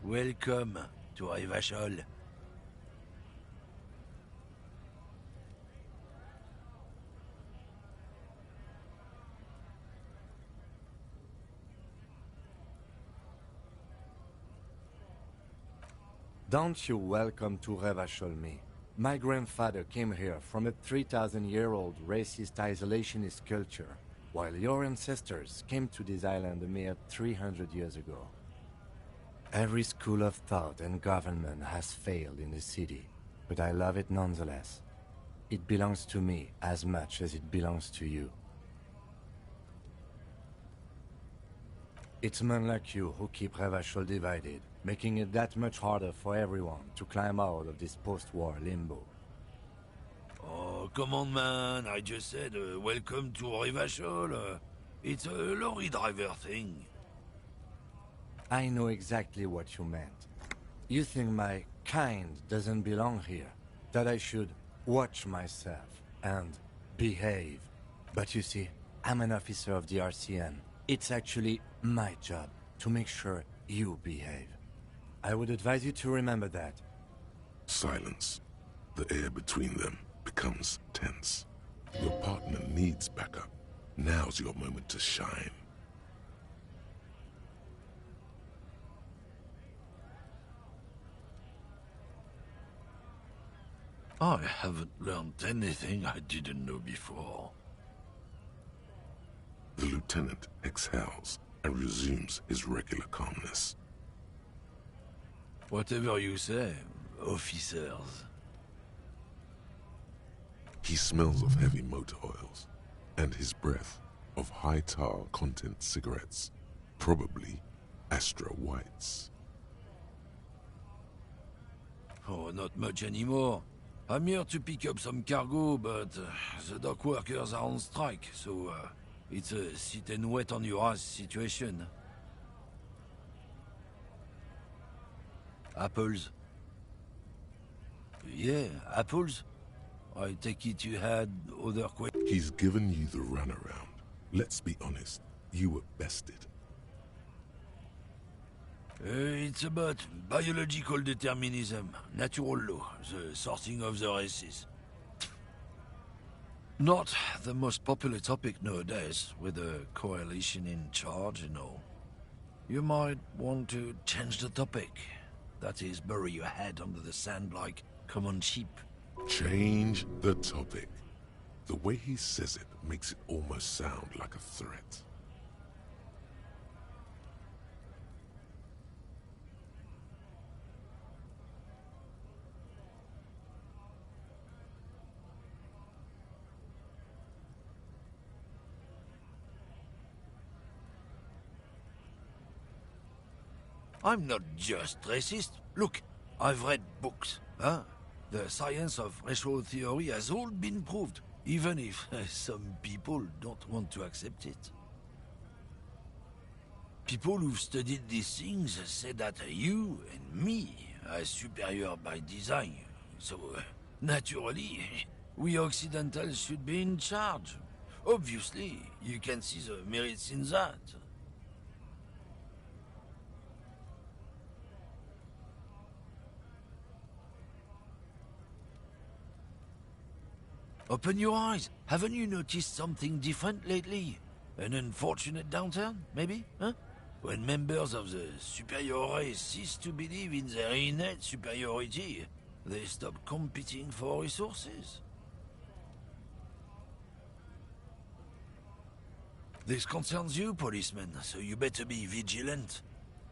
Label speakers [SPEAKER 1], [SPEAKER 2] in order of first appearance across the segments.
[SPEAKER 1] Welcome to Rivachol.
[SPEAKER 2] Don't you welcome to Revachol me. My grandfather came here from a 3,000-year-old racist isolationist culture, while your ancestors came to this island a mere 300 years ago. Every school of thought and government has failed in the city, but I love it nonetheless. It belongs to me as much as it belongs to you. It's men like you who keep Revachol divided, making it that much harder for everyone to climb out of this post-war limbo.
[SPEAKER 1] Oh, come on, man. I just said welcome to Rivachol. It's a lorry driver thing.
[SPEAKER 2] I know exactly what you meant. You think my kind doesn't belong here, that I should watch myself and behave. But you see, I'm an officer of the RCN. It's actually my job to make sure you behave. I would advise you to remember that.
[SPEAKER 3] Silence. The air between them becomes tense. Your partner needs backup. Now's your moment to shine.
[SPEAKER 1] I haven't learned anything I didn't know before.
[SPEAKER 3] The lieutenant exhales and resumes his regular calmness.
[SPEAKER 1] Whatever you say, officers.
[SPEAKER 3] He smells of heavy motor oils, and his breath of high tar content cigarettes, probably Astra Whites.
[SPEAKER 1] Oh, not much anymore. I'm here to pick up some cargo, but the dock workers are on strike, so it's a sit and wait on your ass situation. Apples? Yeah, apples? I take it you had other questions.
[SPEAKER 3] He's given you the runaround. Let's be honest, you were bested.
[SPEAKER 1] It's about biological determinism, natural law, the sorting of the races. Not the most popular topic nowadays, with a coalition in charge and all. You might want to change the topic. That is, bury your head under the sand like common sheep.
[SPEAKER 3] Change the topic. The way he says it makes it almost sound like a threat.
[SPEAKER 1] I'm not just racist. Look, I've read books, huh? The science of racial theory has all been proved, even if some people don't want to accept it. People who've studied these things say that you and me are superior by design, so naturally, we Occidentals should be in charge. Obviously, you can see the merits in that. Open your eyes. Haven't you noticed something different lately? An unfortunate downturn, maybe? Huh? When members of the superior race cease to believe in their innate superiority, they stop competing for resources. This concerns you, policeman, so you better be vigilant.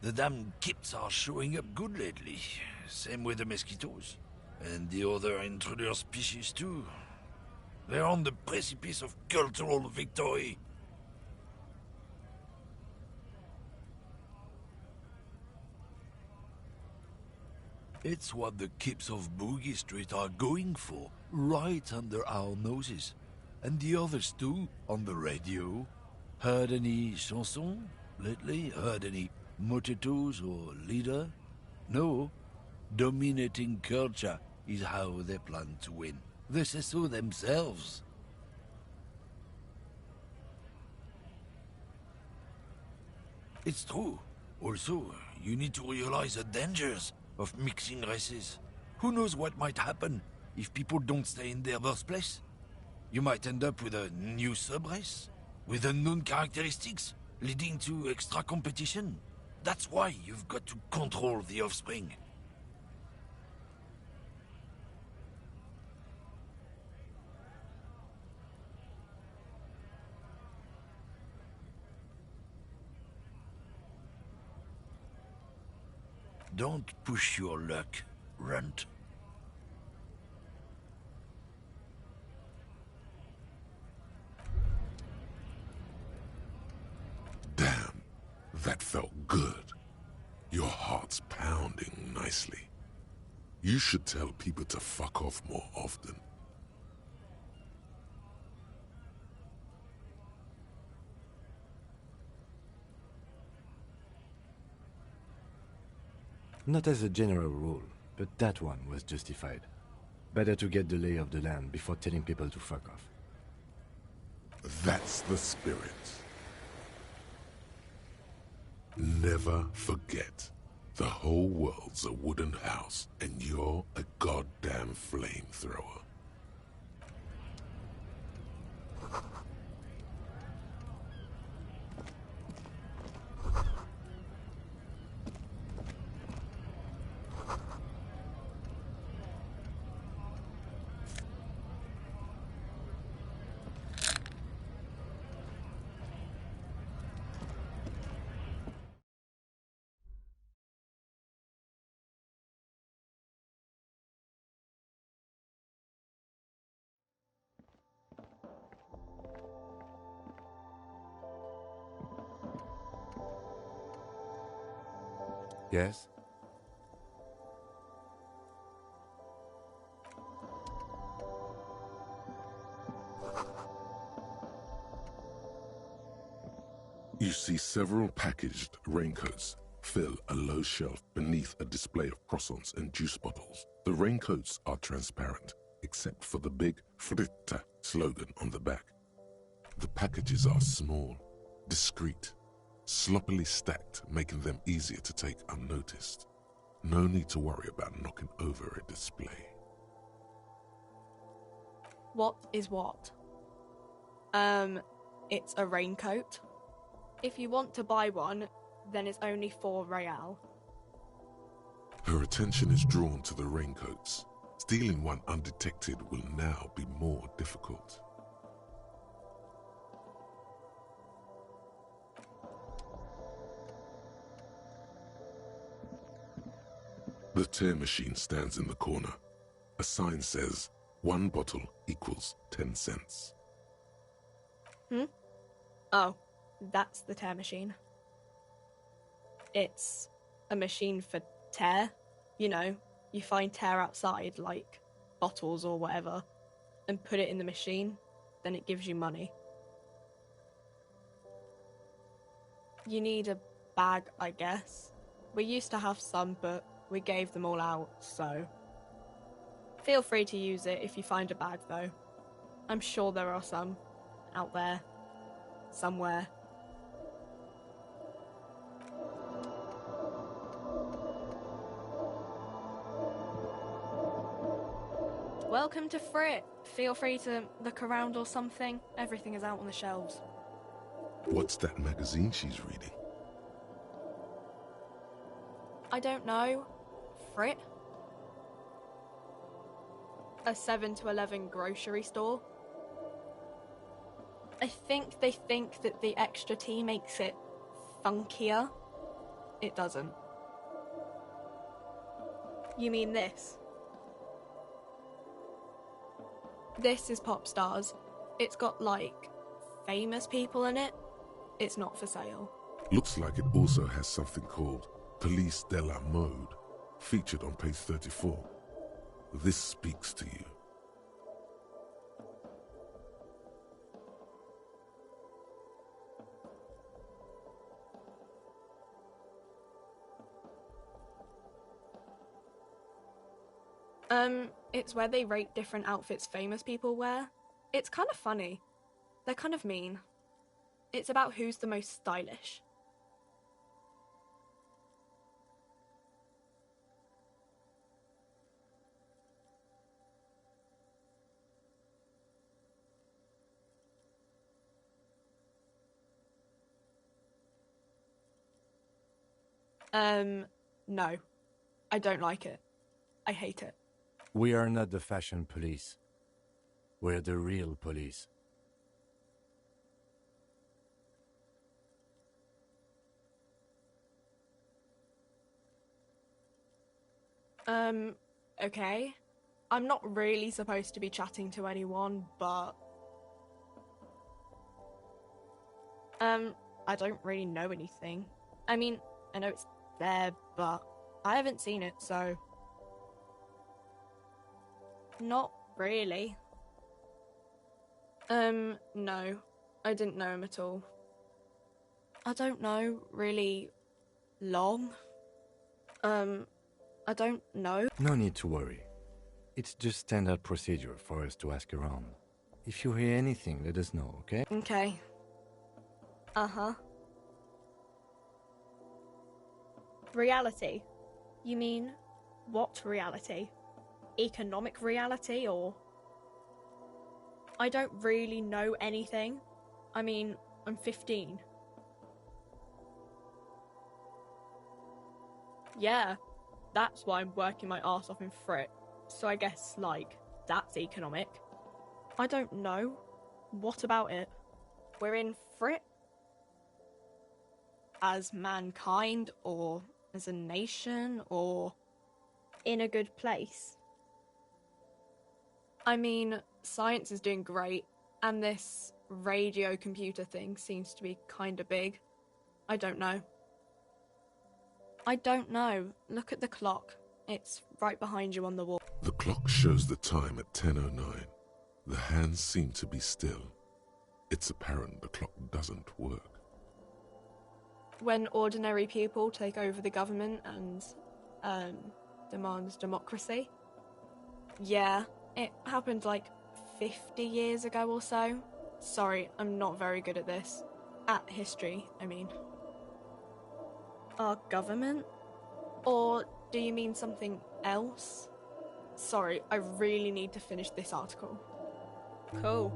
[SPEAKER 1] The damn kips are showing up good lately. Same with the mosquitoes. And the other intruder species too. They're on the precipice of cultural victory. It's what the kips of Boogie Street are going for, right under our noses. And the others too, on the radio. Heard any chansons lately? Heard any motetos or leader? No. Dominating culture is how they plan to win. They say so themselves. It's true. Also, You need to realize the dangers of mixing races. Who knows what might happen if people don't stay in their birthplace? You might end up with a new subrace, with unknown characteristics, leading to extra competition. That's why you've got to control the offspring. Don't push your luck, Runt.
[SPEAKER 3] Damn, that felt good. Your heart's pounding nicely. You should tell people to fuck off more often.
[SPEAKER 2] Not as a general rule, but that one was justified. Better to get the lay of the land before telling people to fuck off.
[SPEAKER 3] That's the spirit. Never forget, the whole world's a wooden house, and you're a goddamn flamethrower.
[SPEAKER 2] Yes?
[SPEAKER 3] You see several packaged raincoats fill a low shelf beneath a display of croissants and juice bottles. The raincoats are transparent, except for the big Fritta slogan on the back. The packages are small, discreet, sloppily stacked, making them easier to take unnoticed. No need to worry about knocking over a display.
[SPEAKER 4] What is what? It's a raincoat. If you want to buy one, then it's only 4 real.
[SPEAKER 3] Her attention is drawn to the raincoats. Stealing one undetected will now be more difficult. The tear machine stands in the corner. A sign says, 1 bottle equals 10 cents.
[SPEAKER 4] Oh, that's the tear machine. It's a machine for tear. You know, you find tear outside, like bottles or whatever, and put it in the machine, then it gives you money. You need a bag, I guess. We used to have some, but we gave them all out, so... Feel free to use it if you find a bag, though. I'm sure there are some out there, somewhere. Welcome to Frit. Feel free to look around or something. Everything is out on the shelves.
[SPEAKER 3] What's that magazine she's reading?
[SPEAKER 4] I don't know. Frit? A 7 to 11 grocery store. I think they think that the extra tea makes it funkier. It doesn't. You mean this? This is Pop Stars. It's got, like, famous people in it. It's not for sale.
[SPEAKER 3] Looks like it also has something called Police de la Mode, featured on page 34. This speaks to you.
[SPEAKER 4] It's where they rate different outfits famous people wear. It's kind of funny. They're kind of mean. It's about who's the most stylish. No. I don't like it. I hate it.
[SPEAKER 2] We are not the fashion police. We're the real police.
[SPEAKER 4] Okay. I'm not really supposed to be chatting to anyone, but... I don't really know anything. I mean, I know it's there, but I haven't seen it, so... Not really. No. I didn't know him at all. I don't know, really long. I don't know.
[SPEAKER 2] No need to worry. It's just standard procedure for us to ask around. If you hear anything, let us know, okay?
[SPEAKER 4] Okay. Uh-huh. Reality? You mean, what reality? Economic reality, or...? I don't really know anything. I mean, I'm 15. Yeah, that's why I'm working my arse off in Frit. So I guess, like, that's economic. I don't know. What about it? We're in Frit? As mankind, or as a nation, or in a good place? I mean, science is doing great, and this radio computer thing seems to be kinda big. I don't know. I don't know. Look at the clock. It's right behind you on the wall.
[SPEAKER 3] The clock shows the time at 10:09. The hands seem to be still. It's apparent the clock doesn't work.
[SPEAKER 4] When ordinary people take over the government and, demands democracy? Yeah, it happened like 50 years ago or so. Sorry, I'm not very good at this. At history, I mean. Our government? Or do you mean something else? Sorry, I really need to finish this article. Cool.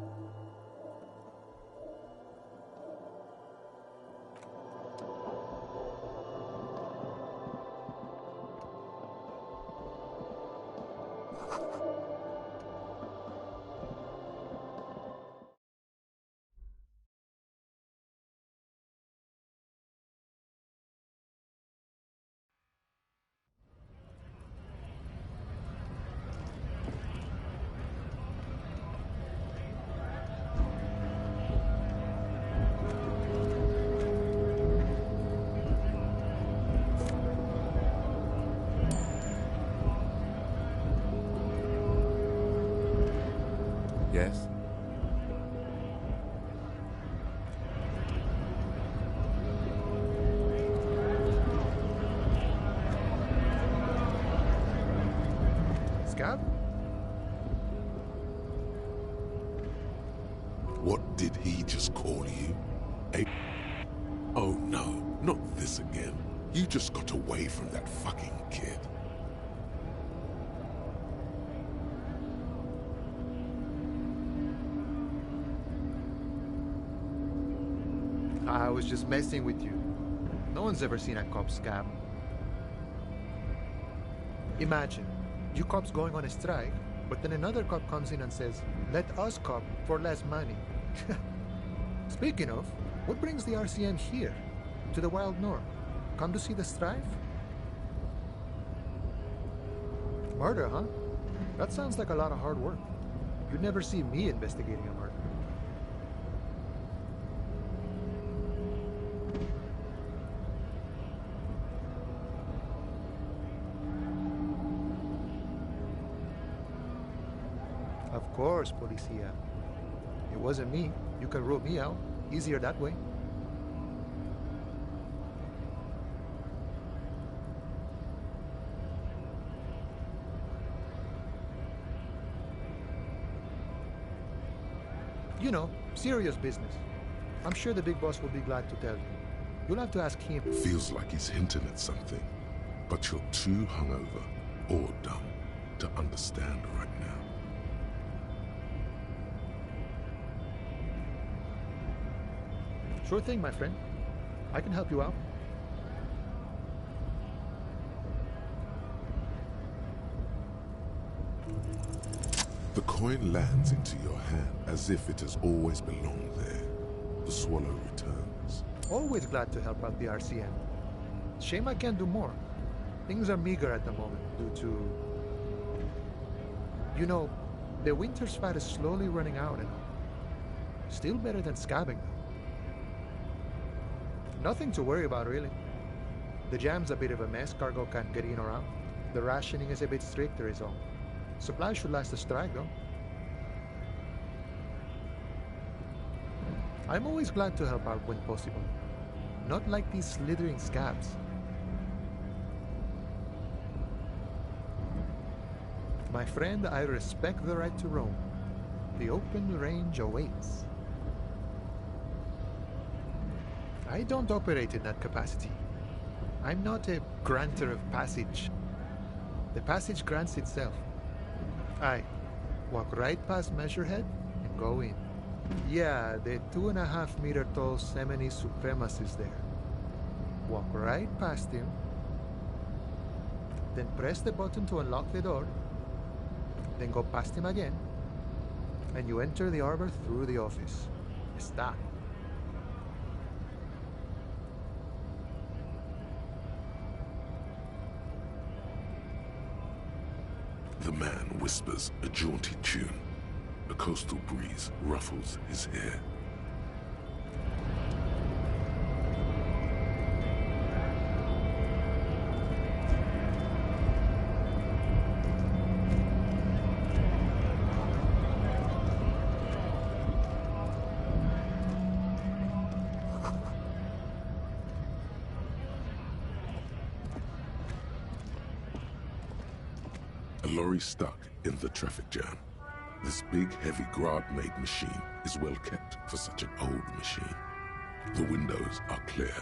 [SPEAKER 2] Yes?
[SPEAKER 5] Scab?
[SPEAKER 3] What did he just call you? Oh no, not this again. You just got away from that fucking kid.
[SPEAKER 5] I was just messing with you. No one's ever seen a cop scab. Imagine, you cops going on a strike, but then another cop comes in and says, let us cop for less money. Speaking of, what brings the RCM here? To the Wild North? Come to see the strife? Murder, huh? That sounds like a lot of hard work. You'd never see me investigating a murder. Of course, Policia. It wasn't me. You can rule me out. Easier that way. You know, serious business. I'm sure the big boss will be glad to tell you. You'll have to ask him.
[SPEAKER 3] Feels like he's hinting at something, but you're too hungover or dumb to understand right now.
[SPEAKER 5] Sure thing, my friend. I can help you out.
[SPEAKER 3] The coin lands into your hand as if it has always belonged there. The swallow returns.
[SPEAKER 5] Always glad to help out the RCM. Shame I can't do more. Things are meager at the moment due to... You know, the winter's fat is slowly running out and still better than scabbing though. Nothing to worry about really. The jam's a bit of a mess, cargo can't get in or out. The rationing is a bit stricter is all. Supplies should last the strike though. I'm always glad to help out when possible. Not like these slithering scabs. My friend, I respect the right to roam. The open range awaits. I don't operate in that capacity. I'm not a granter of passage. The passage grants itself. I walk right past Measurehead and go in. Yeah, the 2.5 meter tall Semini Supremus is there. Walk right past him, then press the button to unlock the door, then go past him again, and you enter the arbor through the office. Está.
[SPEAKER 3] The man whispers a jaunty tune. A coastal breeze ruffles his hair. A lorry stuck in the traffic jam. This big, heavy Grad-made machine is well kept for such an old machine. The windows are clear.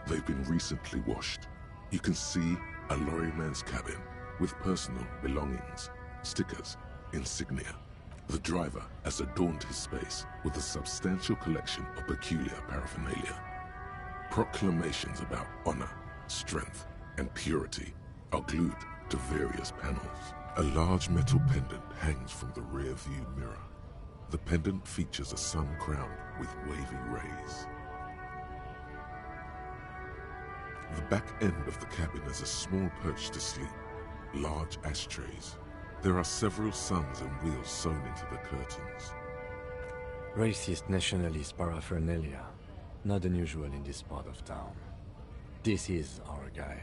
[SPEAKER 3] They've been recently washed. You can see a lorryman's cabin with personal belongings, stickers, insignia. The driver has adorned his space with a substantial collection of peculiar paraphernalia. Proclamations about honor, strength, and purity are glued to various panels. A large metal pendant hangs from the rear-view mirror. The pendant features a sun crowned with wavy rays. The back end of the cabin is a small perch to sleep, large ashtrays. There are several suns and wheels sewn into the curtains.
[SPEAKER 2] Racist nationalist paraphernalia. Not unusual in this part of town. This is our guy.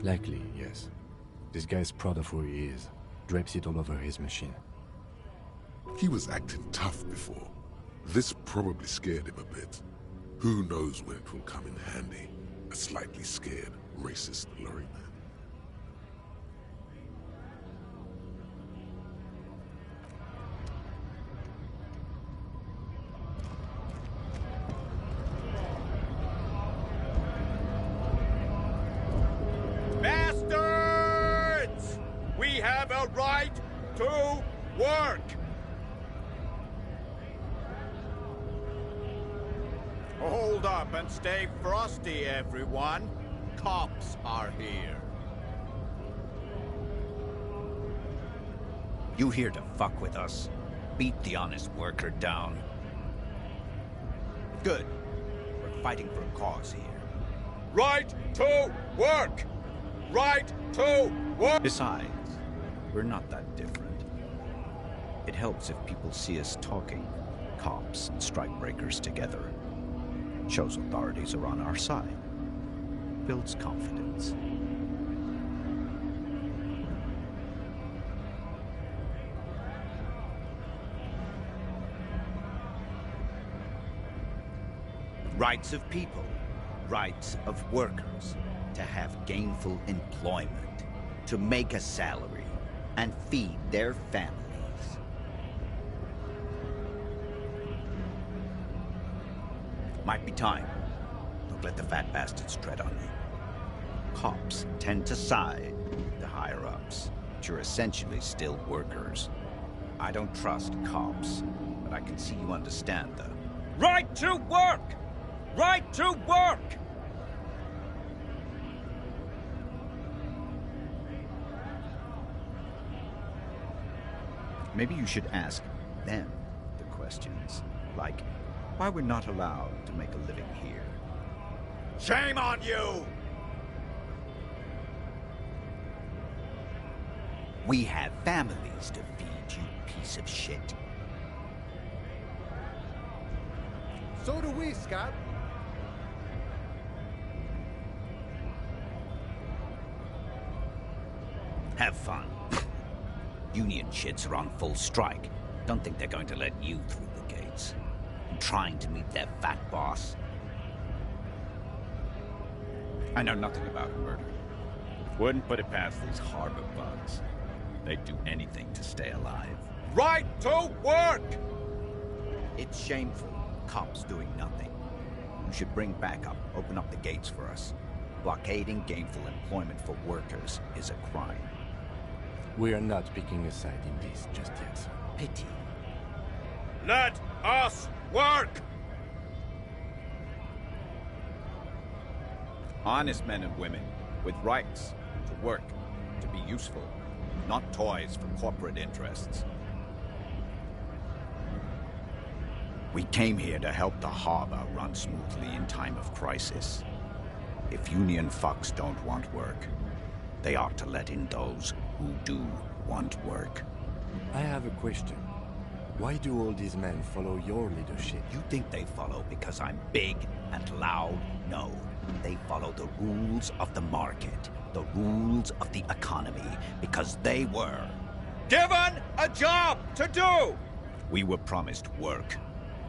[SPEAKER 2] Likely, yes. This guy's proud of who he is. Drapes it all over his machine.
[SPEAKER 3] He was acting tough before. This probably scared him a bit. Who knows when it will come in handy? A slightly scared, racist lorryman.
[SPEAKER 6] Bastards! We have a right to work! Hold up and stay frosty, everyone. Cops are here.
[SPEAKER 7] You here to fuck with us? Beat the honest worker down. Good. We're fighting for a cause here.
[SPEAKER 6] Right to work! Right to work!
[SPEAKER 7] Besides, we're not that different. It helps if people see us talking, cops and strikebreakers together. Shows authorities are on our side. Builds confidence. Rights of people, rights of workers, to have gainful employment, to make a salary, and feed their families. Might be time. Don't let the fat bastards tread on you. Cops tend to side with the higher-ups, but you're essentially still workers. I don't trust cops, but I can see you understand the
[SPEAKER 6] Right to work! Right to work!
[SPEAKER 7] Maybe you should ask them the questions, like why we're not allowed to make a living here.
[SPEAKER 6] Shame on you!
[SPEAKER 7] We have families to feed, you piece of shit.
[SPEAKER 5] So do we, Scott.
[SPEAKER 7] Have fun. Union shits are on full strike. Don't think they're going to let you through the gates. I'm trying to meet their fat boss. I know nothing about murder. Wouldn't put it past these harbor bugs. They'd do anything to stay alive.
[SPEAKER 6] Right to work!
[SPEAKER 7] It's shameful. Cops doing nothing. You should bring backup. Open up the gates for us. Blockading gainful employment for workers is a crime.
[SPEAKER 2] We are not picking a side in this just yet, sir.
[SPEAKER 7] Pity.
[SPEAKER 6] Let us work!
[SPEAKER 7] Honest men and women with rights to work, to be useful, not toys for corporate interests. We came here to help the harbor run smoothly in time of crisis. If union fucks don't want work, they ought to let in those who do want work.
[SPEAKER 2] I have a question. Why do all these men follow your leadership?
[SPEAKER 7] You think they follow because I'm big and loud? No. They follow the rules of the market, the rules of the economy, because they were
[SPEAKER 6] given a job to do!
[SPEAKER 7] We were promised work.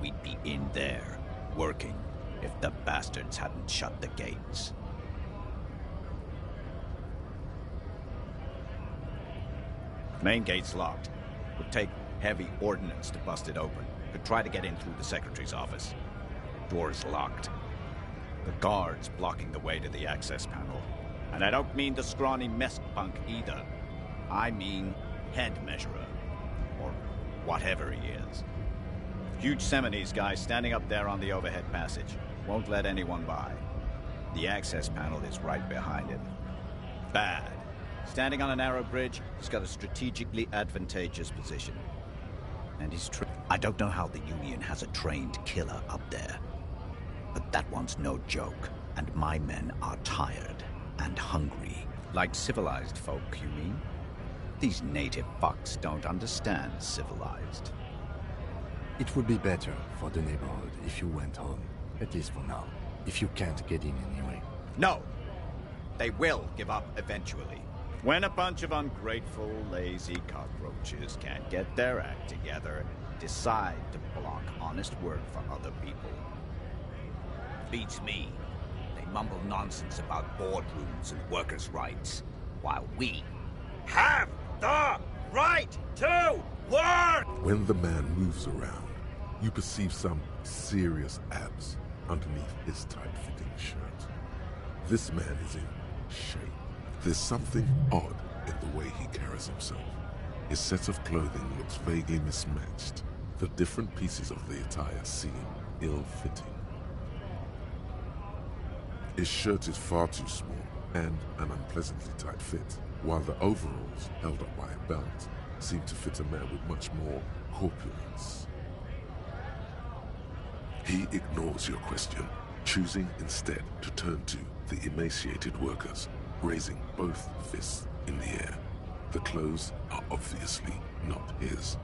[SPEAKER 7] We'd be in there, working, if the bastards hadn't shut the gates. Main gate's locked. Would take heavy ordnance to bust it open. Could try to get in through the secretary's office. Door's locked. The guard's blocking the way to the access panel. And I don't mean the scrawny mess punk either. I mean head measurer. Or whatever he is. Huge Seminese guy standing up there on the overhead passage. Won't let anyone by. The access panel is right behind him. Bad. Standing on a narrow bridge, he's got a strategically advantageous position. And he's I don't know how the Union has a trained killer up there. But that one's no joke, and my men are tired and hungry. Like civilized folk, you mean? These native fucks don't understand civilized.
[SPEAKER 2] It would be better for the neighborhood if you went home, at least for now. If you can't get in anyway.
[SPEAKER 7] No! They will give up eventually. When a bunch of ungrateful, lazy cockroaches can't get their act together, decide to block honest work for other people. Beats me. They mumble nonsense about boardrooms and workers' rights, while we
[SPEAKER 6] have the right to work!
[SPEAKER 3] When the man moves around, you perceive some serious abs underneath his tight-fitting shirt. This man is in shape. There's something odd in the way he carries himself. His set of clothing looks vaguely mismatched. The different pieces of the attire seem ill-fitting. His shirt is far too small and an unpleasantly tight fit, while the overalls, held up by a belt, seem to fit a man with much more corpulence. He ignores your question, choosing instead to turn to the emaciated workers, raising both fists in the air. The clothes are obviously not his.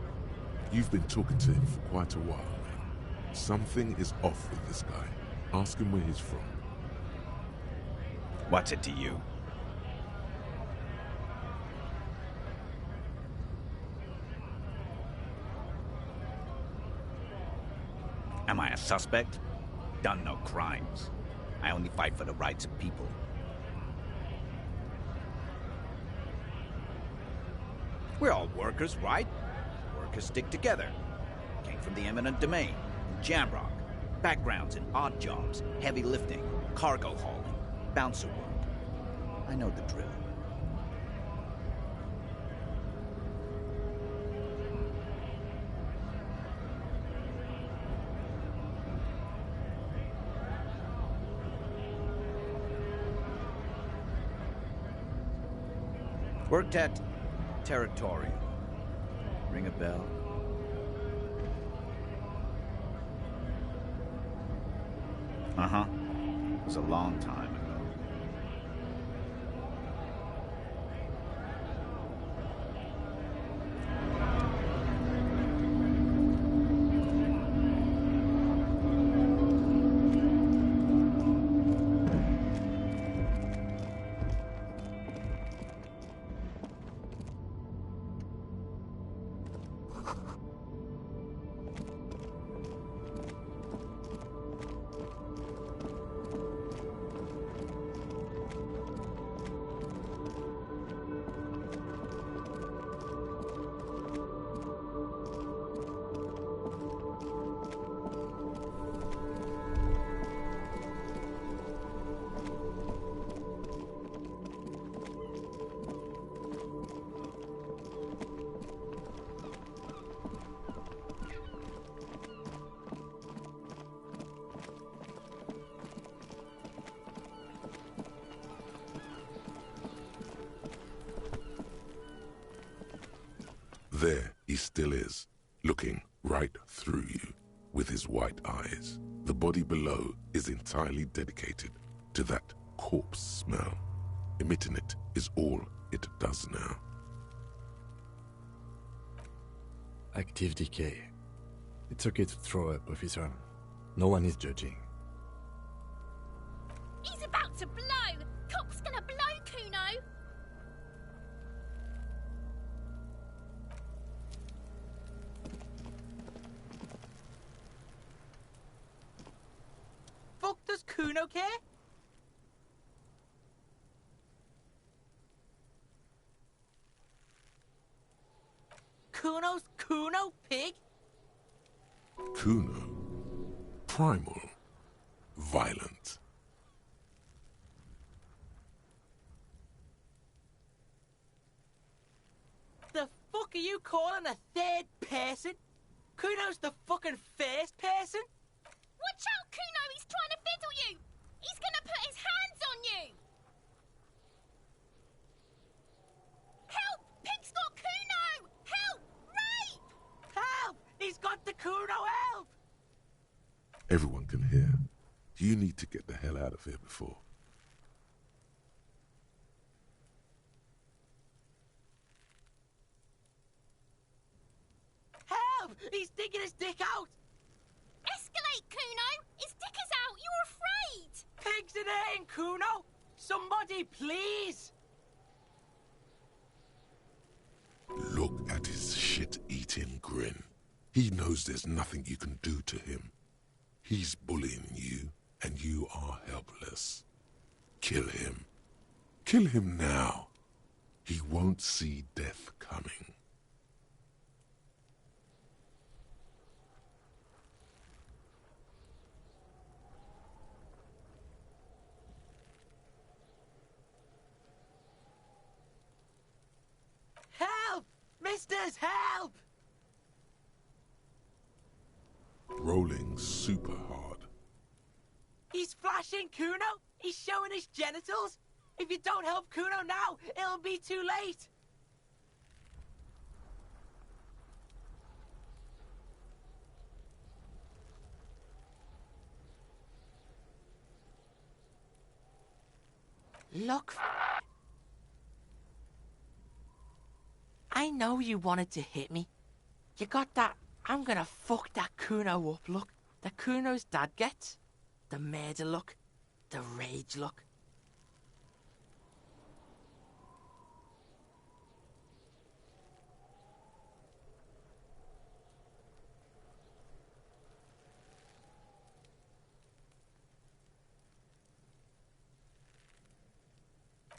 [SPEAKER 3] You've been talking to him for quite a while now. Something is off with this guy. Ask him where he's from.
[SPEAKER 7] What's it to you? Am I a suspect? Done no crimes. I only fight for the rights of people. We're all workers, right? Workers stick together. Came from the eminent domain, Jamrock. Backgrounds in odd jobs, heavy lifting, cargo hauling, bouncer work. I know the drill. Worked at Territorial. Ring a bell? Uh-huh. It was a long time ago.
[SPEAKER 3] There he still is, looking right through you with his white eyes. The body below is entirely dedicated to that corpse smell. Emitting it is all it does now.
[SPEAKER 2] Active decay. It's okay to throw up, officer. No one is judging.
[SPEAKER 8] He's about to blow! Cop's gonna blow, Kuno!
[SPEAKER 9] Fuck does Kuno care? Kuno's Kuno, pig?
[SPEAKER 3] Kuno. Primal. Violent.
[SPEAKER 9] The fuck are you calling a third person? Kuno's the fucking first person?
[SPEAKER 8] Watch out, Kuno! He's trying to fiddle you! He's gonna put his hands on you! Help! Pig's got Kuno! Help! Rape!
[SPEAKER 9] Help! He's got the Kuno, help!
[SPEAKER 3] Everyone can hear. You need to get the hell out of here before.
[SPEAKER 9] Help! He's digging his dick out!
[SPEAKER 8] Escalate, Kuno! His dick is out! You're afraid!
[SPEAKER 9] Pigs in here, Kuno! Somebody, please!
[SPEAKER 3] Look at his shit-eating grin. He knows there's nothing you can do to him. He's bullying you, and you are helpless. Kill him. Kill him now. He won't see death coming.
[SPEAKER 9] Help! Misters, help!
[SPEAKER 3] Rolling super hard.
[SPEAKER 9] He's flashing Kuno! He's showing his genitals! If you don't help Kuno now, it'll be too late! Look. I know you wanted to hit me. You got that I'm gonna fuck that Kuno up look that Kuno's dad gets. The murder look. The rage look.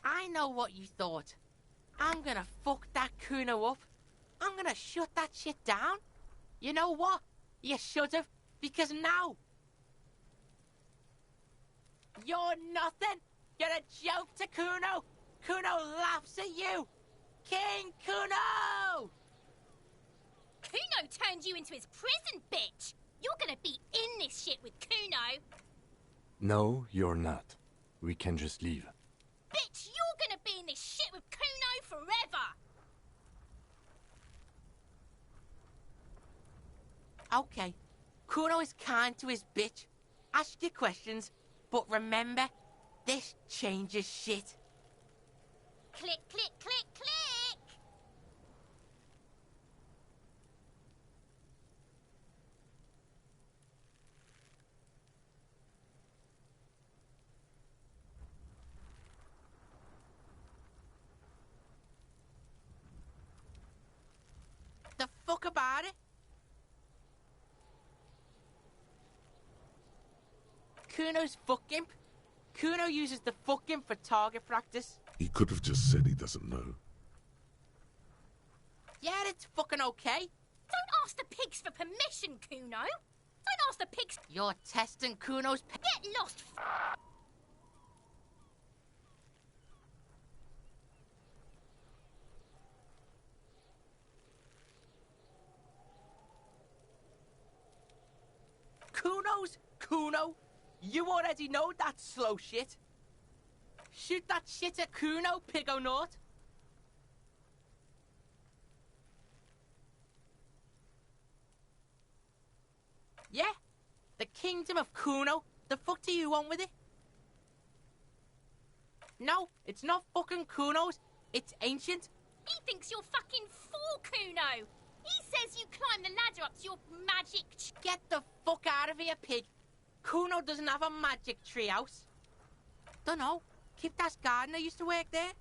[SPEAKER 9] I know what you thought. I'm gonna fuck that Kuno up. I'm gonna shut that shit down. You know what? You should've, because now you're nothing. You're a joke to Kuno. Kuno laughs at you. King Kuno!
[SPEAKER 8] Kuno turned you into his prison, bitch! You're gonna be in this shit with Kuno!
[SPEAKER 2] No, you're not. We can just leave.
[SPEAKER 8] Bitch, you're gonna be in this shit with Kuno forever!
[SPEAKER 9] Kuno is kind to his bitch. Ask your questions, but remember, this changes shit.
[SPEAKER 8] Click, click, click, click!
[SPEAKER 9] The fuck about it? Kuno's fuck imp. Kuno uses the fuck imp for target practice.
[SPEAKER 3] He could have just said he doesn't know.
[SPEAKER 9] Yeah, it's fucking okay.
[SPEAKER 8] Don't ask the pigs for permission, Kuno. Don't ask the pigs.
[SPEAKER 9] You're testing Kuno's
[SPEAKER 8] Get lost.
[SPEAKER 9] Kuno's Kuno. You already know that slow shit. Shoot that shit at Kuno, Pigonaut. Yeah, the kingdom of Kuno. The fuck do you want with it? No, it's not fucking Kuno's. It's ancient.
[SPEAKER 8] He thinks you're fucking for Kuno. He says you climb the ladder up to your magic
[SPEAKER 9] Get the fuck out of here, pig. Kuno doesn't have a magic treehouse. Dunno. Kipta's gardener used to work there.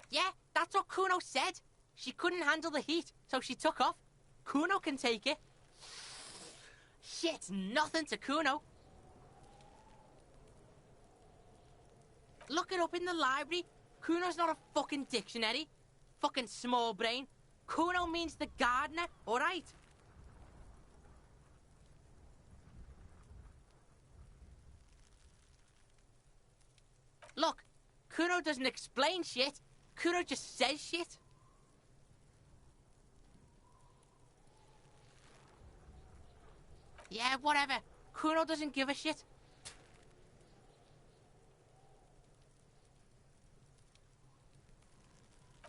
[SPEAKER 9] Yeah, that's what Kuno said. She couldn't handle the heat, so she took off. Kuno can take it. Shit's nothing to Kuno. Look it up in the library. Kuno's not a fucking dictionary. Fucking small brain. Kuno means the gardener, alright? Look, Kuno doesn't explain shit. Kuno just says shit. Yeah, whatever. Kuno doesn't give a shit.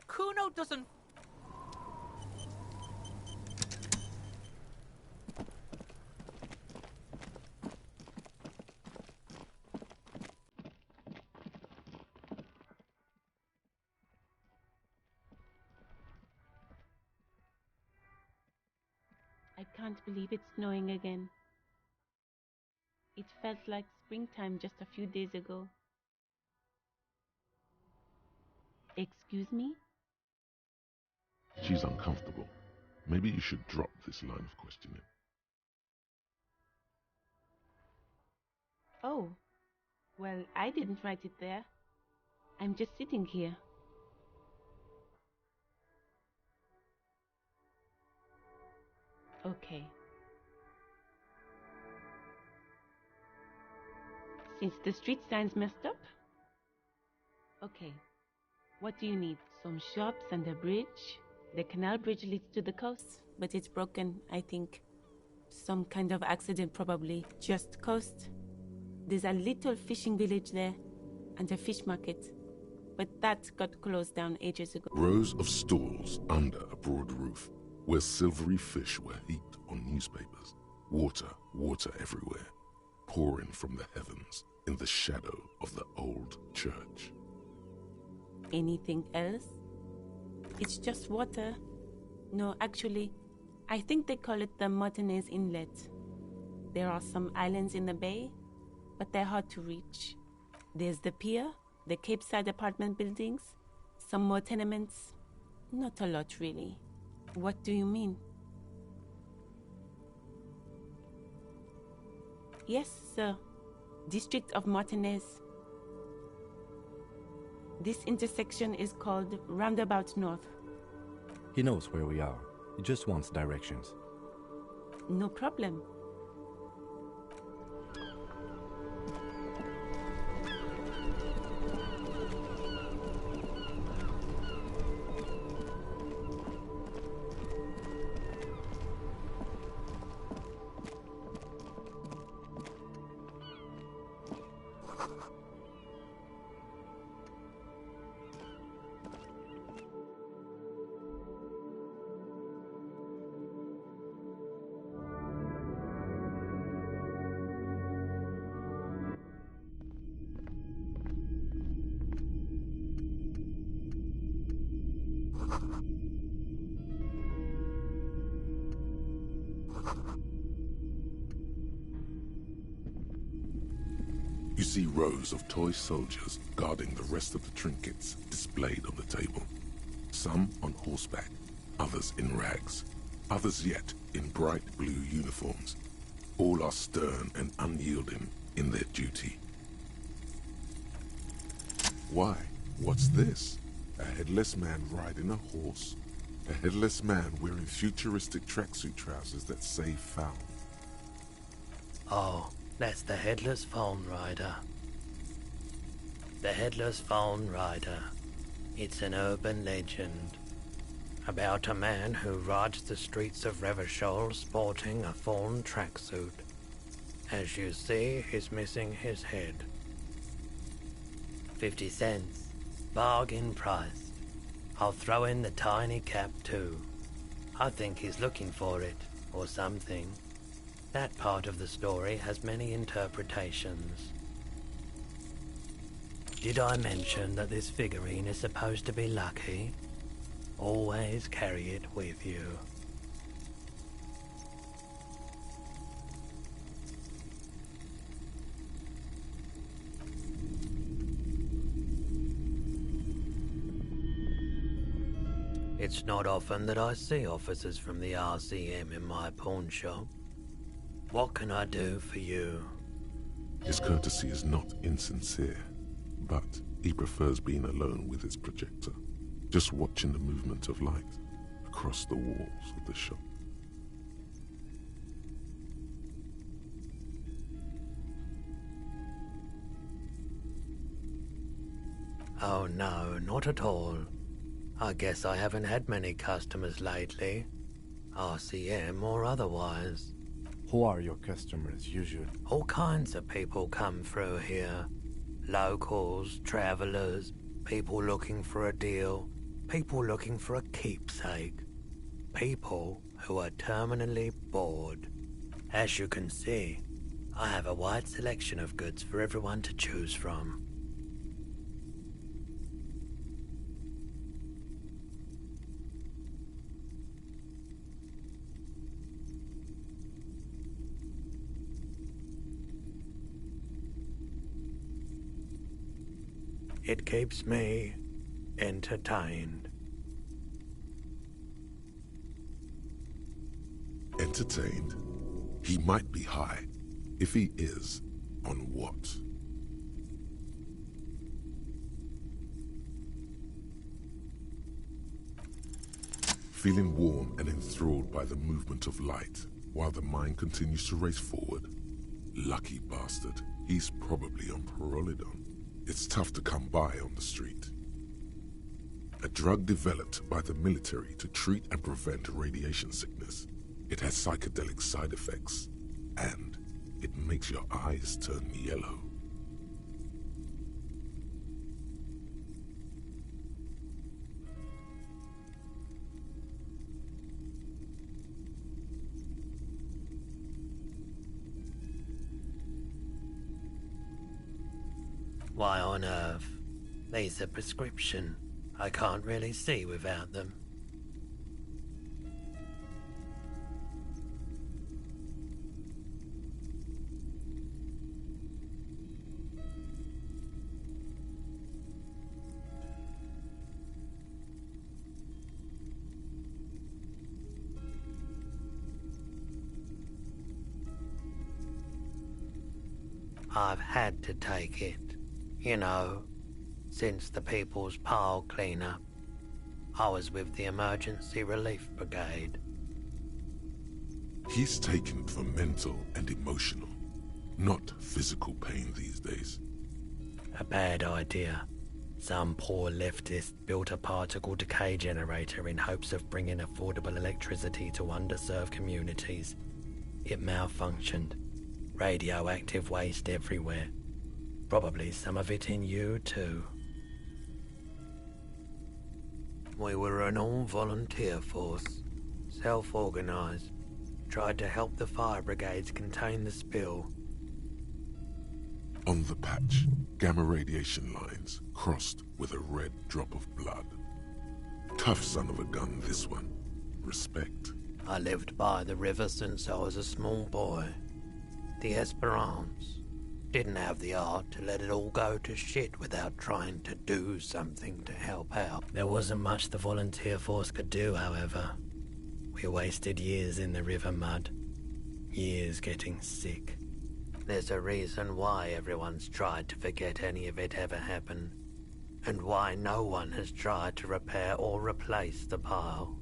[SPEAKER 9] Kuno doesn't...
[SPEAKER 10] I can't believe it's snowing again. It felt like springtime just a few days ago. Excuse me?
[SPEAKER 3] She's uncomfortable. Maybe you should drop this line of questioning.
[SPEAKER 10] Oh, well, I didn't write it there. I'm just sitting here. Okay. Since the street sign's messed up? Okay. What do you need? Some shops and a bridge? The canal bridge leads to the coast, but it's broken, I think. Some kind of accident, probably. Just coast. There's a little fishing village there, and a fish market. But that got closed down ages ago.
[SPEAKER 3] Rows of stalls under a broad roof, where silvery fish were heaped on newspapers. Water, water everywhere, pouring from the heavens in the shadow of the old church.
[SPEAKER 10] Anything else? It's just water. No, actually, I think they call it the Martinez Inlet. There are some islands in the bay, but they're hard to reach. There's the pier, the Cape Side apartment buildings, some more tenements. Not a lot, really. What do you mean? Yes, sir. District of Martinez. This intersection is called Roundabout North.
[SPEAKER 2] He knows where we are. He just wants directions.
[SPEAKER 10] No problem.
[SPEAKER 3] You see rows of toy soldiers guarding the rest of the trinkets displayed on the table. Some on horseback, others in rags, others yet in bright blue uniforms. All are stern and unyielding in their duty. Why? What's this? A headless man riding a horse. A headless man wearing futuristic tracksuit trousers that say found.
[SPEAKER 11] Oh, that's the Headless Phone Rider. The Headless Phone Rider. It's an urban legend about a man who rides the streets of Revachol sporting a fawn tracksuit. As you see, he's missing his head. 50 cents. Bargain price. I'll throw in the tiny cap too. I think he's looking for it, or something. That part of the story has many interpretations. Did I mention that this figurine is supposed to be lucky? Always carry it with you. It's not often that I see officers from the RCM in my pawn shop. What can I do for you?
[SPEAKER 3] His courtesy is not insincere, but he prefers being alone with his projector, just watching the movement of light across the walls of the shop.
[SPEAKER 11] Oh no, not at all. I guess I haven't had many customers lately, RCM or otherwise.
[SPEAKER 2] Who are your customers usually?
[SPEAKER 11] All kinds of people come through here. Locals, travelers, people looking for a deal, people looking for a keepsake. People who are terminally bored. As you can see, I have a wide selection of goods for everyone to choose from. It keeps me entertained.
[SPEAKER 3] Entertained? He might be high. If he is, on what? Feeling warm and enthralled by the movement of light, while the mind continues to race forward. Lucky bastard, he's probably on Parolidon. It's tough to come by on the street. A drug developed by the military to treat and prevent radiation sickness. It has psychedelic side effects, and it makes your eyes turn yellow.
[SPEAKER 11] Why on earth? These are prescription. I can't really see without them. I've had to take it. You know, since the People's Pile cleanup, I was with the Emergency Relief Brigade.
[SPEAKER 3] He's taken for mental and emotional, not physical pain these days.
[SPEAKER 11] A bad idea. Some poor leftist built a particle decay generator in hopes of bringing affordable electricity to underserved communities. It malfunctioned. Radioactive waste everywhere. Probably some of it in you, too. We were an all-volunteer force, self-organized, tried to help the fire brigades contain the spill.
[SPEAKER 3] On the patch, gamma radiation lines crossed with a red drop of blood. Tough son of a gun, this one. Respect.
[SPEAKER 11] I lived by the river since I was a small boy. The Esperance didn't have the art to let it all go to shit without trying to do something to help out. There wasn't much the volunteer force could do, however. We wasted years in the river mud. Years getting sick. There's a reason why everyone's tried to forget any of it ever happened, and why no one has tried to repair or replace the pile.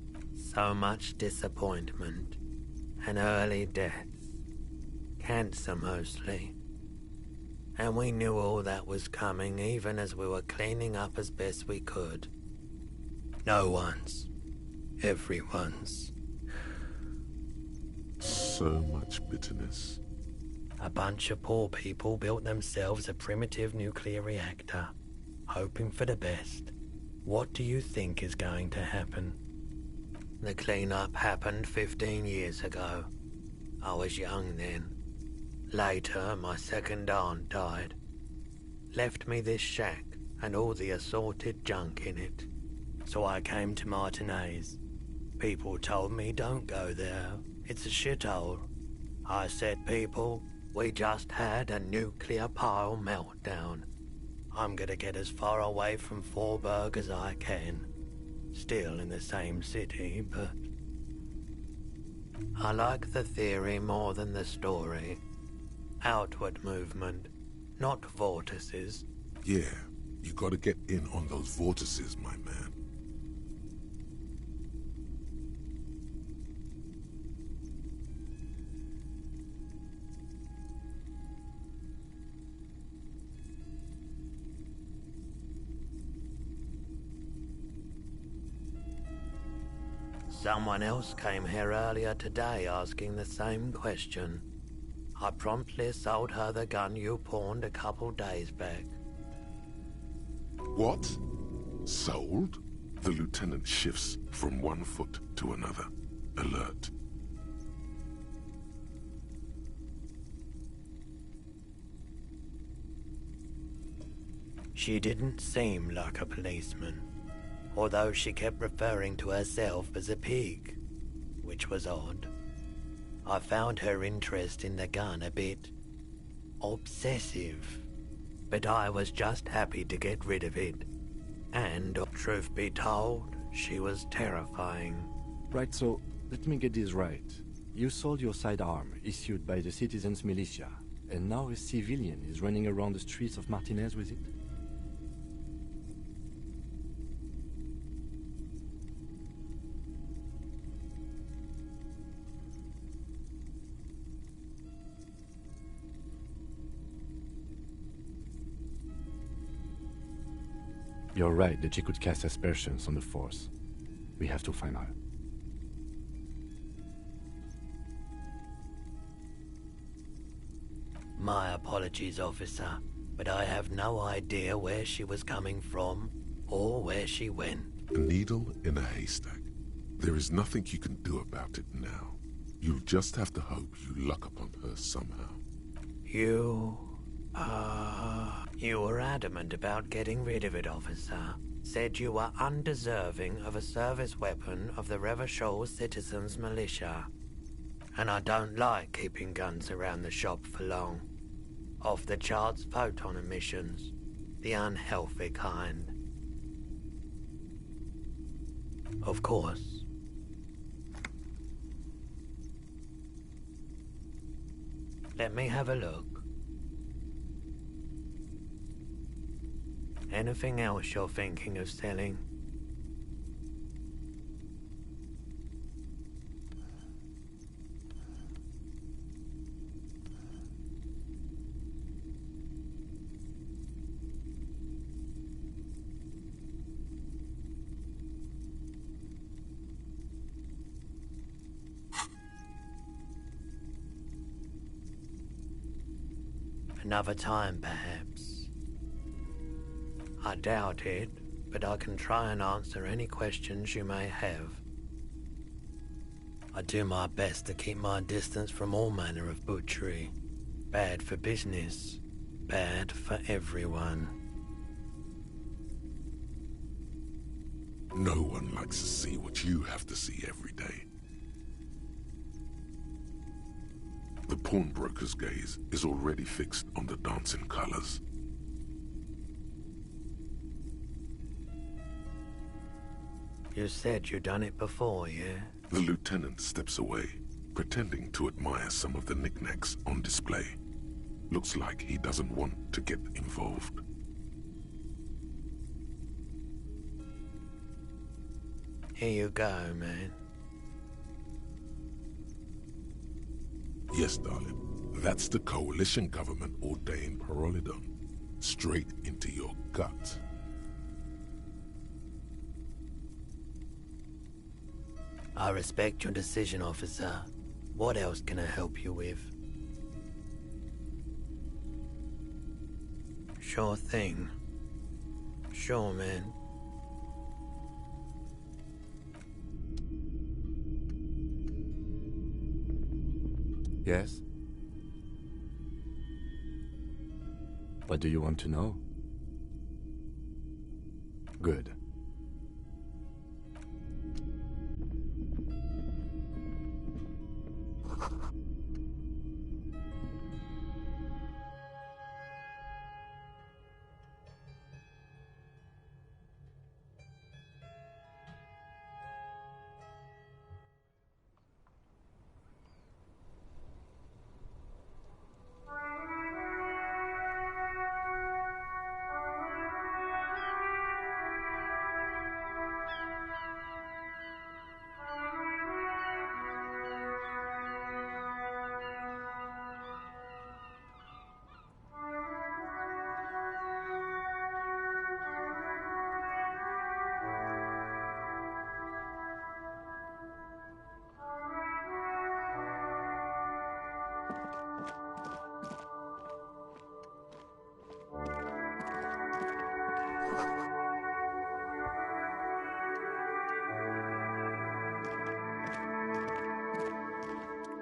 [SPEAKER 11] So much disappointment, and early deaths. Cancer mostly. And we knew all that was coming even as we were cleaning up as best we could. No one's. Everyone's.
[SPEAKER 3] So much bitterness.
[SPEAKER 11] A bunch of poor people built themselves a primitive nuclear reactor, hoping for the best. What do you think is going to happen? The cleanup happened 15 years ago. I was young then. Later, my second aunt died. Left me this shack and all the assorted junk in it. So I came to Martinez. People told me don't go there. It's a shithole. I said, people, we just had a nuclear pile meltdown. I'm gonna get as far away from Forburg as I can. Still in the same city, but... I like the theory more than the story. Outward movement, not vortices.
[SPEAKER 3] Yeah, you gotta get in on those vortices, my man.
[SPEAKER 11] Someone else came here earlier today asking the same question. I promptly sold her the gun you pawned a couple days back.
[SPEAKER 3] What? Sold? The lieutenant shifts from one foot to another. Alert.
[SPEAKER 11] She didn't seem like a policeman, although she kept referring to herself as a pig, which was odd. I found her interest in the gun a bit obsessive, but I was just happy to get rid of it. And, truth be told, she was terrifying.
[SPEAKER 2] Right, so let me get this right. You sold your sidearm, issued by the citizens' militia, and now a civilian is running around the streets of Martinez with it? You're right that she could cast aspersions on the Force. We have to find out.
[SPEAKER 11] My apologies, officer, but I have no idea where she was coming from or where she went.
[SPEAKER 3] A needle in a haystack. There is nothing you can do about it now. You'll just have to hope you luck upon her somehow.
[SPEAKER 11] You were adamant about getting rid of it, officer. Said you were undeserving of a service weapon of the Revachol Citizens Militia. And I don't like keeping guns around the shop for long. Off the charts photon emissions. The unhealthy kind. Of course. Let me have a look. Anything else you're thinking of selling? Another time, perhaps. I doubt it, but I can try and answer any questions you may have. I do my best to keep my distance from all manner of butchery. Bad for business, bad for everyone.
[SPEAKER 3] No one likes to see what you have to see every day. pawnbroker's gaze is already fixed on the dancing colors.
[SPEAKER 11] You said you done it before, yeah?
[SPEAKER 3] The lieutenant steps away, pretending to admire some of the knickknacks on display. Looks like he doesn't want to get involved.
[SPEAKER 11] Here you go, man.
[SPEAKER 3] Yes, darling. That's the coalition government ordained Parolidon. Straight into your gut.
[SPEAKER 11] I respect your decision, officer. What else can I help you with? Sure thing. Sure, man.
[SPEAKER 2] Yes? What do you want to know? Good.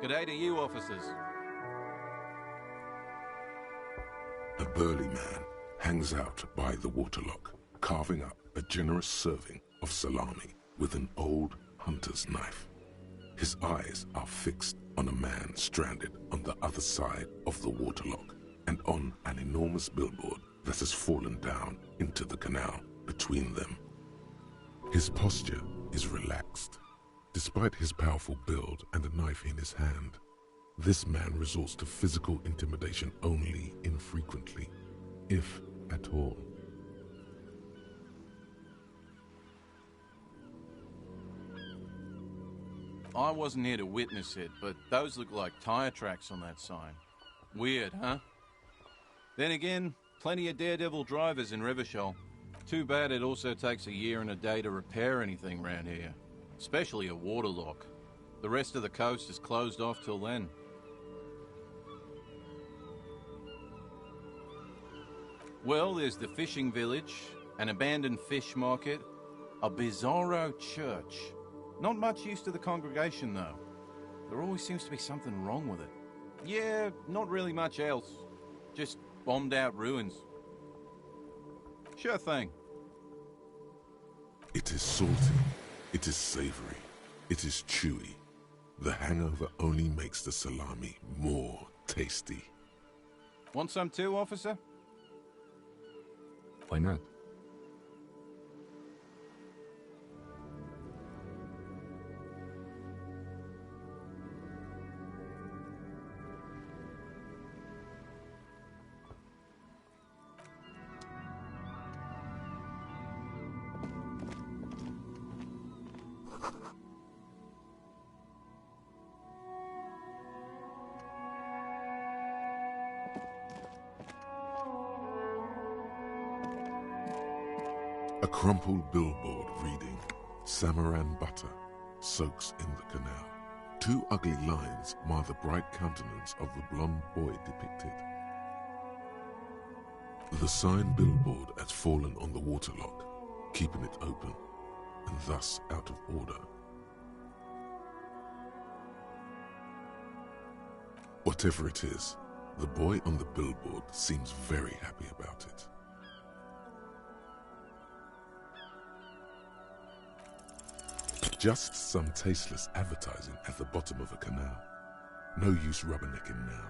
[SPEAKER 12] G'day to you, officers.
[SPEAKER 3] A burly man hangs out by the waterlock, carving up a generous serving of salami with an old hunter's knife. His eyes are fixed on a man stranded on the other side of the waterlock and on an enormous billboard that has fallen down into the canal between them. His posture is relaxed. Despite his powerful build and a knife in his hand, this man resorts to physical intimidation only infrequently, if at all.
[SPEAKER 12] I wasn't here to witness it, but those look like tire tracks on that sign. Weird, huh? Then again, plenty of daredevil drivers in Revachol. Too bad it also takes a year and a day to repair anything around here. Especially a waterlock. The rest of the coast is closed off till then. Well, there's the fishing village, an abandoned fish market, a bizarro church. Not much use to the congregation, though. There always seems to be something wrong with it. Yeah, not really much else. Just bombed out ruins. Sure thing.
[SPEAKER 3] It is salty. It is savory. It is chewy. The hangover only makes the salami more tasty.
[SPEAKER 12] Want some too, officer?
[SPEAKER 2] Why not?
[SPEAKER 3] A crumpled billboard reading, Samaran butter soaks in the canal. Two ugly lines mar the bright countenance of the blonde boy depicted. The sign billboard has fallen on the waterlock, keeping it open, and thus out of order. Whatever it is, the boy on the billboard seems very happy about it. Just some tasteless advertising at the bottom of a canal. No use rubbernecking now.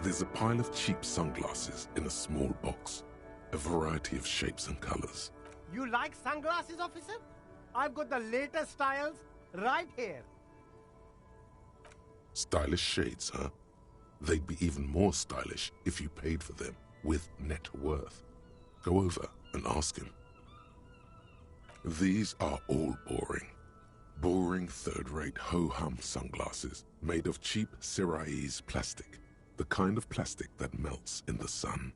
[SPEAKER 3] There's a pile of cheap sunglasses in a small box, a variety of shapes and colors.
[SPEAKER 13] You like sunglasses, officer? I've got the latest styles right here.
[SPEAKER 3] Stylish shades, huh? They'd be even more stylish if you paid for them with net worth. Go over and ask him. These are all boring. Boring third-rate ho-hum sunglasses made of cheap Syrahese plastic. The kind of plastic that melts in the sun.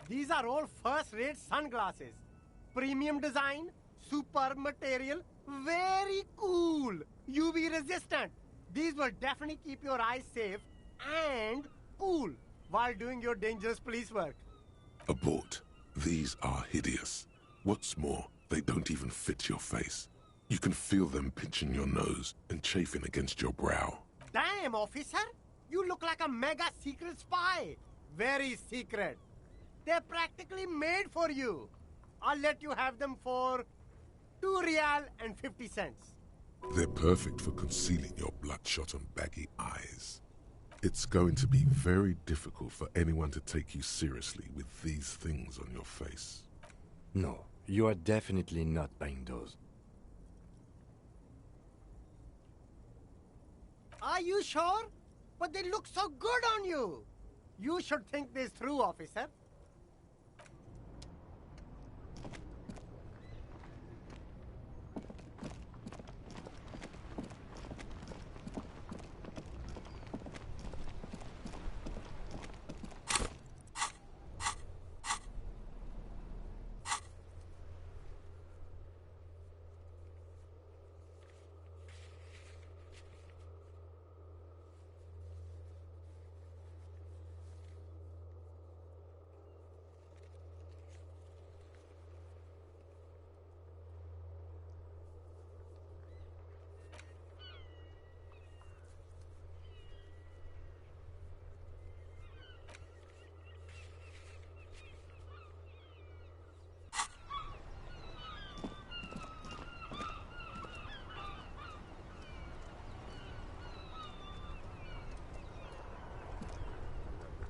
[SPEAKER 13] These are all first-rate sunglasses. Premium design, superb material, very cool. UV resistant. These will definitely keep your eyes safe and cool while doing your dangerous police work.
[SPEAKER 3] Abort. These are hideous. What's more, they don't even fit your face. You can feel them pinching your nose and chafing against your brow.
[SPEAKER 13] Damn, officer! You look like a mega secret spy. Very secret. They're practically made for you. I'll let you have them for 2 real and 50 cents.
[SPEAKER 3] They're perfect for concealing your bloodshot and baggy eyes. It's going to be very difficult for anyone to take you seriously with these things on your face.
[SPEAKER 2] No, you are definitely not buying those.
[SPEAKER 13] Are you sure? But they look so good on you. You should think this through, officer.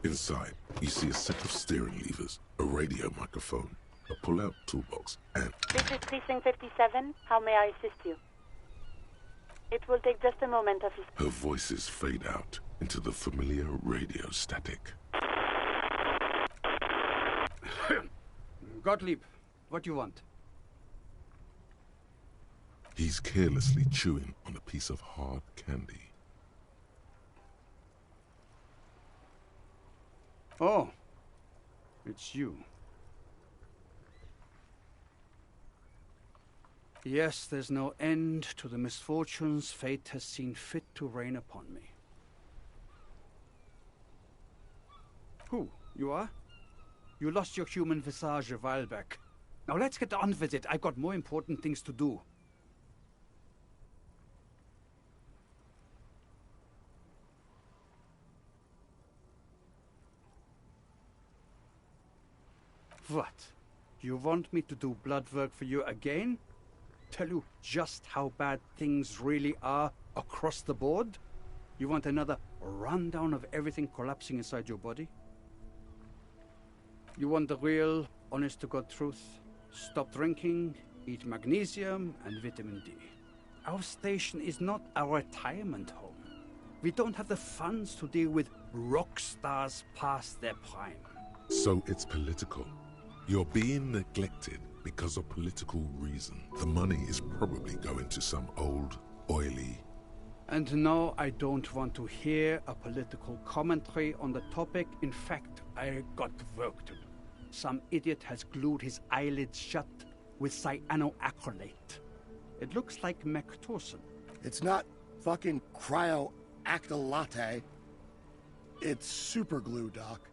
[SPEAKER 3] Inside, you see a set of steering levers, a radio microphone, a pull-out toolbox, and...
[SPEAKER 14] This is Precinct 57. How may I assist you? It will take just a moment, officer.
[SPEAKER 3] Her voices fade out into the familiar radio static.
[SPEAKER 15] Gottlieb, what do you want?
[SPEAKER 3] He's carelessly chewing on a piece of hard candy.
[SPEAKER 15] Oh, it's you. Yes, there's no end to the misfortunes fate has seen fit to rain upon me. Who? You are? You lost your human visage a while back. Now let's get on with it. I've got more important things to do. What? You want me to do blood work for you again? Tell you just how bad things really are across the board? You want another rundown of everything collapsing inside your body? You want the real, honest-to-God truth? Stop drinking, eat magnesium and vitamin D. Our station is not a retirement home. We don't have the funds to deal with rock stars past their prime.
[SPEAKER 3] So it's political. You're being neglected because of political reason. The money is probably going to some old, oily...
[SPEAKER 15] And no, I don't want to hear a political commentary on the topic. In fact, I got work to do. Some idiot has glued his eyelids shut with cyanoacrylate. It looks like Mactorson.
[SPEAKER 16] It's not fucking cryoacrylate. It's super glue, Doc.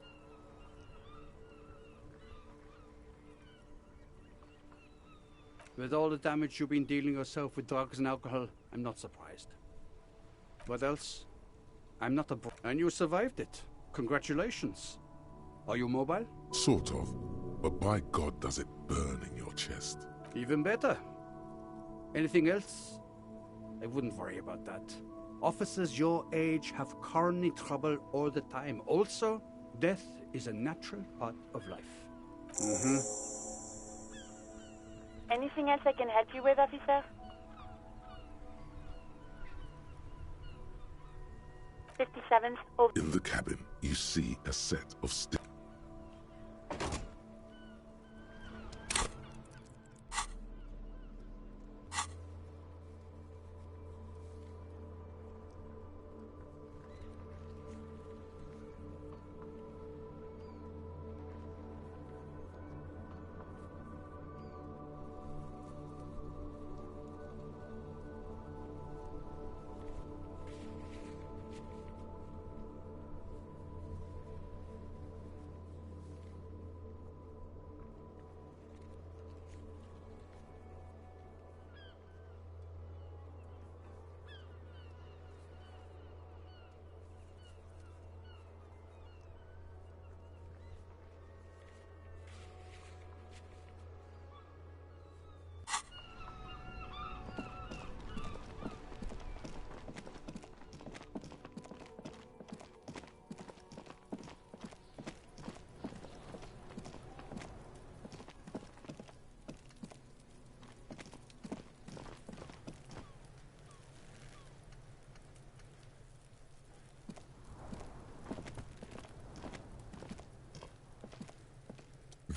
[SPEAKER 15] With all the damage you've been dealing yourself with drugs and alcohol, I'm not surprised. What else? I'm not a and you survived it. Congratulations. Are you mobile?
[SPEAKER 3] Sort of. But by God, does it burn in your chest.
[SPEAKER 15] Even better. Anything else? I wouldn't worry about that. Officers your age have coronary trouble all the time. Also, death is a natural part of life.
[SPEAKER 14] Anything else I can help you with, officer? 57th over.
[SPEAKER 3] In the cabin, you see a set of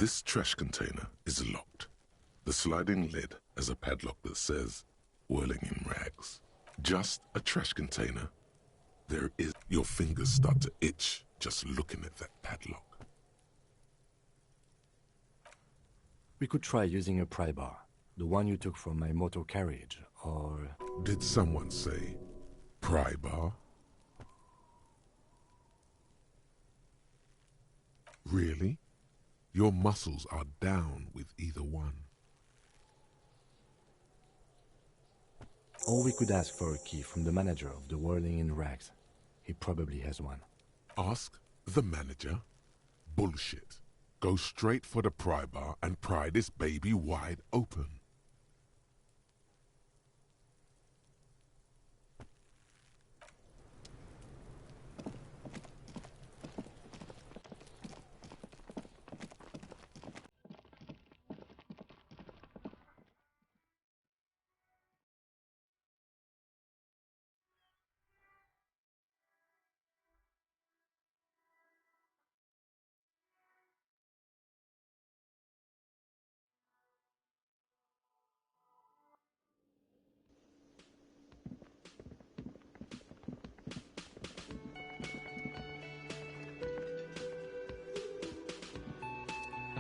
[SPEAKER 3] This trash container is locked. The sliding lid has a padlock that says, whirling in rags. Just a trash container. There is... Your fingers start to itch just looking at that padlock.
[SPEAKER 2] We could try using a pry bar, the one you took from my motor carriage, or...
[SPEAKER 3] Did someone say pry bar? Really? Your muscles are down with either one.
[SPEAKER 2] Or we could ask for a key from the manager of the Whirling in Rags. He probably has one.
[SPEAKER 3] Ask the manager? Bullshit. Go straight for the pry bar and pry this baby wide open.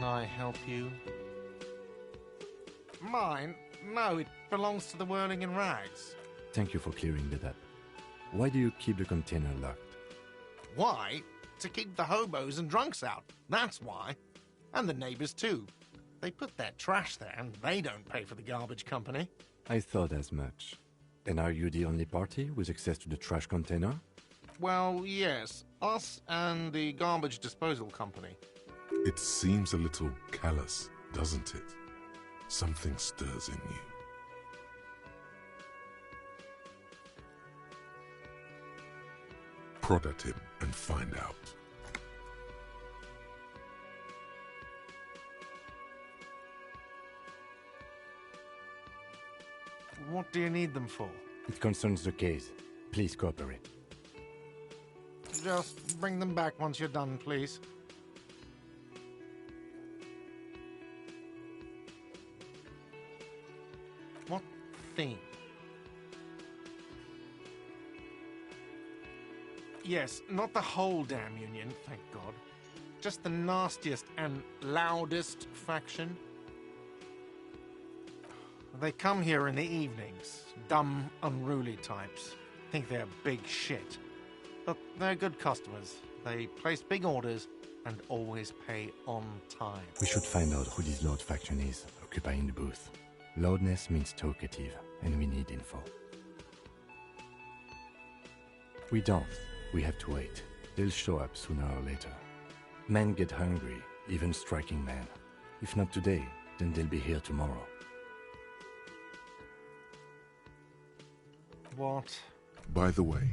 [SPEAKER 17] Can I help you? Mine? No, it belongs to the Whirling in Rags.
[SPEAKER 2] Thank you for clearing that up. Why do you keep the container locked?
[SPEAKER 17] Why? To keep the hobos and drunks out. That's why. And the neighbors too. They put their trash there and they don't pay for the garbage company.
[SPEAKER 2] I thought as much. And are you the only party with access to the trash container?
[SPEAKER 17] Well, yes. Us and the garbage disposal company.
[SPEAKER 3] It seems a little callous, doesn't it? Something stirs in you. Prod at him and find out.
[SPEAKER 17] What do you need them for?
[SPEAKER 2] It concerns the case. Please cooperate.
[SPEAKER 17] Just bring them back once you're done, please. What theme? Yes, not the whole damn Union, thank God. Just the nastiest and loudest faction. They come here in the evenings. Dumb, unruly types. Think they're big shit. But they're good customers. They place big orders and always pay on time.
[SPEAKER 2] We should find out who this Lord faction is, occupying the booth. Loudness means talkative, and we need info. We don't. We have to wait. They'll show up sooner or later. Men get hungry, even striking men. If not today, then they'll be here tomorrow.
[SPEAKER 17] What?
[SPEAKER 3] By the way,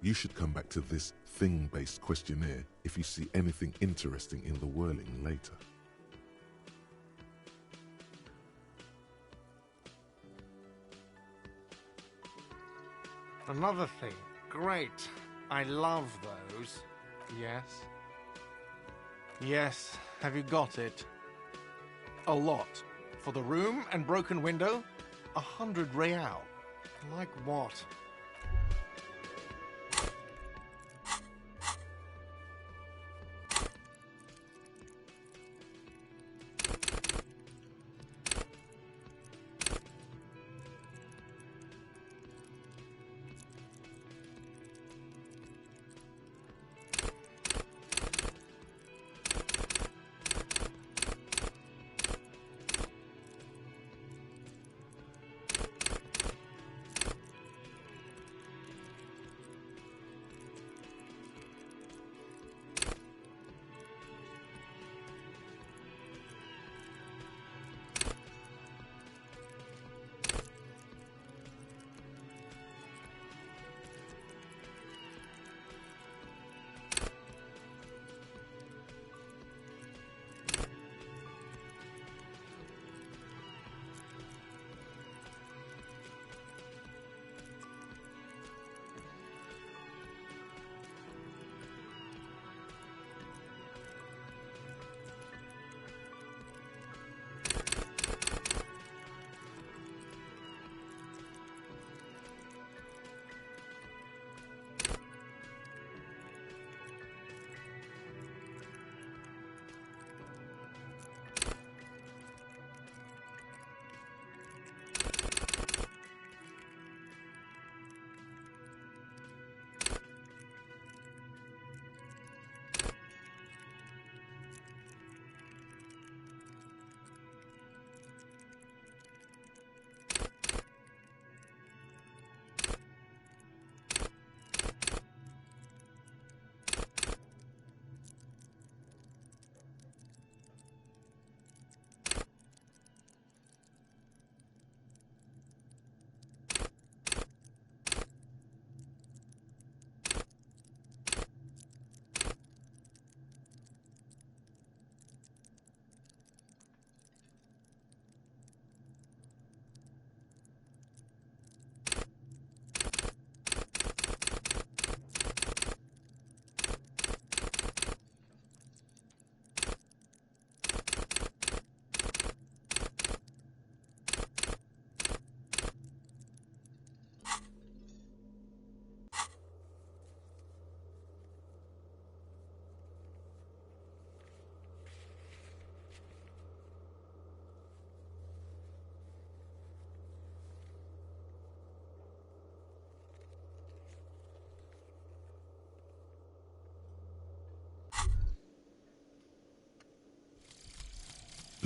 [SPEAKER 3] you should come back to this thing-based questionnaire if you see anything interesting in the whirling later.
[SPEAKER 17] Another thing. Great. I love those. Yes. Yes. Have you got it? A lot. For the room and broken window, 100 real. Like what?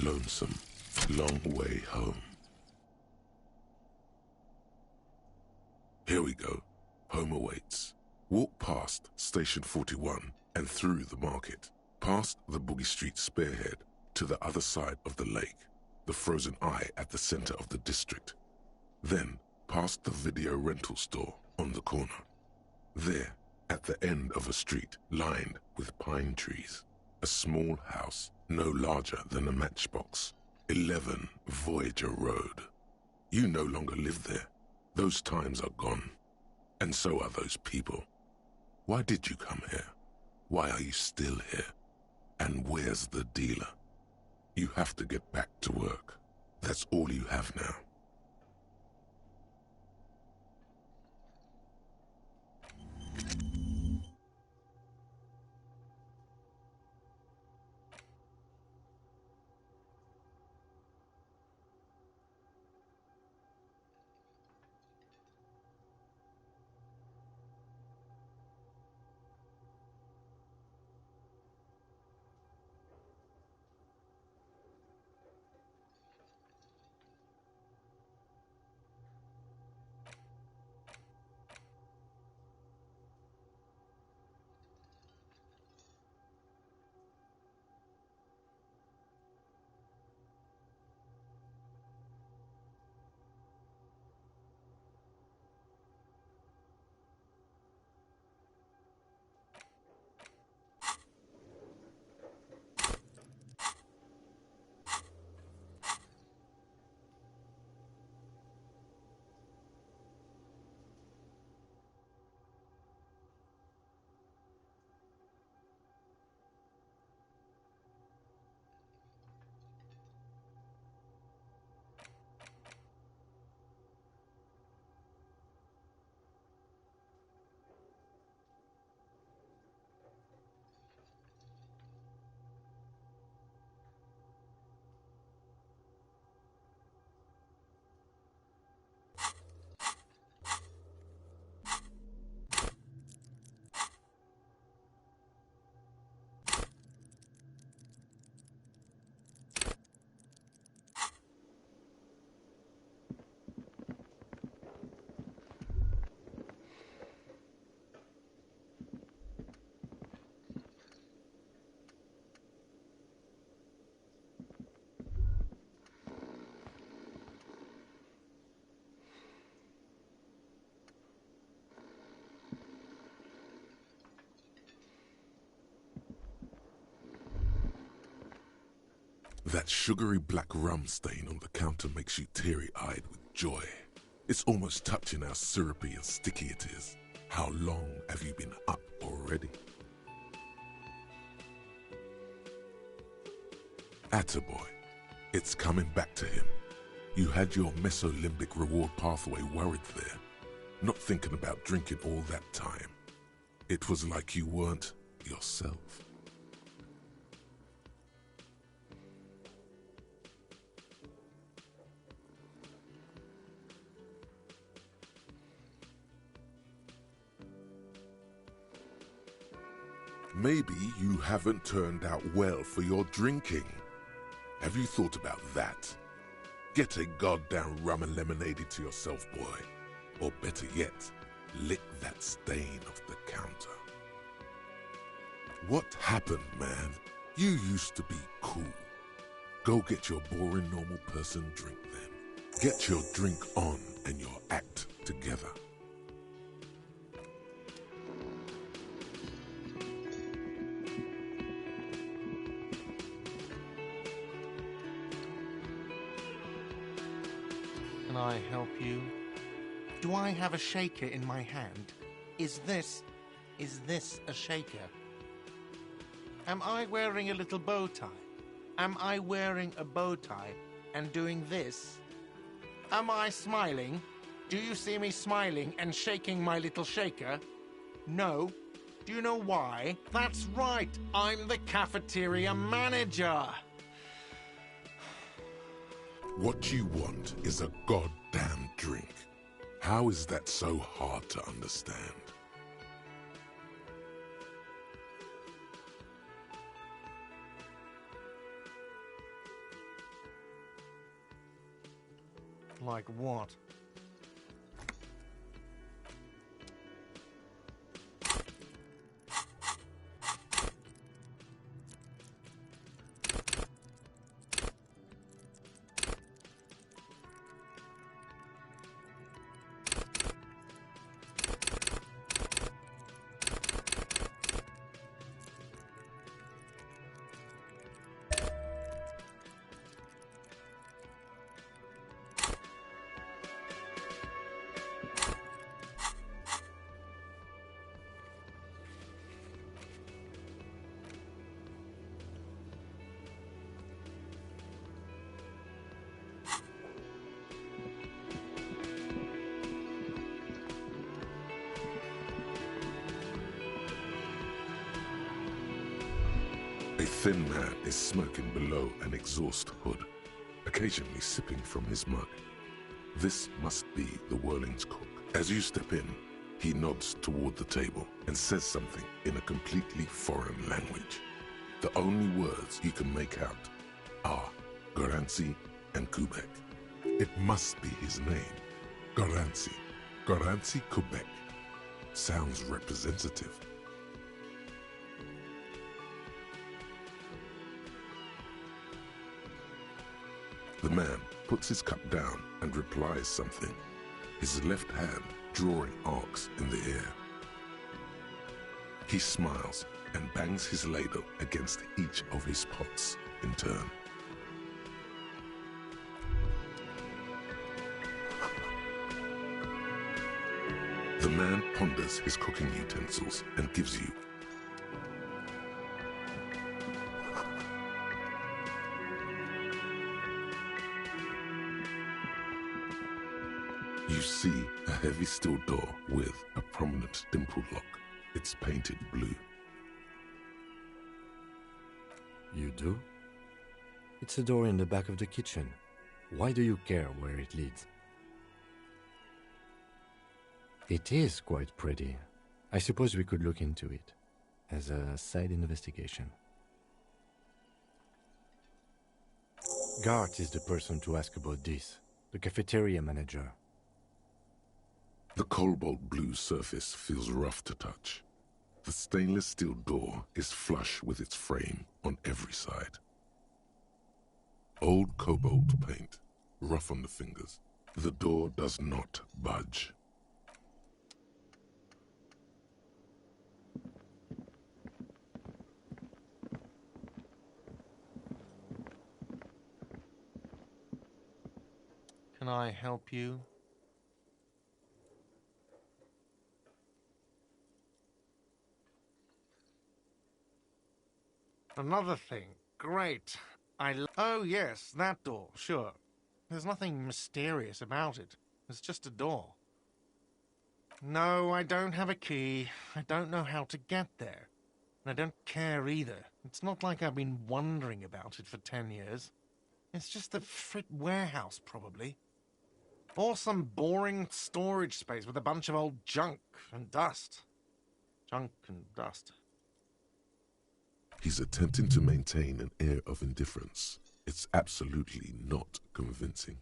[SPEAKER 3] Lonesome, long way home. Here we go. Home awaits. Walk past Station 41 and through the market, past the Boogie Street spearhead to the other side of the lake, the frozen eye at the center of the district. Then past the video rental store on the corner. There, at the end of a street lined with pine trees, a small house no larger than a matchbox, 11 Voyager Road. You no longer live there. Those times are gone. And so are those people. Why did you come here? Why are you still here? And where's the dealer? You have to get back to work. That's all you have now. That sugary black rum stain on the counter makes you teary-eyed with joy. It's almost touching how syrupy and sticky it is. How long have you been up already? Attaboy. It's coming back to him. You had your mesolimbic reward pathway worried there, not thinking about drinking all that time. It was like you weren't yourself. Maybe you haven't turned out well for your drinking. Have you thought about that? Get a goddamn rum and lemonade to yourself, boy. Or better yet, lick that stain off the counter. What happened, man? You used to be cool. Go get your boring normal person drink then. Get your drink on and your act together.
[SPEAKER 17] Can I help you? Do I have a shaker in my hand? Is this a shaker? Am I wearing a little bow tie? Am I wearing a bow tie and doing this? Am I smiling? Do you see me smiling and shaking my little shaker? No. Do you know why? That's right, I'm the cafeteria manager.
[SPEAKER 3] What you want is a goddamn drink. How is that so hard to understand?
[SPEAKER 17] Like what?
[SPEAKER 3] A thin man is smoking below an exhaust hood, occasionally sipping from his mug. This must be the Whirling's cook. As you step in, he nods toward the table and says something in a completely foreign language. The only words you can make out are Garancy and Kubek. It must be his name. Garancy. Garancy Kubek. Sounds representative. The man puts his cup down and replies something, his left hand drawing arcs in the air. He smiles and bangs his ladle against each of his pots in turn. The man ponders his cooking utensils and gives you You see a heavy steel door with a prominent dimple lock. It's painted blue.
[SPEAKER 2] You do? It's a door in the back of the kitchen. Why do you care where it leads? It is quite pretty. I suppose we could look into it as a side investigation. Gart is the person to ask about this, the cafeteria manager.
[SPEAKER 3] The cobalt blue surface feels rough to touch. The stainless steel door is flush with its frame on every side. Old cobalt paint, rough on the fingers. The door does not budge.
[SPEAKER 17] Can I help you? Another thing. Great. Oh, yes, that door. Sure. There's nothing mysterious about it. It's just a door. No, I don't have a key. I don't know how to get there. And I don't care either. It's not like I've been wondering about it for 10 years. It's just a frit warehouse, probably. Or some boring storage space with a bunch of old junk and dust. Junk and dust.
[SPEAKER 3] He's attempting to maintain an air of indifference. It's absolutely not convincing.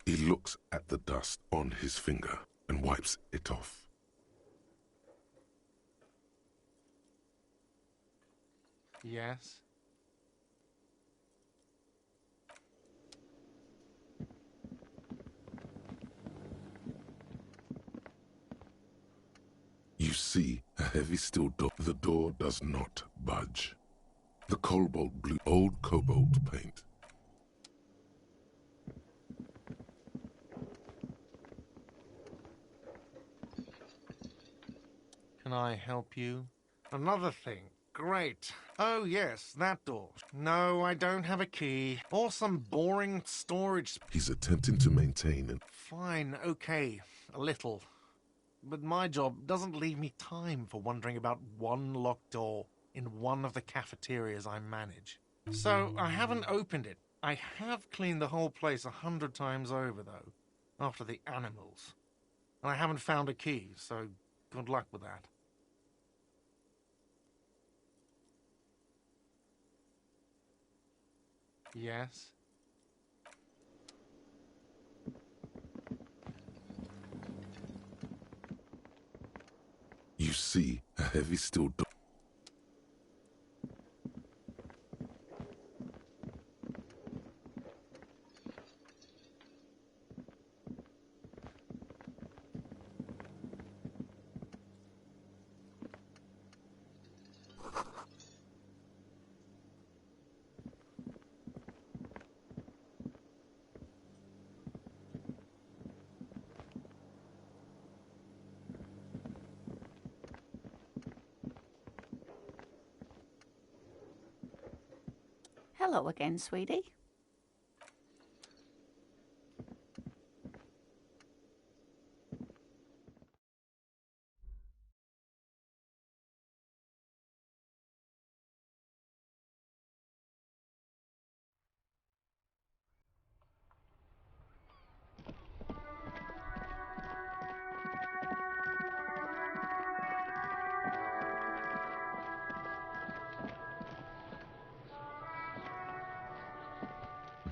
[SPEAKER 3] He looks at the dust on his finger and wipes it off.
[SPEAKER 17] Yes?
[SPEAKER 3] You see a heavy steel door. The door does not budge. The cobalt blue, old cobalt paint.
[SPEAKER 17] Can I help you? Another thing. Great. Oh, yes, that door. No, I don't have a key. Or some boring storage.
[SPEAKER 3] He's attempting to maintain an...
[SPEAKER 17] Fine, okay. A little. But my job doesn't leave me time for wondering about one locked door in one of the cafeterias I manage. So I haven't opened it. I have cleaned the whole place 100 times over, though, after the animals. And I haven't found a key, so good luck with that. Yes?
[SPEAKER 3] You see a heavy steel door.
[SPEAKER 18] Hello again, sweetie.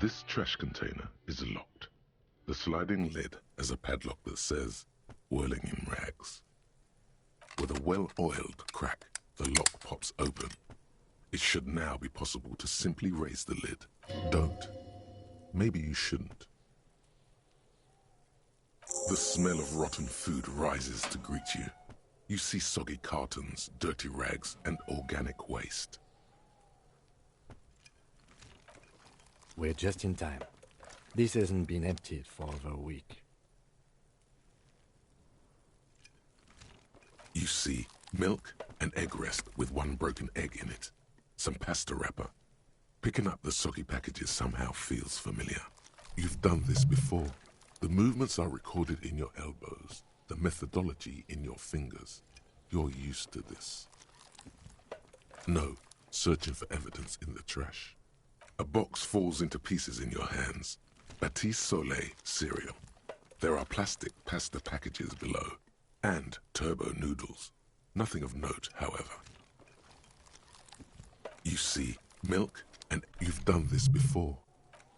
[SPEAKER 3] This trash container is locked. The sliding lid has a padlock that says, "Whirling in rags." With a well-oiled crack, the lock pops open. It should now be possible to simply raise the lid. Don't. Maybe you shouldn't. The smell of rotten food rises to greet you. You see soggy cartons, dirty rags, and organic waste.
[SPEAKER 2] We're just in time. This hasn't been emptied for over a week.
[SPEAKER 3] You see milk and egg rest with one broken egg in it. Some pasta wrapper. Picking up the soggy packages somehow feels familiar. You've done this before. The movements are recorded in your elbows, the methodology in your fingers. You're used to this. No, searching for evidence in the trash. A box falls into pieces in your hands. Batiste Soleil cereal. There are plastic pasta packages below, and turbo noodles. Nothing of note, however. You see milk, and you've done this before.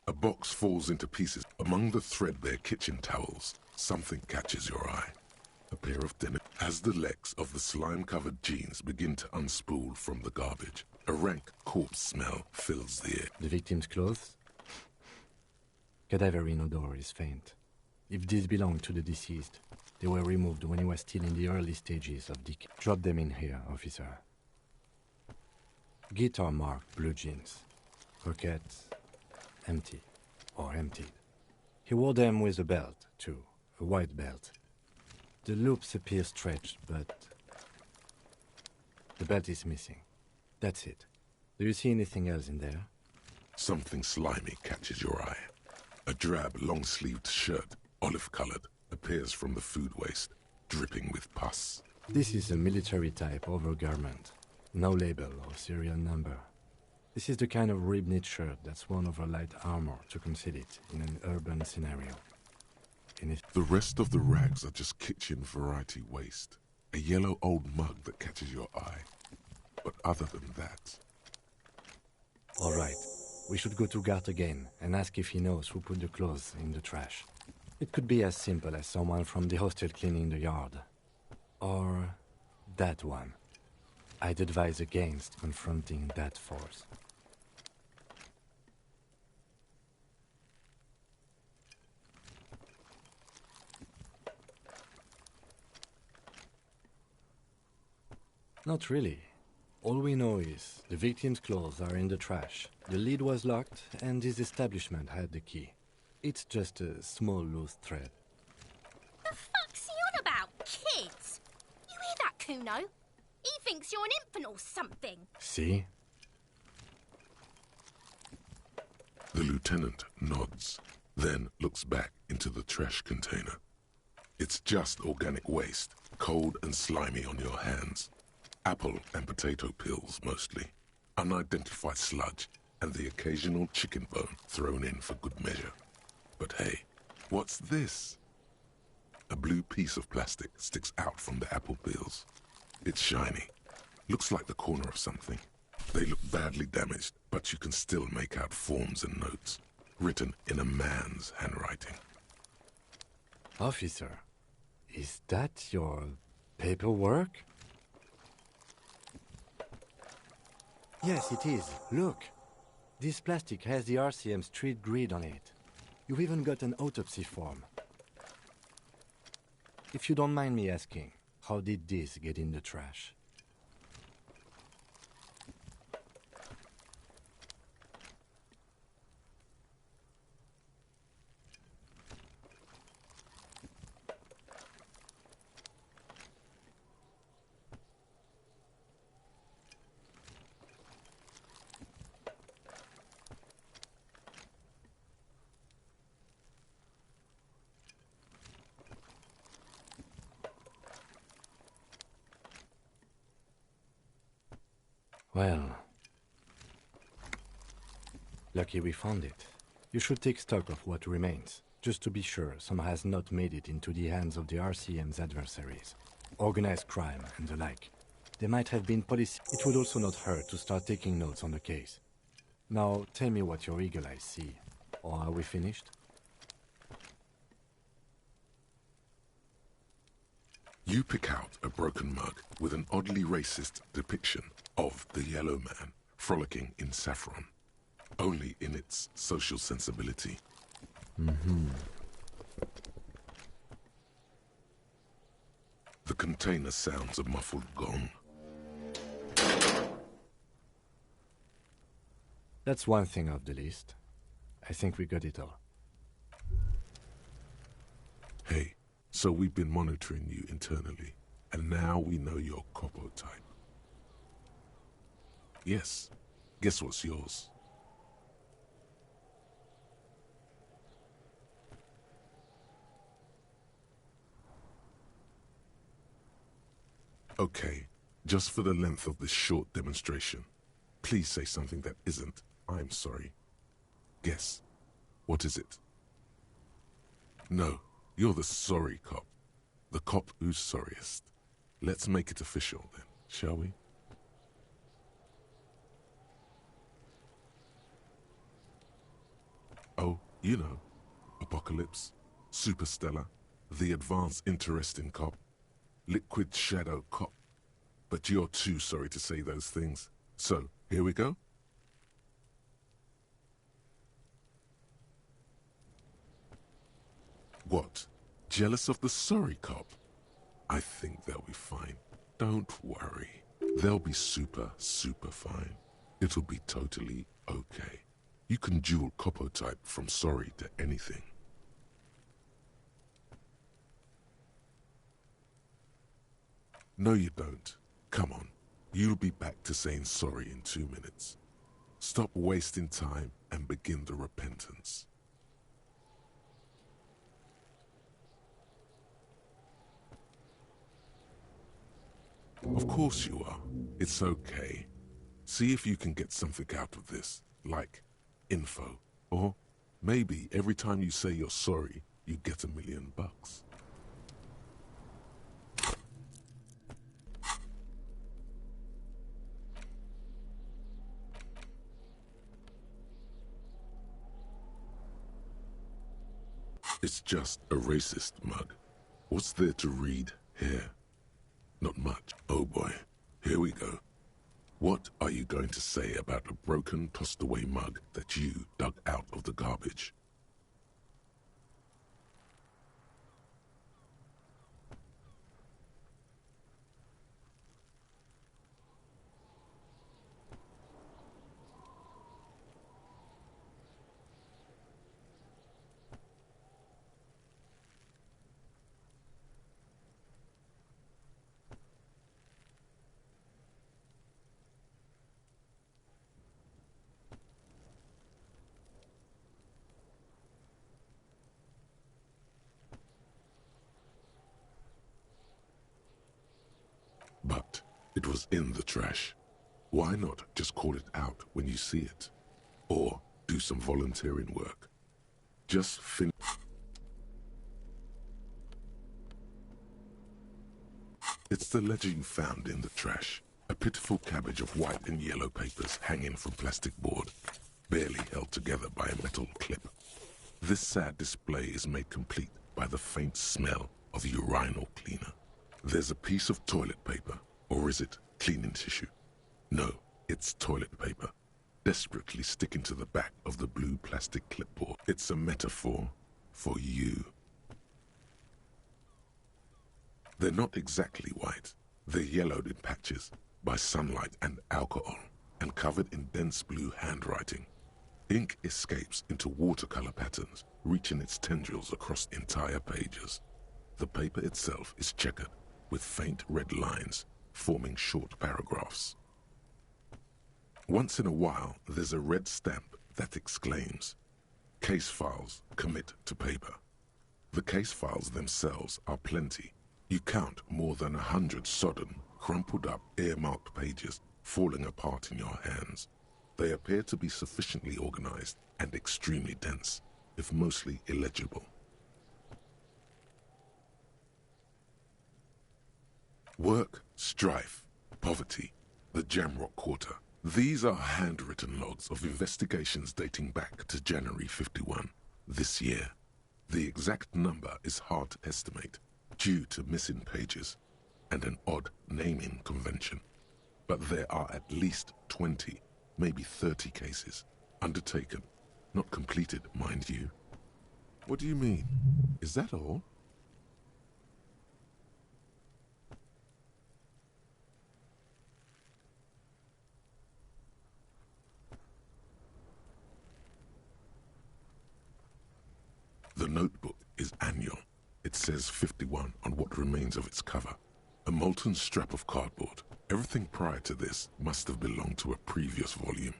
[SPEAKER 3] A box falls into pieces. Among the threadbare kitchen towels, something catches your eye. A pair of denim. As the legs of the slime-covered jeans begin to unspool from the garbage, a rank corpse smell fills the air.
[SPEAKER 2] The victim's clothes? Cadaverine odor is faint. If these belong to the deceased, they were removed when he was still in the early stages of decay. Drop them in here, officer. Guitar-marked blue jeans. Pockets empty or emptied. He wore them with a belt, too, a white belt. The loops appear stretched, but the belt is missing. That's it. Do you see anything else in there?
[SPEAKER 3] Something slimy catches your eye. A drab, long-sleeved shirt, olive-colored, appears from the food waste, dripping with pus.
[SPEAKER 2] This is a military-type overgarment. No label or serial number. This is the kind of rib-knit shirt that's worn over light armor to conceal it in an urban scenario.
[SPEAKER 3] The rest of the rags are just kitchen variety waste. A yellow old mug that catches your eye. But other than that...
[SPEAKER 2] All right. We should go to Gart again and ask if he knows who put the clothes in the trash. It could be as simple as someone from the hostel cleaning the yard. Or that one. I'd advise against confronting that force. Not really. All we know is the victim's clothes are in the trash. The lid was locked, and his establishment had the key. It's just a small loose thread.
[SPEAKER 8] The fuck's he on about, kids? You hear that, Kuno? He thinks you're an infant or something.
[SPEAKER 2] See?
[SPEAKER 3] The lieutenant nods, then looks back into the trash container. It's just organic waste, cold and slimy on your hands. Apple and potato peels, mostly. Unidentified sludge, and the occasional chicken bone thrown in for good measure. But hey, what's this? A blue piece of plastic sticks out from the apple peels. It's shiny. Looks like the corner of something. They look badly damaged, but you can still make out forms and notes, written in a man's handwriting.
[SPEAKER 2] Officer, is that your paperwork? Yes, it is. Look. This plastic has the RCM street grid on it. You've even got an autopsy form. If you don't mind me asking, how did this get in the trash? Well, lucky we found it. You should take stock of what remains, just to be sure some has not made it into the hands of the RCM's adversaries. Organized crime and the like. There might have been police. It would also not hurt to start taking notes on the case. Now, tell me what your eagle eyes see. Or are we finished?
[SPEAKER 3] You pick out a broken mug with an oddly racist depiction of the yellow man frolicking in saffron, only in its social sensibility.
[SPEAKER 2] Mm-hmm.
[SPEAKER 3] The container sounds a muffled gong.
[SPEAKER 2] That's one thing off the list. I think we got it all.
[SPEAKER 3] Hey, so we've been monitoring you internally, and now we know your Copo type. Yes, guess what's yours? Okay, just for the length of this short demonstration, please say something that isn't, "I'm sorry." Guess. What is it? No, you're the sorry cop. The cop who's sorriest. Let's make it official then, shall we? Oh, you know, Apocalypse, Superstellar, the advanced interesting cop, Liquid Shadow cop. But you're too sorry to say those things. So, here we go. What? Jealous of the sorry cop? I think they'll be fine. Don't worry. They'll be super fine. It'll be totally okay. You can dual Copo type from sorry to anything. No, you don't. Come on. You'll be back to saying sorry in 2 minutes. Stop wasting time and begin the repentance. Of course you are. It's okay. See if you can get something out of this, like info. Or maybe every time you say you're sorry, you get $1 million. It's just a racist mug. What's there to read here? Not much. Oh boy, here we go. What are you going to say about a broken, tossed-away mug that you dug out of the garbage? But it was in the trash. Why not just call it out when you see it? Or do some volunteering work. Just finish. It's the ledger you found in the trash. A pitiful cabbage of white and yellow papers hanging from plastic board, barely held together by a metal clip. This sad display is made complete by the faint smell of urinal cleaner. There's a piece of toilet paper, or is it cleaning tissue? No, it's toilet paper, desperately sticking to the back of the blue plastic clipboard. It's a metaphor for you. They're not exactly white. They're yellowed in patches by sunlight and alcohol, and covered in dense blue handwriting. Ink escapes into watercolor patterns, reaching its tendrils across entire pages. The paper itself is checkered, with faint red lines forming short paragraphs. Once in a while, there's a red stamp that exclaims, "Case files commit to paper." The case files themselves are plenty. You count more than 100 sodden, crumpled up, earmarked pages falling apart in your hands. They appear to be sufficiently organized and extremely dense, if mostly illegible. Work, strife, poverty, the Jamrock Quarter, These are handwritten logs of investigations dating back to January 51, this year. The exact number is hard to estimate, due to missing pages and an odd naming convention. But there are at least 20, maybe 30 cases, undertaken, not completed, mind you. What do you mean? Is that all? The notebook is annual. It says 51 on what remains of its cover. A molten strap of cardboard. Everything prior to this must have belonged to a previous volume.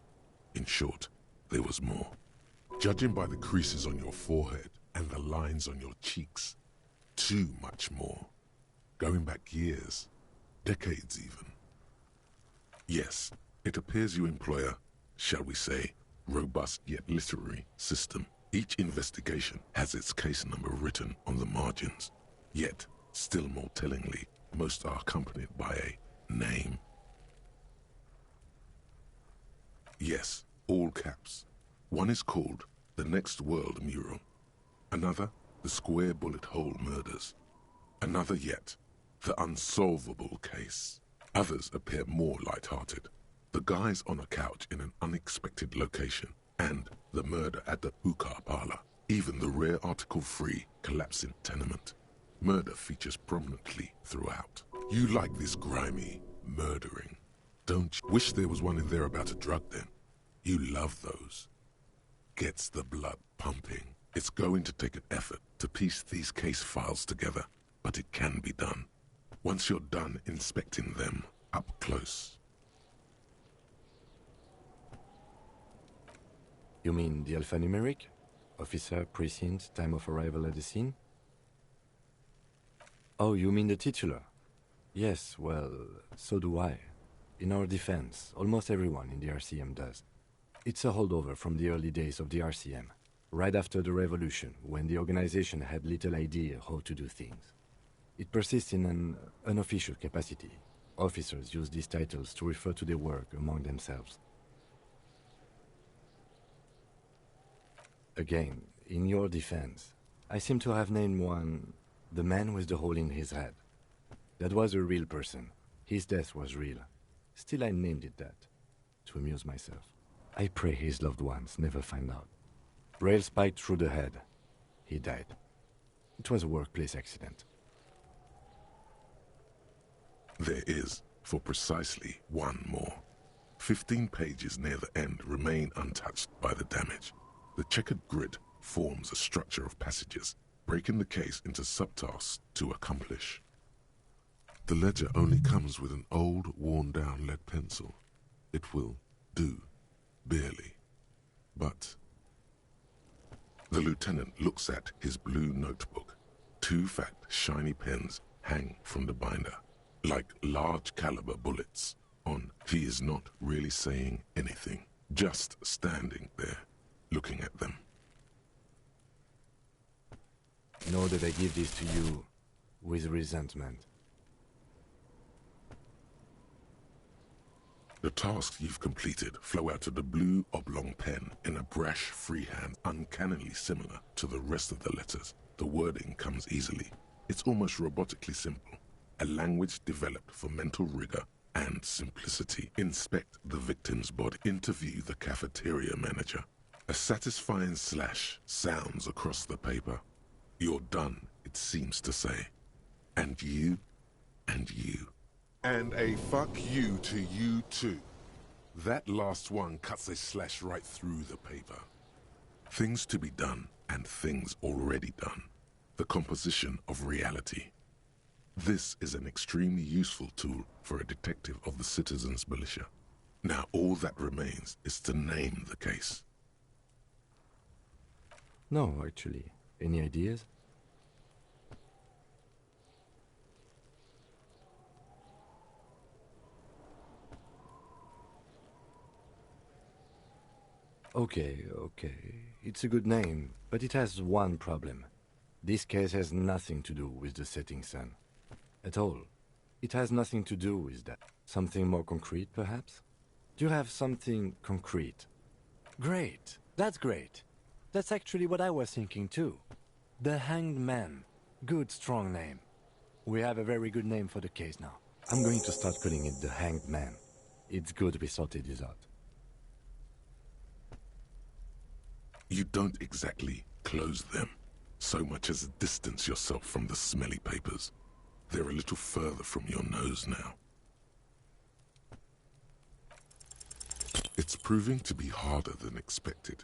[SPEAKER 3] In short, there was more. Judging by the creases on your forehead and the lines on your cheeks, too much more. Going back years, decades even. Yes, it appears you employ a, shall we say, robust yet literary system. Each investigation has its case number written on the margins. Yet, still more tellingly, most are accompanied by a name. Yes, all caps. One is called The Next World Mural. Another, The Square Bullet Hole Murders. Another yet, The Unsolvable Case. Others appear more light-hearted. The guys on a couch in an unexpected location, and the murder at the hookah parlor. Even the rare article-free collapsing tenement. Murder features prominently throughout. You like this grimy murdering, don't you? Wish there was one in there about a drug den. You love those. Gets the blood pumping. It's going to take an effort to piece these case files together, but it can be done. Once you're done inspecting them up close.
[SPEAKER 2] You mean the alphanumeric? Officer, precinct, time of arrival at the scene? Oh, you mean the titular? Yes, well, so do I. In our defense, almost everyone in the RCM does. It's a holdover from the early days of the RCM, right after the revolution, when the organization had little idea how to do things. It persists in an unofficial capacity. Officers use these titles to refer to their work among themselves. Again, in your defense, I seem to have named one the man with the hole in his head. That was a real person. His death was real. Still, I named it that, to amuse myself. I pray his loved ones never find out. Rail spiked through the head. He died. It was a workplace accident.
[SPEAKER 3] There is, for precisely one more. 15 pages near the end remain untouched by the damage. The checkered grid forms a structure of passages, breaking the case into subtasks to accomplish. The ledger only comes with an old, worn-down lead pencil. It will do, barely. But the lieutenant looks at his blue notebook. 2 fat, shiny pens hang from the binder, like large-caliber bullets. He is not really saying anything, just standing there, looking at them.
[SPEAKER 2] Know that I give this to you with resentment.
[SPEAKER 3] The tasks you've completed flow out of the blue oblong pen in a brash freehand, uncannily similar to the rest of the letters. The wording comes easily. It's almost robotically simple. A language developed for mental rigor and simplicity. Inspect the victim's body. Interview the cafeteria manager. A satisfying slash sounds across the paper. You're done, it seems to say. And you, and you. And a fuck you to you too. That last one cuts a slash right through the paper. Things to be done and things already done. The composition of reality. This is an extremely useful tool for a detective of the citizens' militia. Now all that remains is to name the case.
[SPEAKER 2] No, actually. Any ideas? Okay. It's a good name, but it has one problem. This case has nothing to do with the setting sun. At all. It has nothing to do with that. Something more concrete, perhaps? Do you have something concrete? Great. That's great. That's actually what I was thinking too. The Hanged Man. Good, strong name. We have a very good name for the case now. I'm going to start calling it the Hanged Man. It's good we sorted this out.
[SPEAKER 3] You don't exactly close them, so much as distance yourself from the smelly papers. They're a little further from your nose now. It's proving to be harder than expected.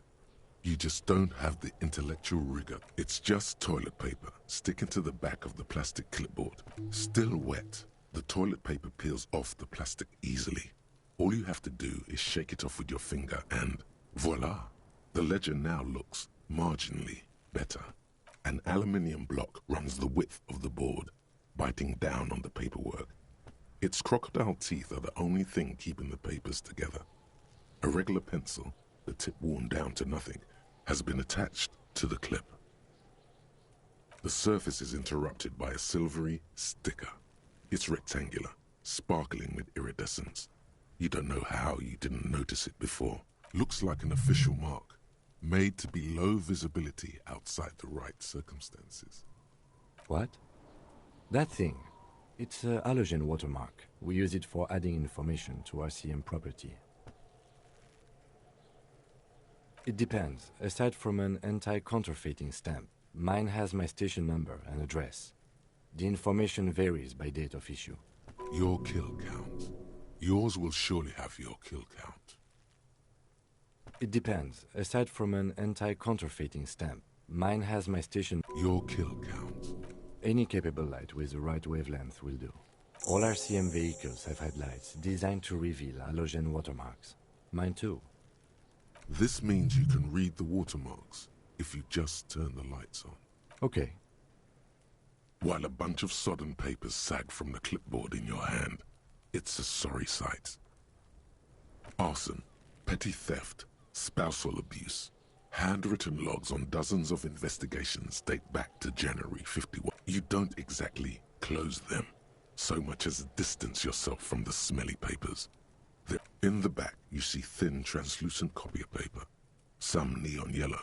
[SPEAKER 3] You just don't have the intellectual rigor. It's just toilet paper sticking to the back of the plastic clipboard. Still wet, the toilet paper peels off the plastic easily. All you have to do is shake it off with your finger and voila! The ledger now looks marginally better. An aluminium block runs the width of the board, biting down on the paperwork. Its crocodile teeth are the only thing keeping the papers together. A regular pencil, the tip worn down to nothing, has been attached to the clip. The surface is interrupted by a silvery sticker. It's rectangular, sparkling with iridescence. You don't know how you didn't notice it before. Looks like an official mark, made to be low visibility outside the right circumstances.
[SPEAKER 2] What? That thing. It's a halogen watermark. We use it for adding information to RCM property. It depends. Aside from an anti-counterfeiting stamp, mine has my station number and address. The information varies by date of issue.
[SPEAKER 3] Your kill count. Yours will surely have your kill count.
[SPEAKER 2] It depends. Aside from an anti-counterfeiting stamp, mine has my station...
[SPEAKER 3] Your kill count.
[SPEAKER 2] Any capable light with the right wavelength will do. All RCM vehicles have had lights designed to reveal halogen watermarks. Mine too.
[SPEAKER 3] This means you can read the watermarks if you just turn the lights on.
[SPEAKER 2] Okay.
[SPEAKER 3] While a bunch of sodden papers sag from the clipboard in your hand, it's a sorry sight. Arson, petty theft, spousal abuse, handwritten logs on dozens of investigations date back to January 51. You don't exactly close them, so much as distance yourself from the smelly papers. In the back, you see thin, translucent copier paper, some neon yellow,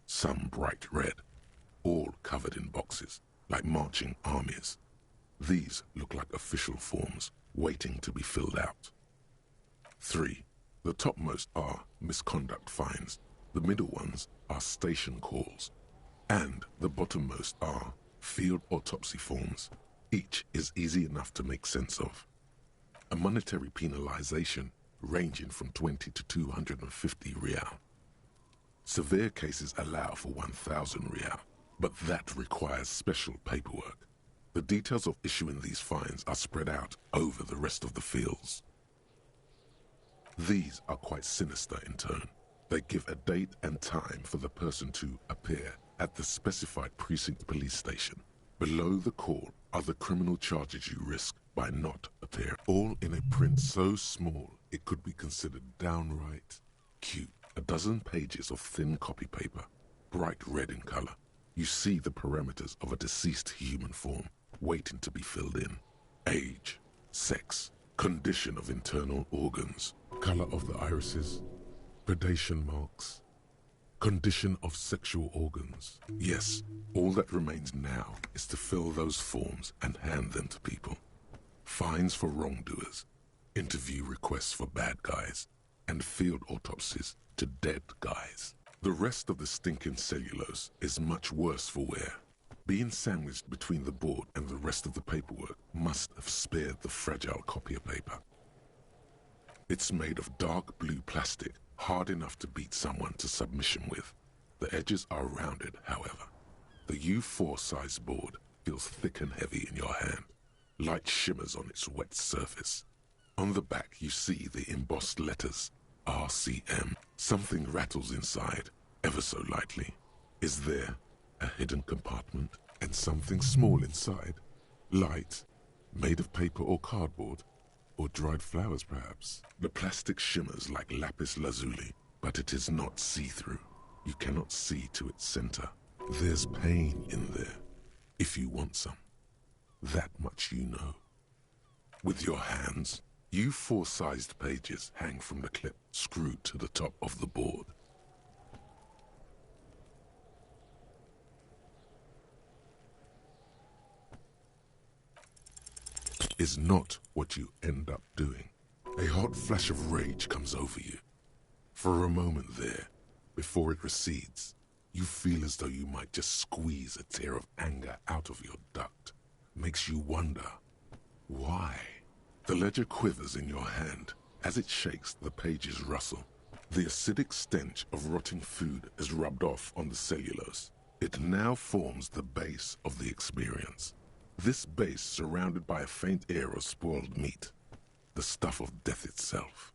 [SPEAKER 3] some bright red, all covered in boxes, like marching armies. These look like official forms, waiting to be filled out. 3. The topmost are misconduct fines, the middle ones are station calls, and the bottommost are field autopsy forms. Each is easy enough to make sense of. A monetary penalization ranging from 20 to 250 real. Severe cases allow for 1,000 real, but that requires special paperwork. The details of issuing these fines are spread out over the rest of the fields. These are quite sinister in tone. They give a date and time for the person to appear at the specified precinct police station. Below the call are the criminal charges you risk by not appearing. All in a print so small it could be considered downright cute. A dozen pages of thin copy paper, bright red in color. You see the parameters of a deceased human form waiting to be filled in. Age, sex, condition of internal organs, color of the irises, predation marks, condition of sexual organs. Yes, all that remains now is to fill those forms and hand them to people. Fines for wrongdoers, interview requests for bad guys, and field autopsies to dead guys. The rest of the stinking cellulose is much worse for wear. Being sandwiched between the board and the rest of the paperwork must have spared the fragile copier paper. It's made of dark blue plastic, hard enough to beat someone to submission with. The edges are rounded, however. The U4 size board feels thick and heavy in your hand. Light shimmers on its wet surface. On the back you see the embossed letters, RCM. Something rattles inside, ever so lightly. Is there a hidden compartment and something small inside? Light, made of paper or cardboard, or dried flowers perhaps? The plastic shimmers like lapis lazuli, but it is not see-through. You cannot see to its center. There's pain in there, if you want some. That much you know. With your hands, U4-sized pages hang from the clip screwed to the top of the board. Is not what you end up doing. A hot flash of rage comes over you. For a moment there, before it recedes, you feel as though you might just squeeze a tear of anger out of your duct. Makes you wonder, why? The ledger quivers in your hand. As it shakes, the pages rustle. The acidic stench of rotting food is rubbed off on the cellulose. It now forms the base of the experience. This base surrounded by a faint air of spoiled meat, the stuff of death itself,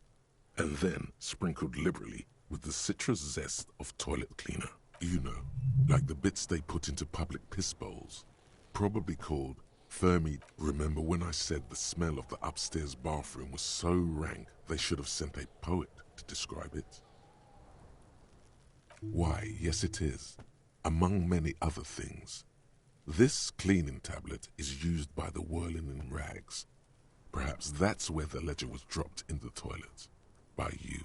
[SPEAKER 3] and then sprinkled liberally with the citrus zest of toilet cleaner. You know, like the bits they put into public piss bowls, probably called Fermi. Remember when I said the smell of the upstairs bathroom was so rank they should have sent a poet to describe it? Why, yes it is, among many other things. This cleaning tablet is used by the whirling in rags. Perhaps that's where the ledger was dropped in the toilet. By you.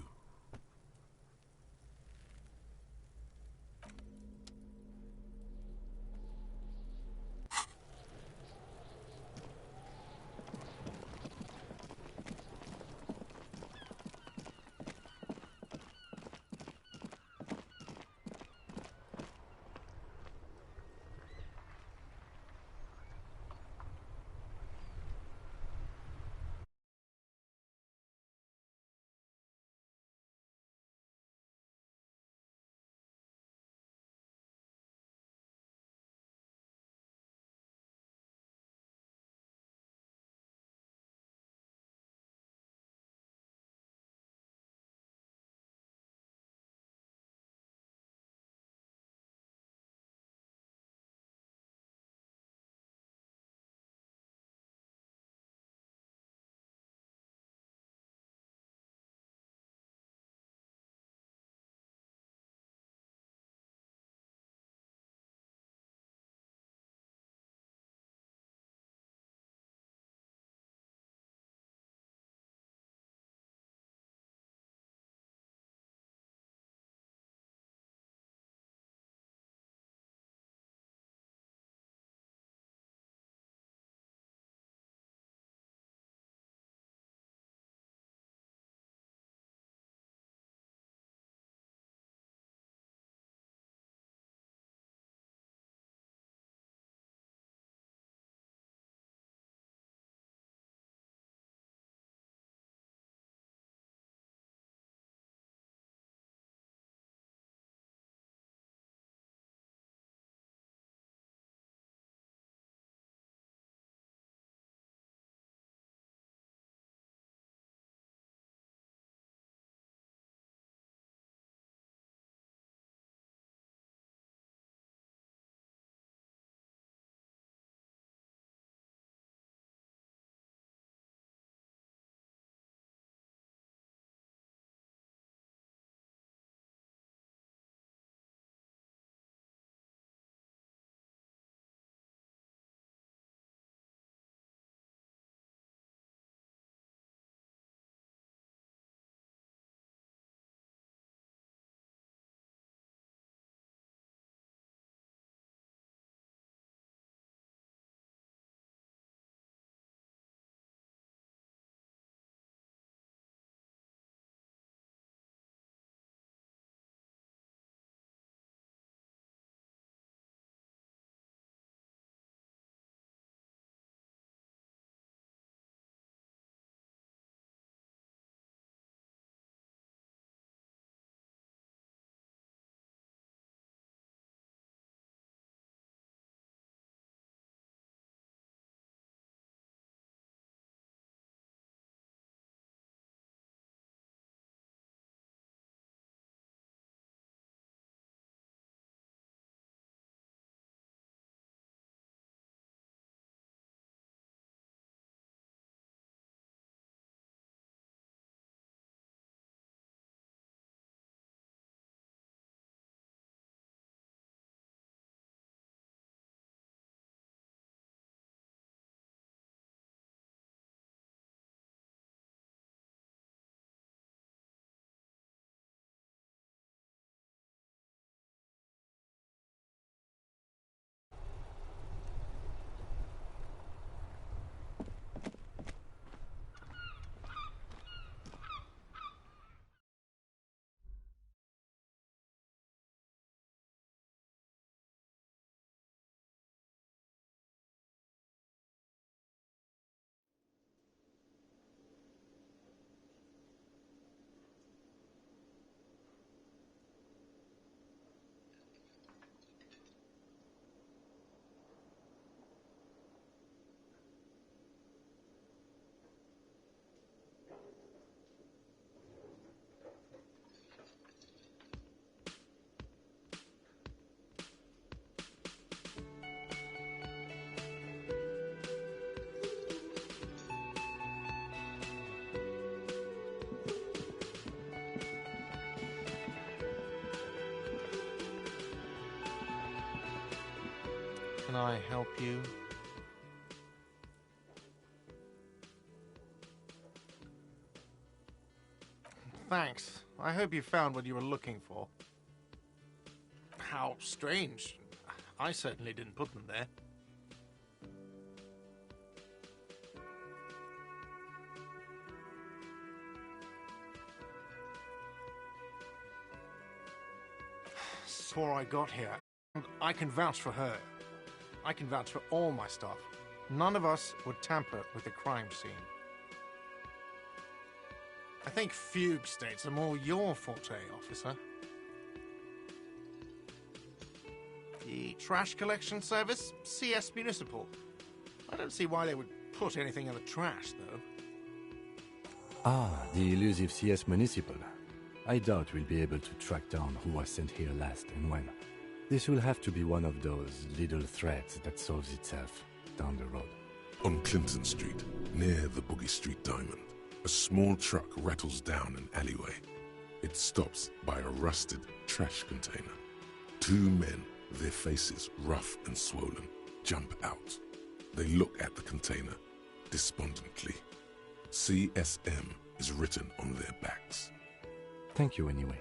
[SPEAKER 17] Can I help you? Thanks. I hope you found what you were looking for. How strange. I certainly didn't put them there. Before I got here, and I can vouch for her. I can vouch for all my staff. None of us would tamper with the crime scene. I think fugue states are more your forte, officer. The trash collection service, CS Municipal. I don't see why they would put anything in the trash, though.
[SPEAKER 2] Ah, the elusive CS Municipal. I doubt we'll be able to track down who was sent here last and when. This will have to be one of those little threads that solves itself down the road.
[SPEAKER 3] On Clinton Street, near the Boogie Street Diamond, a small truck rattles down an alleyway. It stops by a rusted trash container. Two men, their faces rough and swollen, jump out. They look at the container despondently. CSM is written on their backs.
[SPEAKER 2] Thank you anyway.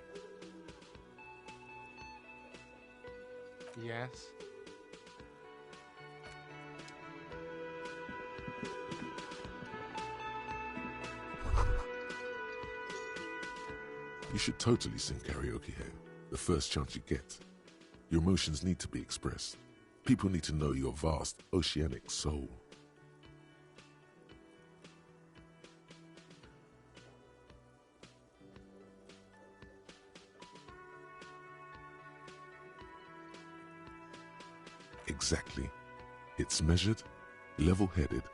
[SPEAKER 17] Yes?
[SPEAKER 3] You should totally sing karaoke here, the first chance you get. Your emotions need to be expressed. People need to know your vast, oceanic soul. Exactly. It's measured, level-headed,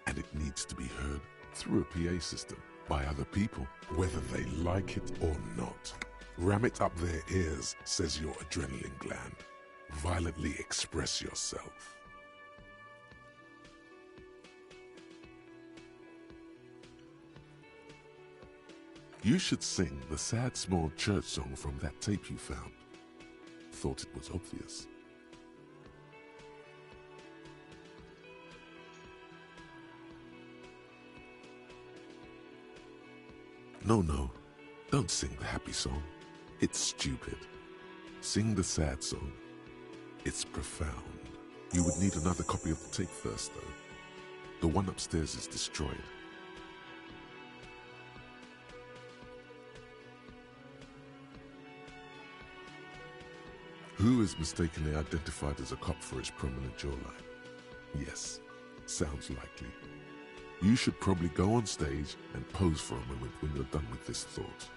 [SPEAKER 3] and it needs to be heard through a PA system by other people, whether they like it or not. Ram it up their ears, says your adrenaline gland. Violently express yourself. You should sing the sad small church song from that tape you found. Thought it was obvious. No, don't sing the happy song. It's stupid. Sing the sad song. It's profound. You would need another copy of the tape first, though. The one upstairs is destroyed. Who is mistakenly identified as a cop for his prominent jawline? Yes, sounds likely. You should probably go on stage and pose for a moment when you're done with this thought.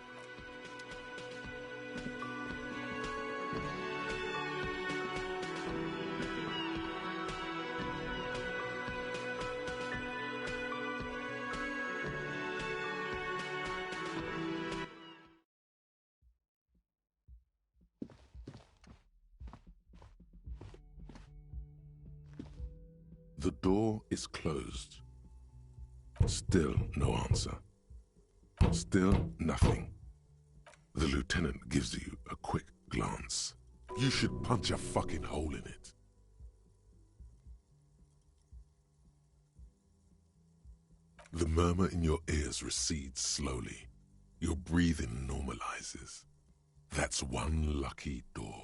[SPEAKER 3] The door is closed. Still no answer. Still nothing. The lieutenant gives you a quick glance. You should punch a fucking hole in it. The murmur in your ears recedes slowly. Your breathing normalizes. That's one lucky door.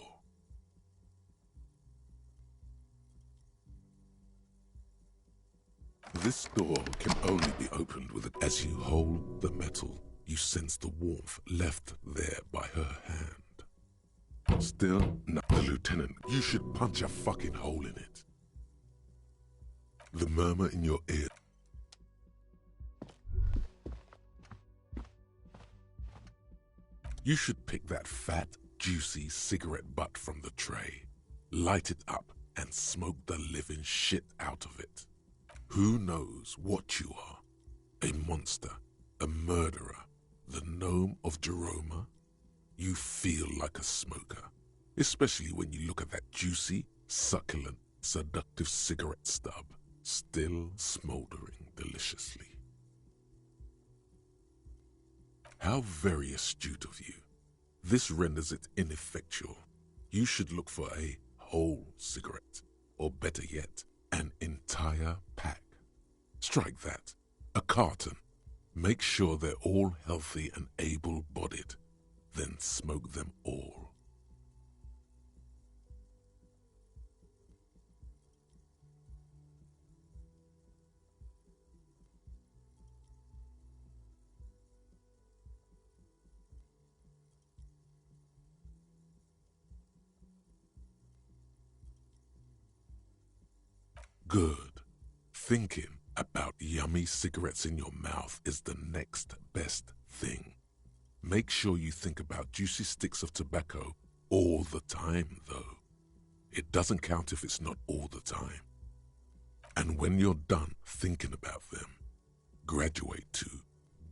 [SPEAKER 3] This door can only be opened with a... As you hold the metal, you sense the warmth left there by her hand. Still, no. The lieutenant, you should punch a fucking hole in it. The murmur in your ear. You should pick that fat, juicy cigarette butt from the tray, light it up, and smoke the living shit out of it. Who knows what you are? A monster, a murderer, the gnome of Jeroma? You feel like a smoker, especially when you look at that juicy, succulent, seductive cigarette stub, still smoldering deliciously. How very astute of you. This renders it ineffectual. You should look for a whole cigarette, or better yet, an entire pack. Strike that, a carton. Make sure they're all healthy and able-bodied, then smoke them all. Good. Thinking about yummy cigarettes in your mouth is the next best thing. Make sure you think about juicy sticks of tobacco all the time, though. It doesn't count if it's not all the time. And when you're done thinking about them, graduate to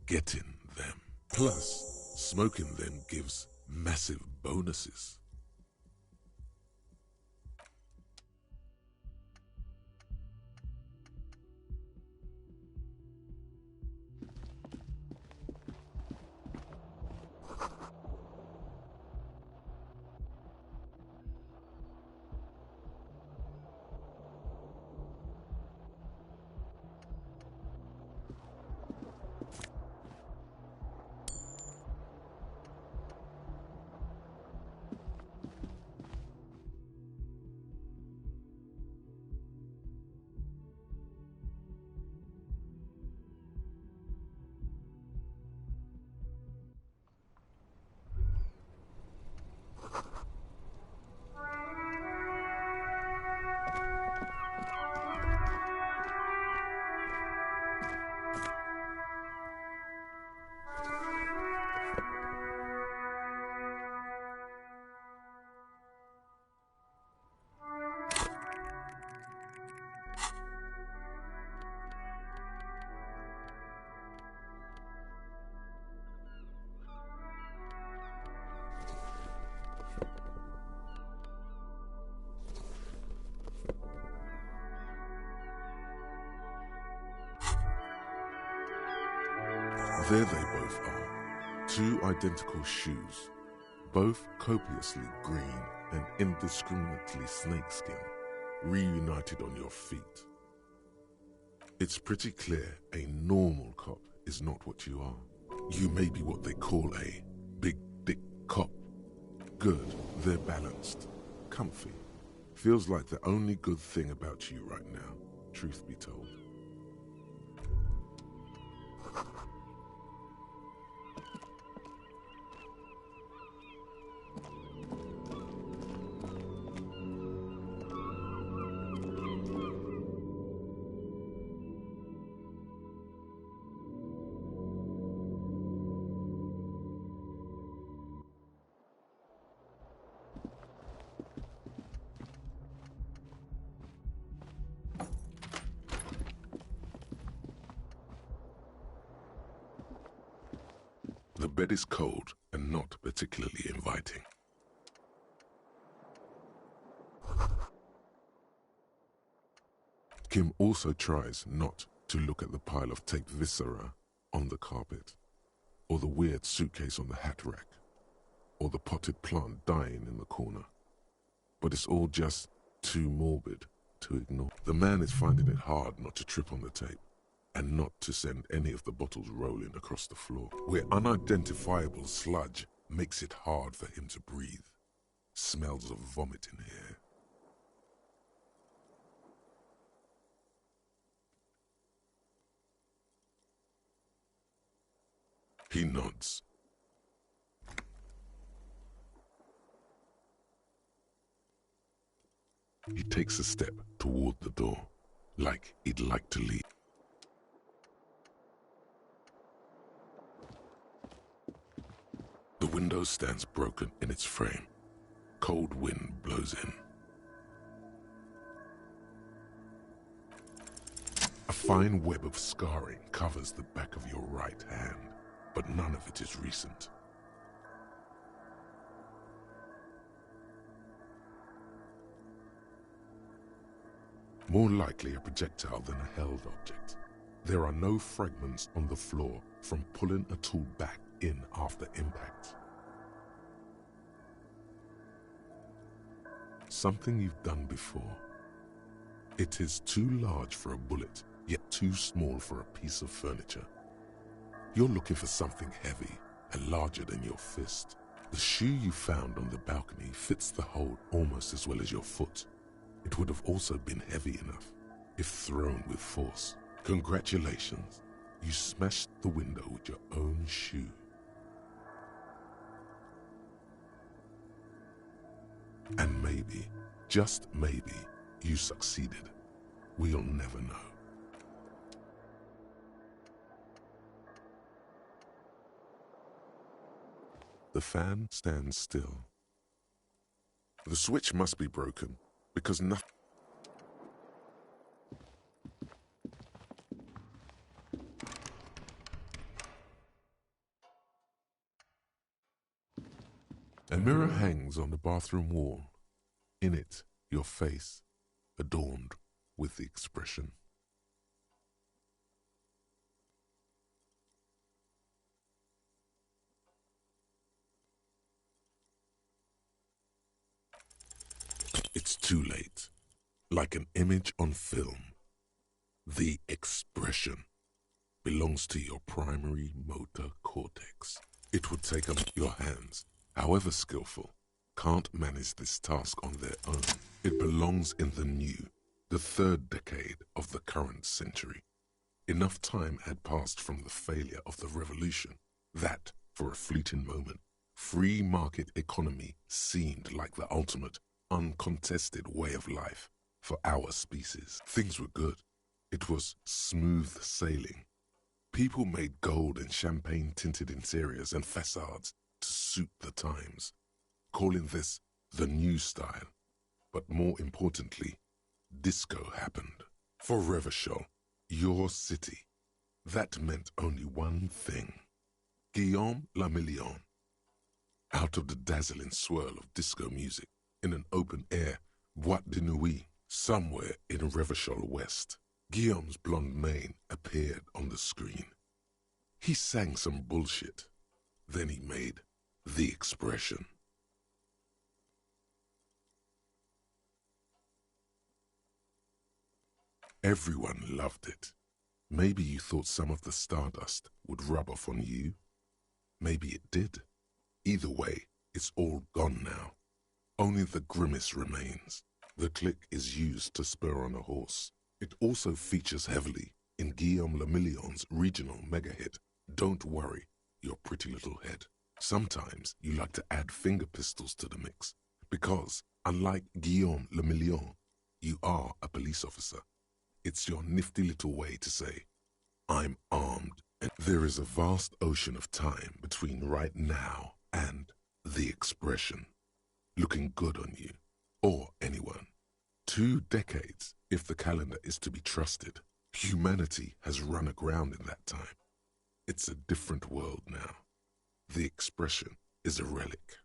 [SPEAKER 3] getting them. Plus, smoking them gives massive bonuses. There they both are, two identical shoes, both copiously green and indiscriminately snakeskin, reunited on your feet. It's pretty clear a normal cop is not what you are. You may be what they call a big dick cop. Good, they're balanced, comfy. Feels like the only good thing about you right now, truth be told. The bed is cold and not particularly inviting. Kim also tries not to look at the pile of taped viscera on the carpet, or the weird suitcase on the hat rack, or the potted plant dying in the corner. But it's all just too morbid to ignore. The man is finding it hard not to trip on the tape, and not to send any of the bottles rolling across the floor, where unidentifiable sludge makes it hard for him to breathe. Smells of vomit in here. He nods. He takes a step toward the door, like he'd like to leave. The window stands broken in its frame. Cold wind blows in. A fine web of scarring covers the back of your right hand, but none of it is recent. More likely a projectile than a held object. There are no fragments on the floor from pulling a tool back in after impact. Something you've done before, It is too large for a bullet, yet too small for a piece of furniture. You're looking for something heavy and larger than your fist. The shoe you found on the balcony fits the hold almost as well as your foot. It would have also been heavy enough if thrown with force. Congratulations, you smashed the window with your own shoe. And maybe, just maybe, you succeeded. We'll never know. The fan stands still. The switch must be broken, because nothing... A mirror hangs on the bathroom wall. In it, your face, adorned with the expression. It's too late. Like an image on film. The expression belongs to your primary motor cortex. It would take up your hands, however skillful, can't manage this task on their own. It belongs in the new, the third decade of the current century. Enough time had passed from the failure of the revolution that, for a fleeting moment, free market economy seemed like the ultimate, uncontested way of life for our species. Things were good. It was smooth sailing. People made gold and champagne-tinted interiors and facades to suit the times, calling this the new style. But more importantly, disco happened. For Revachol, your city, that meant only one thing. Guillaume le Million. Out of the dazzling swirl of disco music, in an open-air boîte de nuit, somewhere in Revachol West, Guillaume's blonde mane appeared on the screen. He sang some bullshit. Then he made the expression. Everyone loved it. Maybe you thought some of the stardust would rub off on you. Maybe it did. Either way, it's all gone now. Only the grimace remains. The click is used to spur on a horse. It also features heavily in Guillaume le Million's regional mega hit, Don't Worry, Your Pretty Little Head. Sometimes you like to add finger pistols to the mix, because, unlike Guillaume le Million, you are a police officer. It's your nifty little way to say, I'm armed. And there is a vast ocean of time between right now and the expression. Looking good on you, or anyone. 2 decades, if the calendar is to be trusted. Humanity has run aground in that time. It's a different world now. The expression is a relic.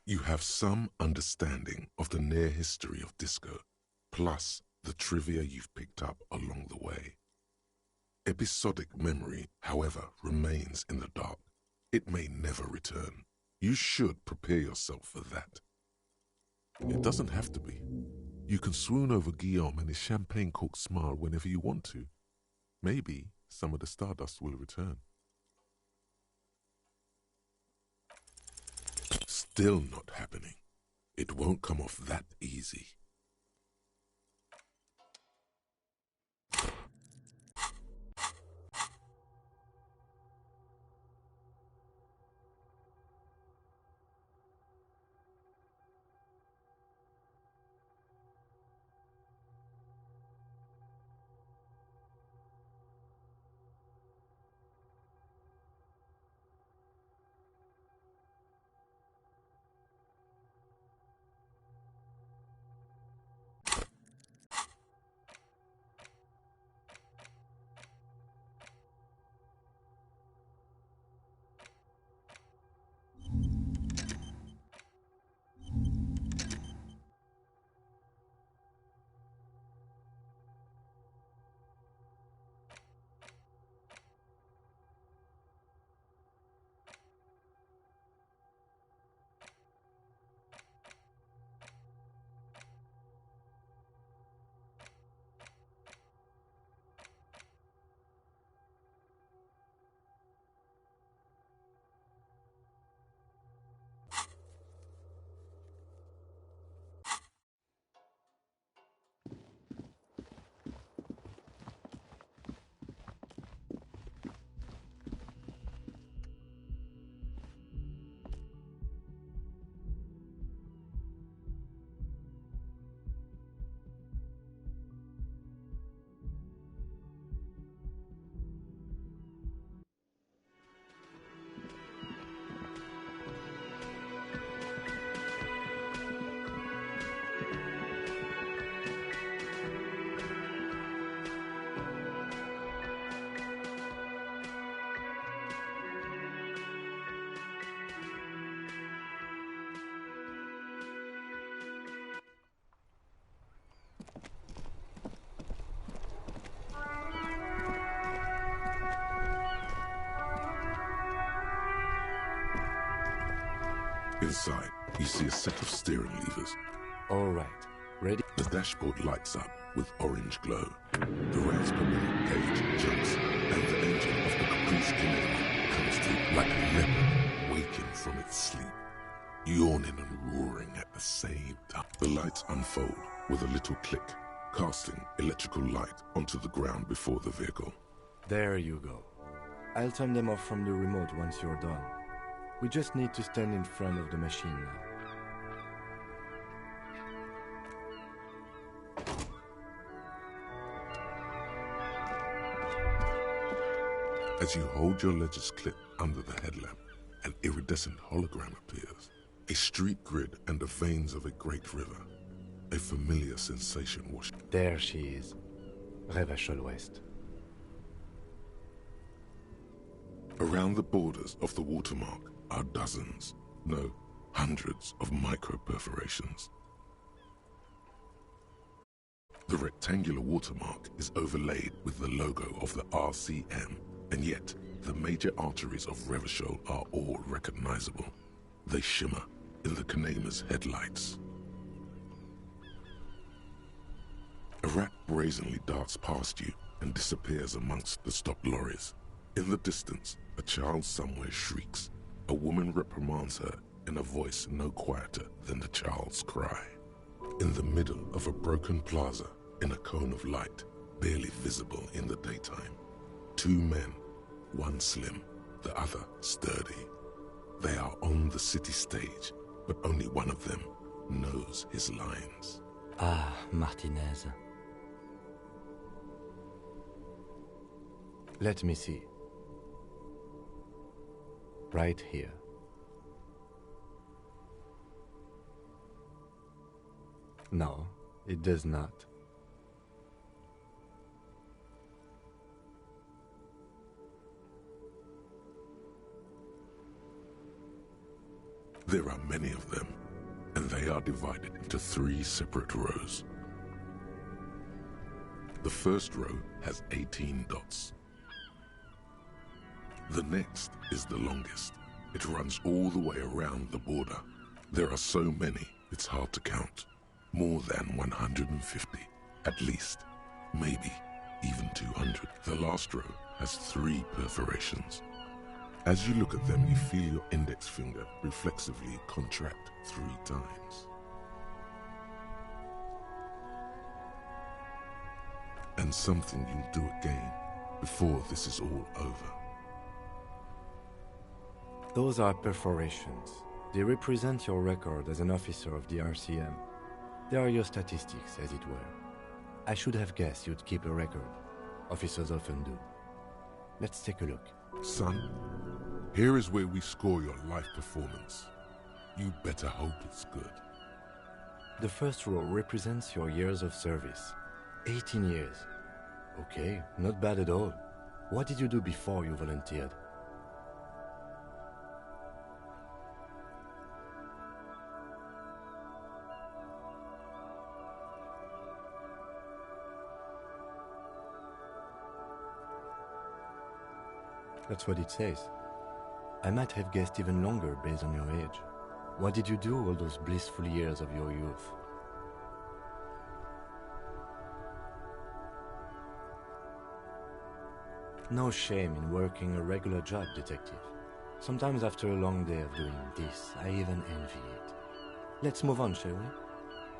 [SPEAKER 3] You have some understanding of the near history of disco, plus the trivia you've picked up along the way. Episodic memory, however, remains in the dark. It may never return. You should prepare yourself for that. It doesn't have to be. You can swoon over Guillaume and his champagne-corked smile whenever you want to. Maybe some of the stardust will return. Still not happening. It won't come off that easy. Inside, you see a set of steering levers.
[SPEAKER 2] All right. Ready?
[SPEAKER 3] The dashboard lights up with orange glow. The rounds per minute gauge jumps, and the engine of the Caprice Kinetic comes to like a leopard waking from its sleep, yawning and roaring at the same time. The lights unfold with a little click, casting electrical light onto the ground before the vehicle.
[SPEAKER 2] There you go. I'll turn them off from the remote once you're done. We just need to stand in front of the machine now.
[SPEAKER 3] As you hold your ledger's clip under the headlamp, an iridescent hologram appears. A street grid and the veins of a great river. A familiar sensation washing.
[SPEAKER 2] There she is. Revachol West.
[SPEAKER 3] Around the borders of the watermark are dozens, no, hundreds of micro-perforations. The rectangular watermark is overlaid with the logo of the RCM, and yet the major arteries of Revachol are all recognizable. They shimmer in the Kanema's headlights. A rat brazenly darts past you and disappears amongst the stopped lorries. In the distance, a child somewhere shrieks. A woman reprimands her in a voice no quieter than the child's cry. In the middle of a broken plaza, in a cone of light, barely visible in the daytime, two men, one slim, the other sturdy. They are on the city stage, but only one of them knows his lines.
[SPEAKER 2] Ah, Martinez. Let me see. Right here. No, it does not.
[SPEAKER 3] There are many of them, and they are divided into 3 separate rows. The first row has 18 dots. The next is the longest. It runs all the way around the border. There are so many, it's hard to count. More than 150, at least. Maybe even 200. The last row has 3 perforations. As you look at them, you feel your index finger reflexively contract 3 times. And something you'll do again before this is all over.
[SPEAKER 2] Those are perforations. They represent your record as an officer of the RCM. They are your statistics, as it were. I should have guessed you'd keep a record. Officers often do. Let's take a look.
[SPEAKER 3] Son, here is where we score your life performance. You better hope it's good.
[SPEAKER 2] The first row represents your years of service. 18 years. Okay, not bad at all. What did you do before you volunteered? That's what it says. I might have guessed even longer based on your age. What did you do all those blissful years of your youth? No shame in working a regular job, detective. Sometimes after a long day of doing this, I even envy it. Let's move on, shall we?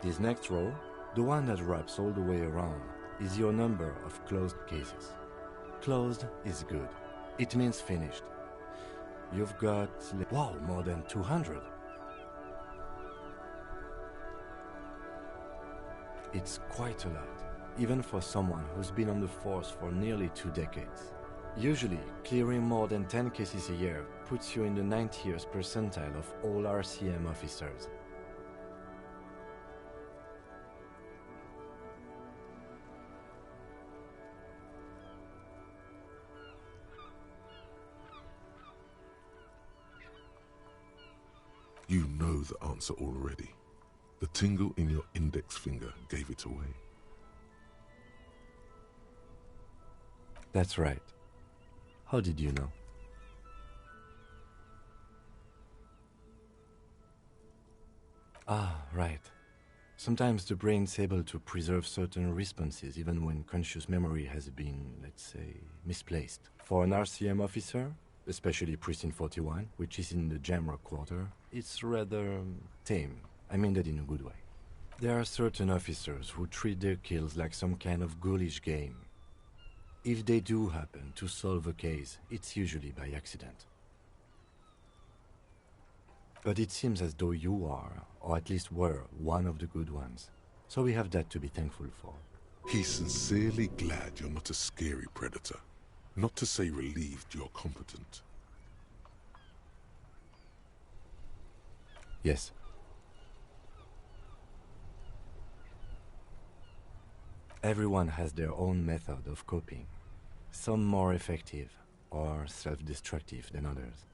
[SPEAKER 2] This next row, the one that wraps all the way around, is your number of closed cases. Closed is good. It means finished. You've got, wow, more than 200. It's quite a lot, even for someone who's been on the force for nearly 2 decades. Usually, clearing more than 10 cases a year puts you in the 90th percentile of all RCM officers.
[SPEAKER 3] You know the answer already. The tingle in your index finger gave it away.
[SPEAKER 2] That's right. How did you know? Ah, right. Sometimes the brain's able to preserve certain responses even when conscious memory has been, let's say, misplaced. For an RCM officer, especially Precinct 41, which is in the Jamrock Quarter, it's rather tame. I mean that in a good way. There are certain officers who treat their kills like some kind of ghoulish game. If they do happen to solve a case, it's usually by accident. But it seems as though you are, or at least were, one of the good ones. So we have that to be thankful for.
[SPEAKER 3] He's sincerely glad you're not a scary predator. Not to say relieved you're competent.
[SPEAKER 2] Yes. Everyone has their own method of coping. Some more effective or self-destructive than others.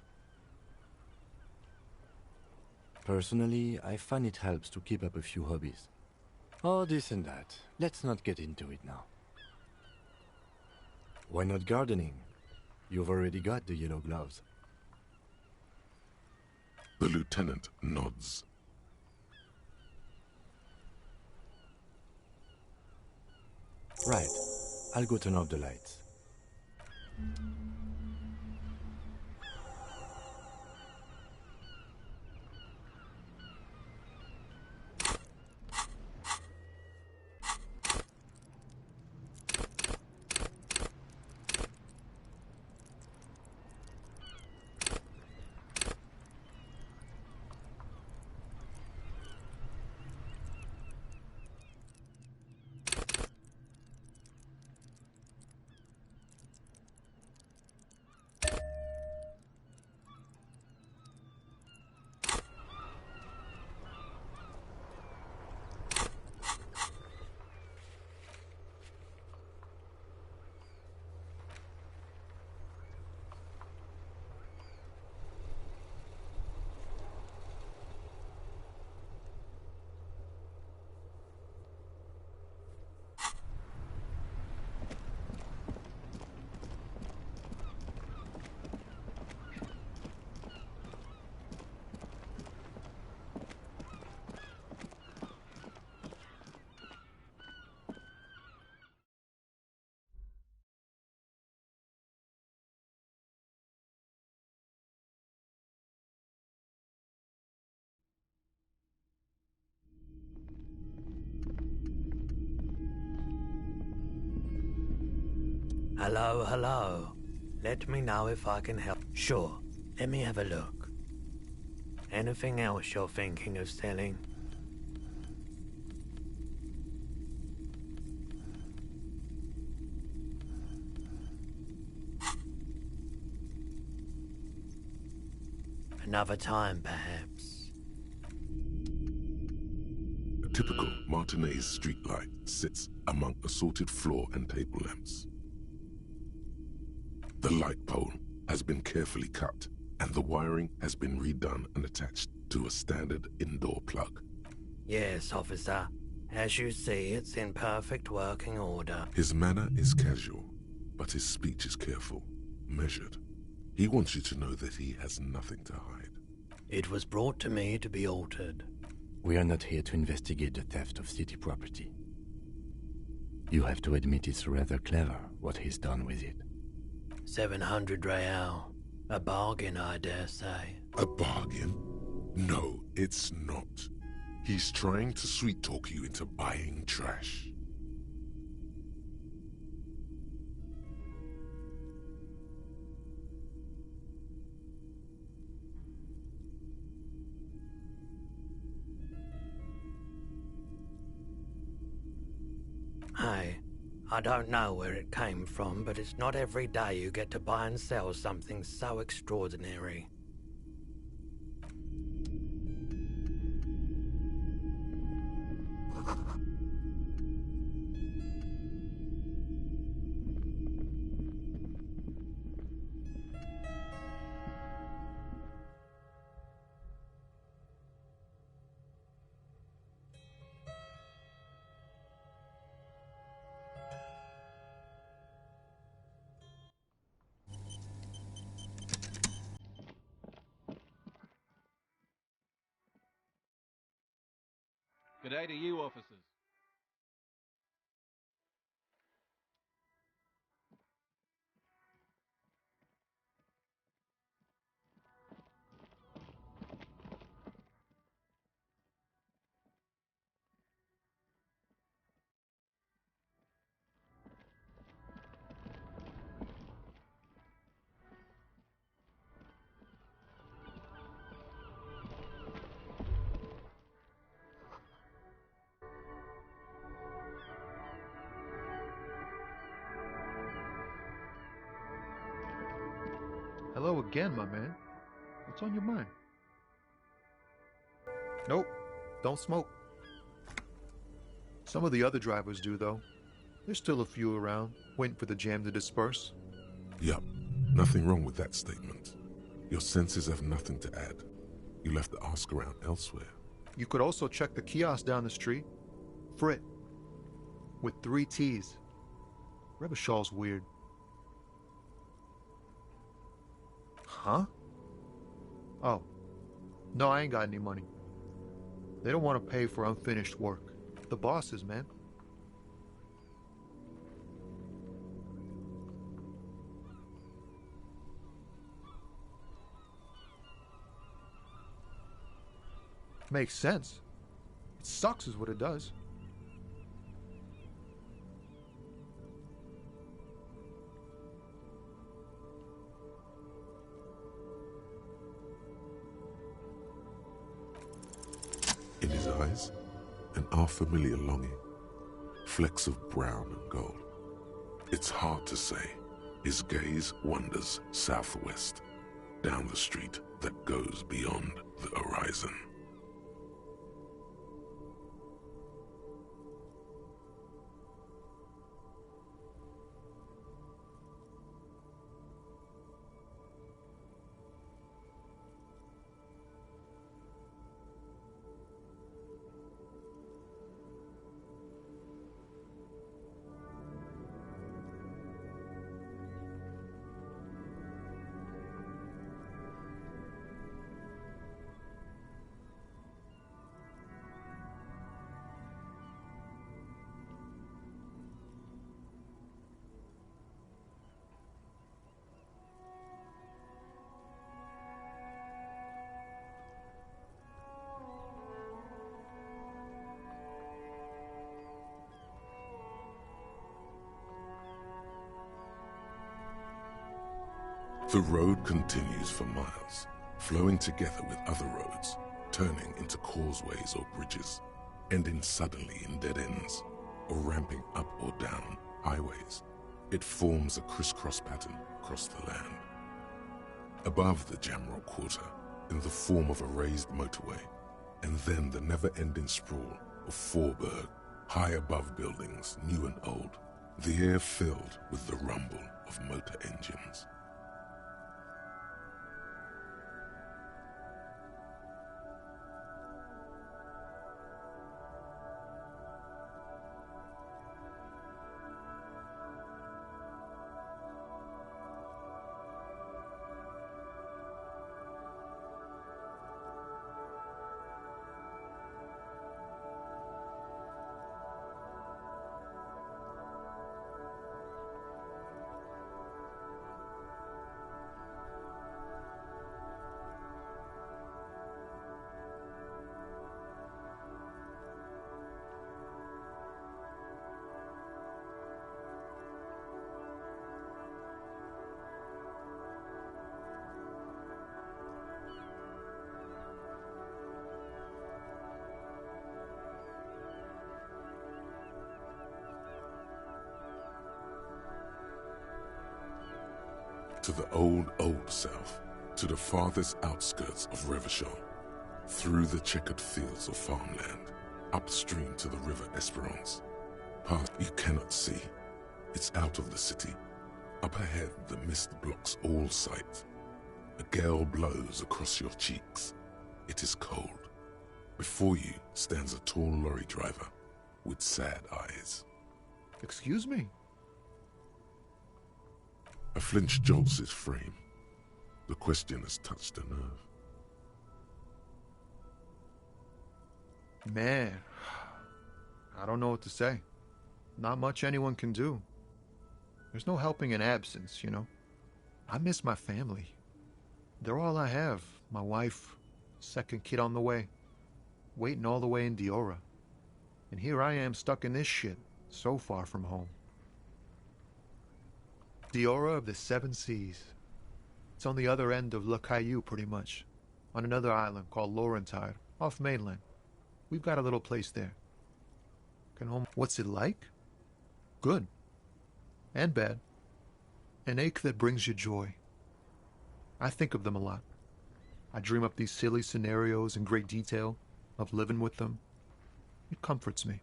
[SPEAKER 2] Personally, I find it helps to keep up a few hobbies. Oh, this and that. Let's not get into it now. Why not gardening? You've already got the yellow gloves.
[SPEAKER 3] The lieutenant nods.
[SPEAKER 2] Right. I'll go turn off the lights.
[SPEAKER 11] Hello, hello. Let me know if I can help. Sure, let me have a look. Anything else you're thinking of selling? Another time, perhaps.
[SPEAKER 3] A typical Martinez streetlight sits among assorted floor and table lamps. The light pole has been carefully cut, and the wiring has been redone and attached to a standard indoor plug.
[SPEAKER 11] Yes, officer. As you see, it's in perfect working order.
[SPEAKER 3] His manner is casual, but his speech is careful, measured. He wants you to know that he has nothing to hide.
[SPEAKER 11] It was brought to me to be altered.
[SPEAKER 2] We are not here to investigate the theft of city property. You have to admit it's rather clever what he's done with it.
[SPEAKER 11] 700 real. A bargain, I dare say.
[SPEAKER 3] A bargain? No, it's not. He's trying to sweet-talk you into buying trash.
[SPEAKER 11] Hey, I don't know where it came from, but it's not every day you get to buy and sell something so extraordinary.
[SPEAKER 12] G'day to you, officers.
[SPEAKER 5] Hello again, my man. What's on your mind? Nope, don't smoke. Some of the other drivers do, though. There's still a few around, waiting for the jam to disperse.
[SPEAKER 3] Yup, nothing wrong with that statement. Your senses have nothing to add. You left the ask around elsewhere.
[SPEAKER 5] You could also check the kiosk down the street. Frit. With 3 T's. Revachol's weird. Huh? Oh. No, I ain't got any money. They don't want to pay for unfinished work. The bosses, man. Makes sense. It sucks is what it does.
[SPEAKER 3] In his eyes, an unfamiliar longing, flecks of brown and gold. It's hard to say. His gaze wanders southwest, down the street that goes beyond the horizon. The road continues for miles, flowing together with other roads, turning into causeways or bridges, ending suddenly in dead ends, or ramping up or down highways. It forms a crisscross pattern across the land. Above the Jamrock Quarter, in the form of a raised motorway, and then the never-ending sprawl of Forburg, high above buildings, new and old, the air filled with the rumble of motor engines. To the old south, to the farthest outskirts of Revachol, through the checkered fields of farmland, upstream to the river Esperance. Path you cannot see. It's out of the city. Up ahead, the mist blocks all sight. A gale blows across your cheeks. It is cold. Before you stands a tall lorry driver with sad eyes.
[SPEAKER 5] Excuse me?
[SPEAKER 3] A flinch jolts his frame. The question has touched a nerve.
[SPEAKER 5] Man, I don't know what to say. Not much anyone can do. There's no helping in absence, you know. I miss my family. They're all I have. My wife, second kid on the way, waiting all the way in Diora. And here I am stuck in this shit, so far from home. Diora of the Seven Seas. It's on the other end of Le Caillou, pretty much, on another island called Laurentide, off mainland. We've got a little place there. What's it like? Good. And bad. An ache that brings you joy. I think of them a lot. I dream up these silly scenarios in great detail of living with them. It comforts me.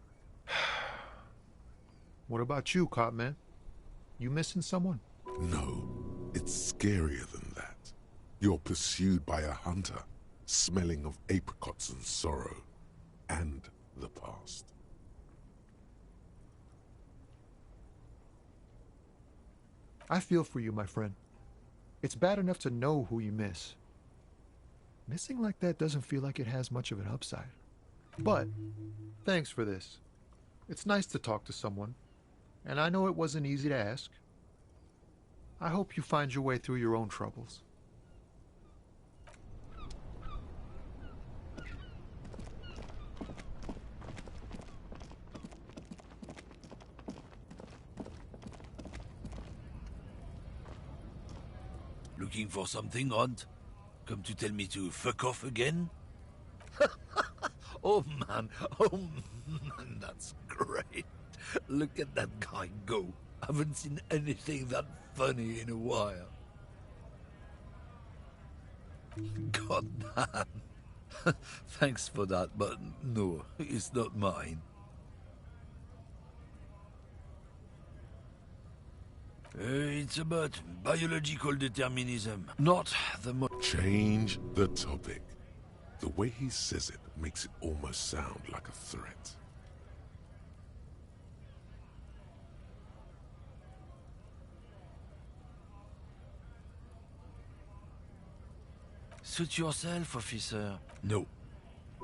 [SPEAKER 5] What about you, Cop Man? You missing someone?
[SPEAKER 3] No, it's scarier than that. You're pursued by a hunter, smelling of apricots and sorrow, and the past.
[SPEAKER 5] I feel for you, my friend. It's bad enough to know who you miss. Missing like that doesn't feel like it has much of an upside. But, thanks for this. It's nice to talk to someone, and I know it wasn't easy to ask. I hope you find your way through your own troubles.
[SPEAKER 1] Looking for something, Hunt? Come to tell me to fuck off again? Oh man, that's great. Look at that guy go. Haven't seen anything that funny in a while. God damn. Thanks for that, but no, it's not mine. It's about biological determinism, not the
[SPEAKER 3] Change the topic. The way he says it makes it almost sound like a threat.
[SPEAKER 1] Suit yourself, officer. No.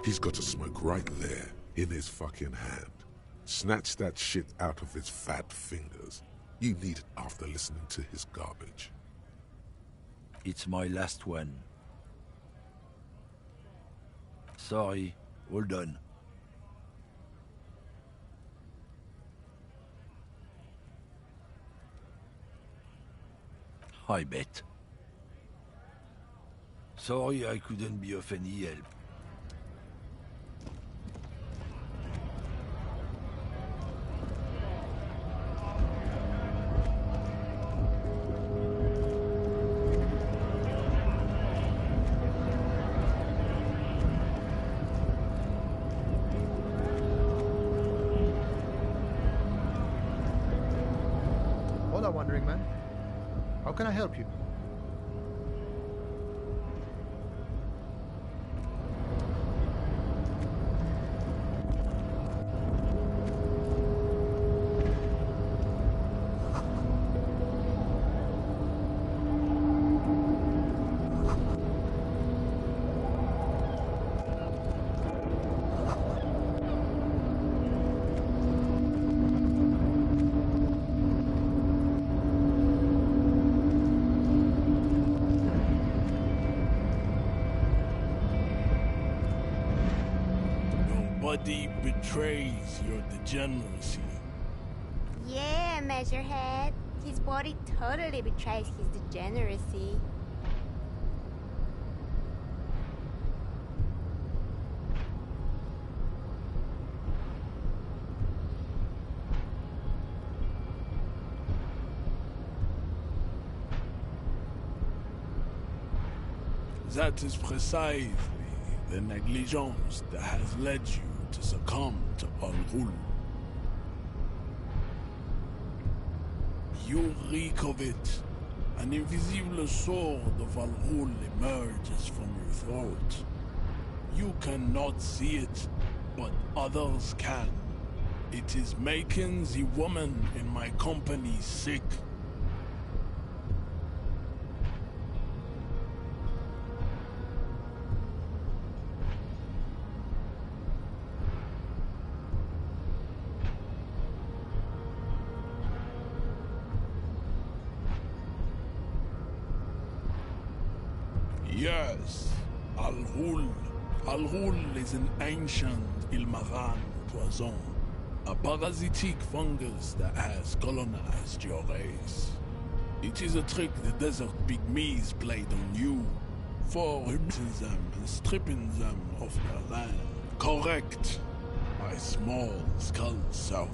[SPEAKER 3] He's got a smoke right there, in his fucking hand. Snatch that shit out of his fat fingers. You need it after listening to his garbage.
[SPEAKER 1] It's my last one. Sorry, all done. I bet. Sorry I couldn't be of any help.
[SPEAKER 5] Hola, Wandering Man. How can I help you?
[SPEAKER 18] Nobody betrays your degeneracy.
[SPEAKER 19] Yeah, Measurehead. His body totally betrays his degeneracy.
[SPEAKER 18] That is precisely the negligence that has led you to succumb to Al-Ghul. You reek of it. An invisible sword of Al-Ghul emerges from your throat. You cannot see it, but others can. It is making the woman in my company sick. Yes, Al-Ghul. Al-Ghul is an ancient Ilmaran poison, a parasitic fungus that has colonized your race. It is a trick the desert pygmies played on you, for humiliating them and stripping them of their land. Correct, my small skull servant.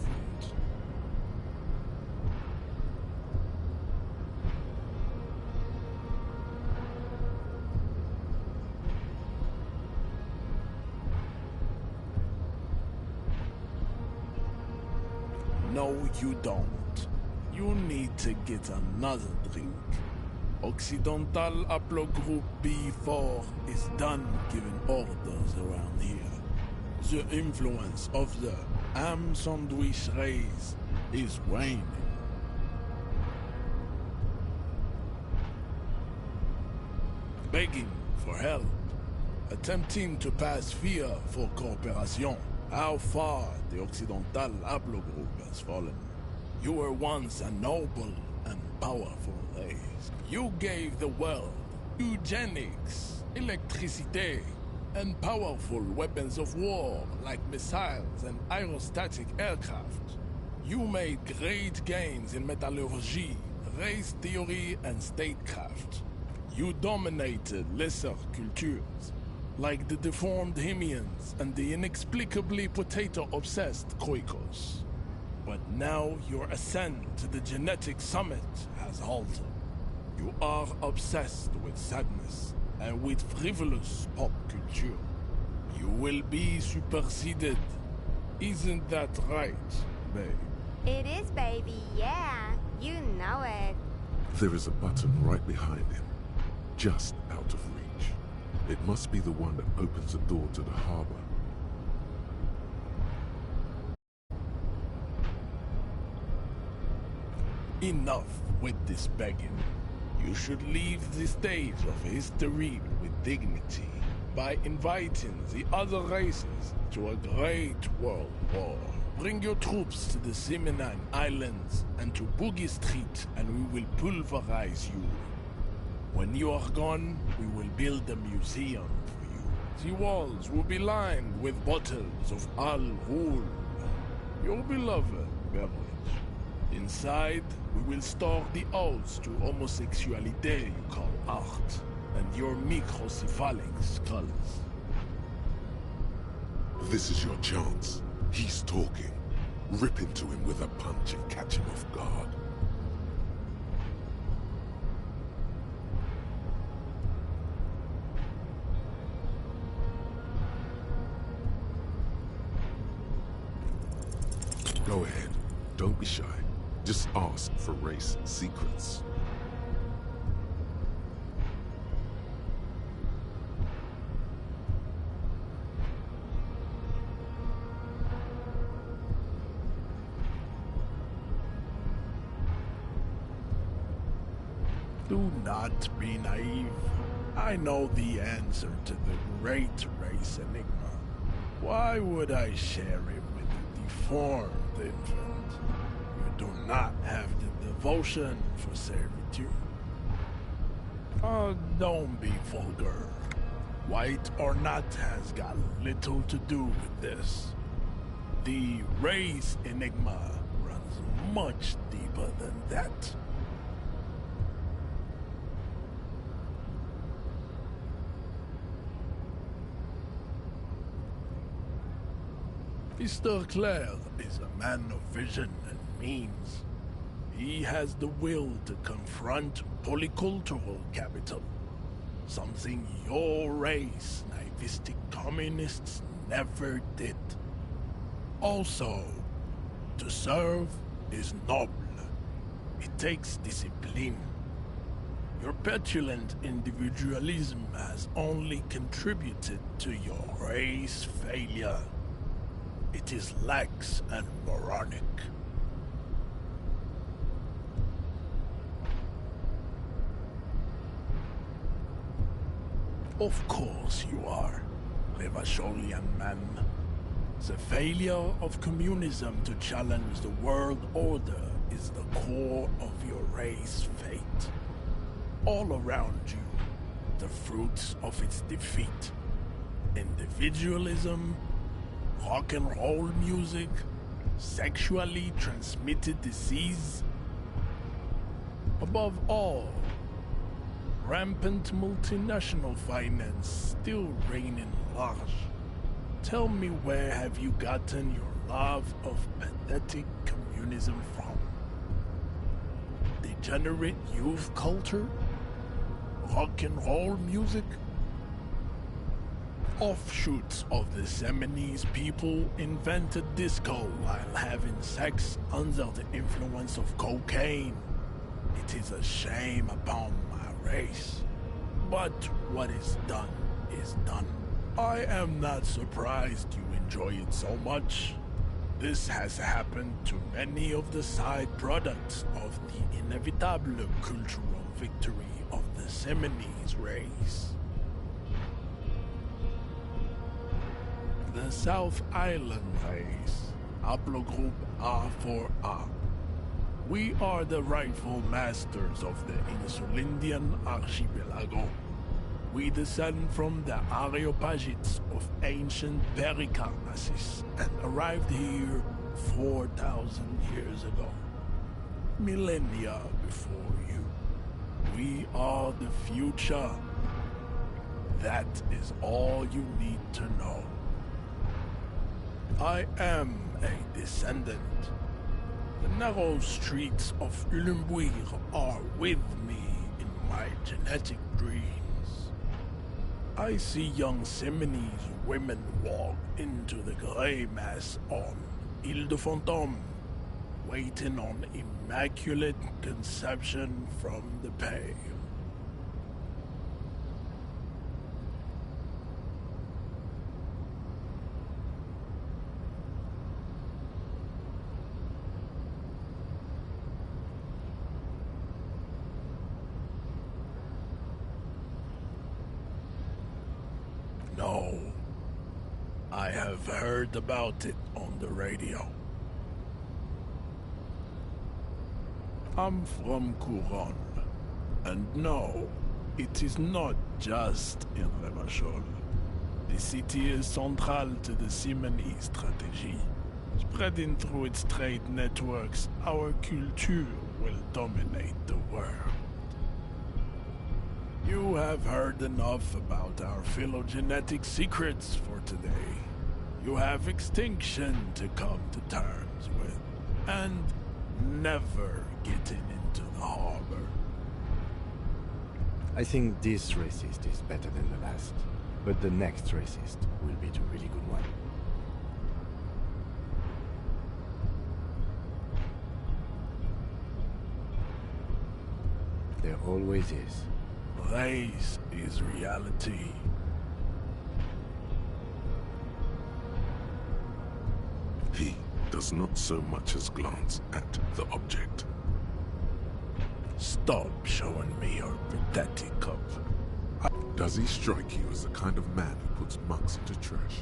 [SPEAKER 18] No, you don't. You need to get another drink. Occidental Haplogroup B4 is done giving orders around here. The influence of the ham sandwich race is waning. Begging for help. Attempting to pass fear for cooperation. How far the Occidental Haplogroup has fallen. You were once a noble and powerful race. You gave the world eugenics, electricity, and powerful weapons of war like missiles and aerostatic aircraft. You made great gains in metallurgy, race theory, and statecraft. You dominated lesser cultures, like the deformed Hemians and the inexplicably potato-obsessed Khoikos. But now your ascent to the genetic summit has halted. You are obsessed with sadness and with frivolous pop culture. You will be superseded. Isn't that right, babe?
[SPEAKER 19] It is, baby, yeah. You know it.
[SPEAKER 3] There is a button right behind him, just out of reach. It must be the one that opens the door to the harbor.
[SPEAKER 18] Enough with this begging. You should leave the stage of history with dignity by inviting the other races to a great world war. Bring your troops to the Seminine Islands and to Boogie Street, and we will pulverize you. When you are gone, we will build a museum for you. The walls will be lined with bottles of Al-Ghul, your beloved beverage. Inside, we will store the odes to homosexuality you call art, and your microcephalic skulls.
[SPEAKER 3] This is your chance. He's talking. Rip into him with a punch and catch him off guard. Go ahead. Don't be shy. Just ask for race secrets.
[SPEAKER 18] Do not be naive. I know the answer to the great race enigma. Why would I share it with a deformed infant? You do not have the devotion for servitude. Oh, don't be vulgar. White or not has got little to do with this. The race enigma runs much deeper than that. Mr. Clare is a man of vision and means. He has the will to confront polycultural capital, something your race, naivistic communists, never did. Also, to serve is noble. It takes discipline. Your petulant individualism has only contributed to your race failure. It is lax and moronic. Of course you are, Revacholian man. The failure of communism to challenge the world order is the core of your race fate. All around you, the fruits of its defeat. Individualism, rock and roll music, sexually transmitted disease. Above all, rampant multinational finance still reigning large. Tell me, where have you gotten your love of pathetic communism from? Degenerate youth culture? Rock and roll music? Offshoots of the Seminoles people invented disco while having sex under the influence of cocaine. It is a shame upon my race. But what is done is done. I am not surprised you enjoy it so much. This has happened to many of the side products of the inevitable cultural victory of the Seminoles race. The South Island race, haplogroup A4A. We are the rightful masters of the Insulindian archipelago. We descend from the Areopagites of ancient Pericarnassus and arrived here 4,000 years ago. Millennia before you. We are the future. That is all you need to know. I am a descendant. The narrow streets of Ulumbuir are with me in my genetic dreams. I see young Seminoles women walk into the grey mass on Ile de Fantôme, waiting on immaculate conception from the pale. No, I have heard about it on the radio. I'm from Couronne, and no, it is not just in Revachol. The city is central to the Seminoles strategy. Spreading through its trade networks, our culture will dominate the world. You have heard enough about our phylogenetic secrets for today. You have extinction to come to terms with, and never getting into the harbor.
[SPEAKER 2] I think this racist is better than the last, but the next racist will be the really good one. There always is.
[SPEAKER 18] Race is reality.
[SPEAKER 3] He does not so much as glance at the object.
[SPEAKER 18] Stop showing me your pathetic cup.
[SPEAKER 3] Does he strike you as the kind of man who puts mugs into trash?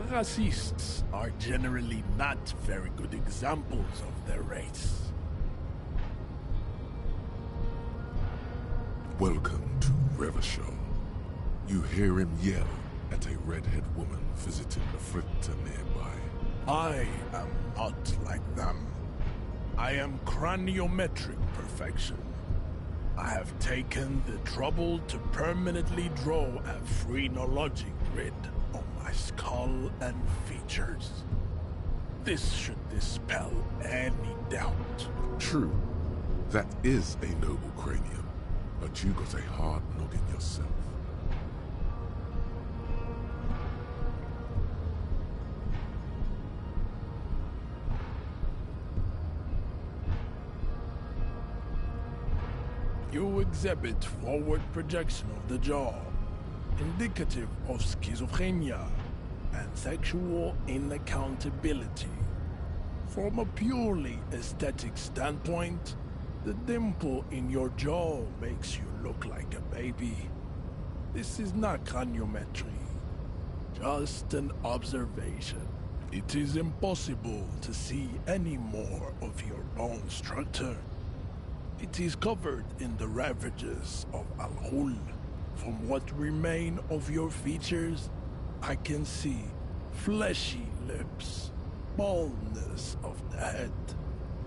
[SPEAKER 18] Racists are generally not very good examples of their race.
[SPEAKER 3] Welcome to Revachol. You hear him yell at a redhead woman visiting the fritter nearby.
[SPEAKER 18] I am not like them. I am craniometric perfection. I have taken the trouble to permanently draw a phrenologic grid on my skull and features. This should dispel any doubt.
[SPEAKER 3] True, that is a noble cranium. But you got a hard noggin yourself.
[SPEAKER 18] You exhibit forward projection of the jaw, indicative of schizophrenia and sexual inaccountability. From a purely aesthetic standpoint, the dimple in your jaw makes you look like a baby. This is not craniometry, just an observation. It is impossible to see any more of your bone structure. It is covered in the ravages of Al-Hul. From what remain of your features, I can see fleshy lips, baldness of the head,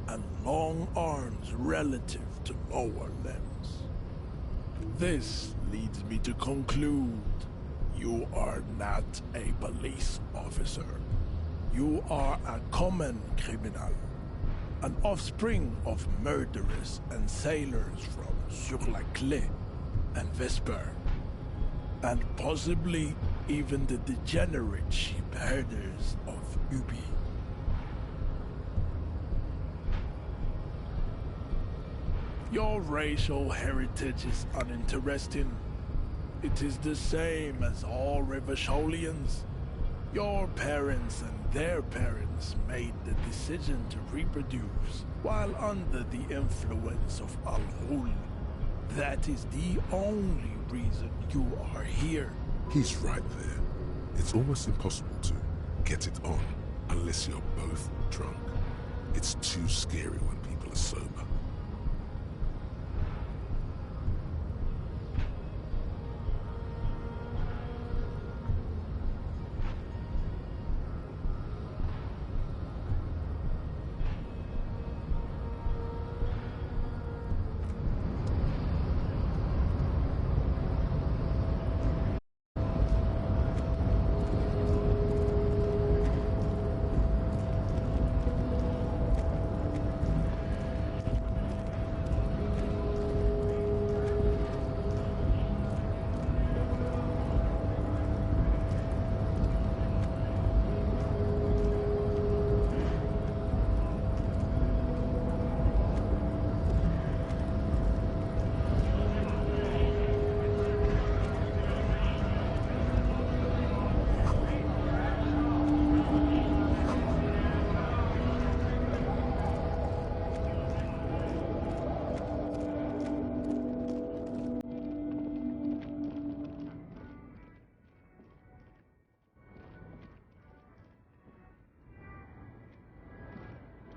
[SPEAKER 18] and long arms relative to lower limbs. This leads me to conclude you are not a police officer. You are a common criminal, an offspring of murderers and sailors from Sur-la-Clé and Vesper, and possibly even the degenerate sheep herders of Ubi. Your racial heritage is uninteresting. It is the same as all Revacholians. Your parents and their parents made the decision to reproduce while under the influence of Al-Hul. That is the only reason you are here.
[SPEAKER 3] He's right there. It's almost impossible to get it on unless you're both drunk. It's too scary when people are sober.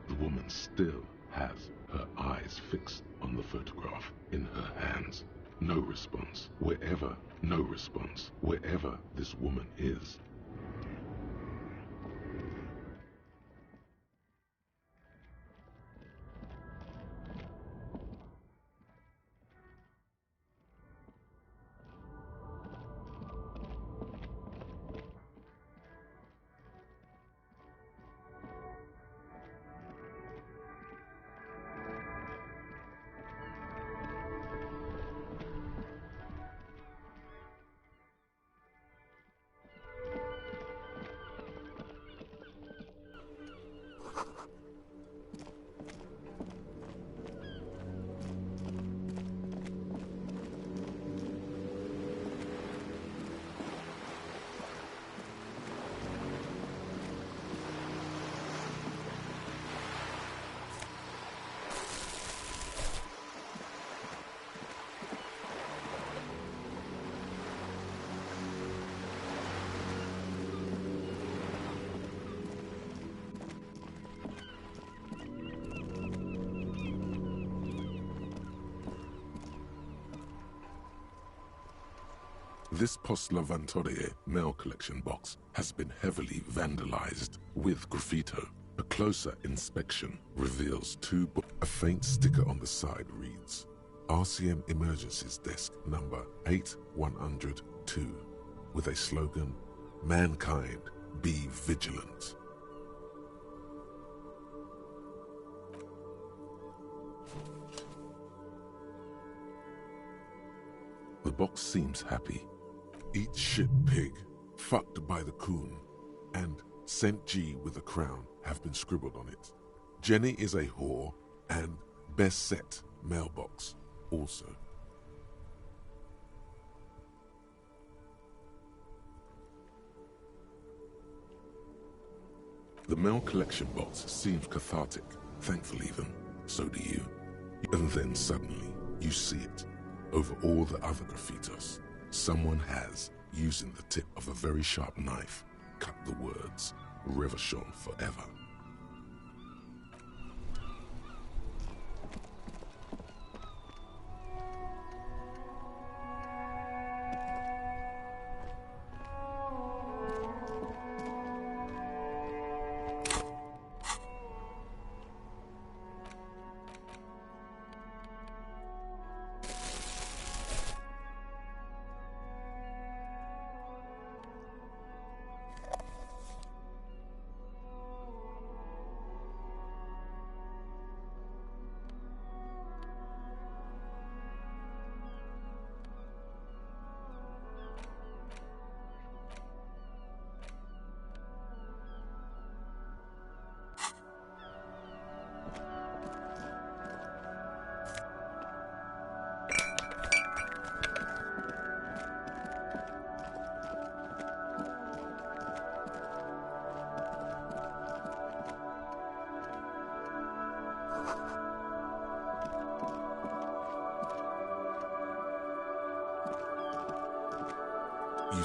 [SPEAKER 3] The woman still has her eyes fixed on the photograph in her hands. No response. No response. Wherever this woman is. This Post Lavantorie mail collection box has been heavily vandalized with graffito. A closer inspection reveals a faint sticker on the side reads, RCM Emergencies Desk number 8102, with a slogan, Mankind, be vigilant. The box seems happy. Eat shit pig, fucked by the coon, and Saint G with a crown have been scribbled on it. Jenny is a whore, and best set mailbox also. The mail collection box seems cathartic, thankful even, so do you. And then suddenly, you see it. Over all the other graffitos, someone has, using the tip of a very sharp knife, cut the words, Revachol forever.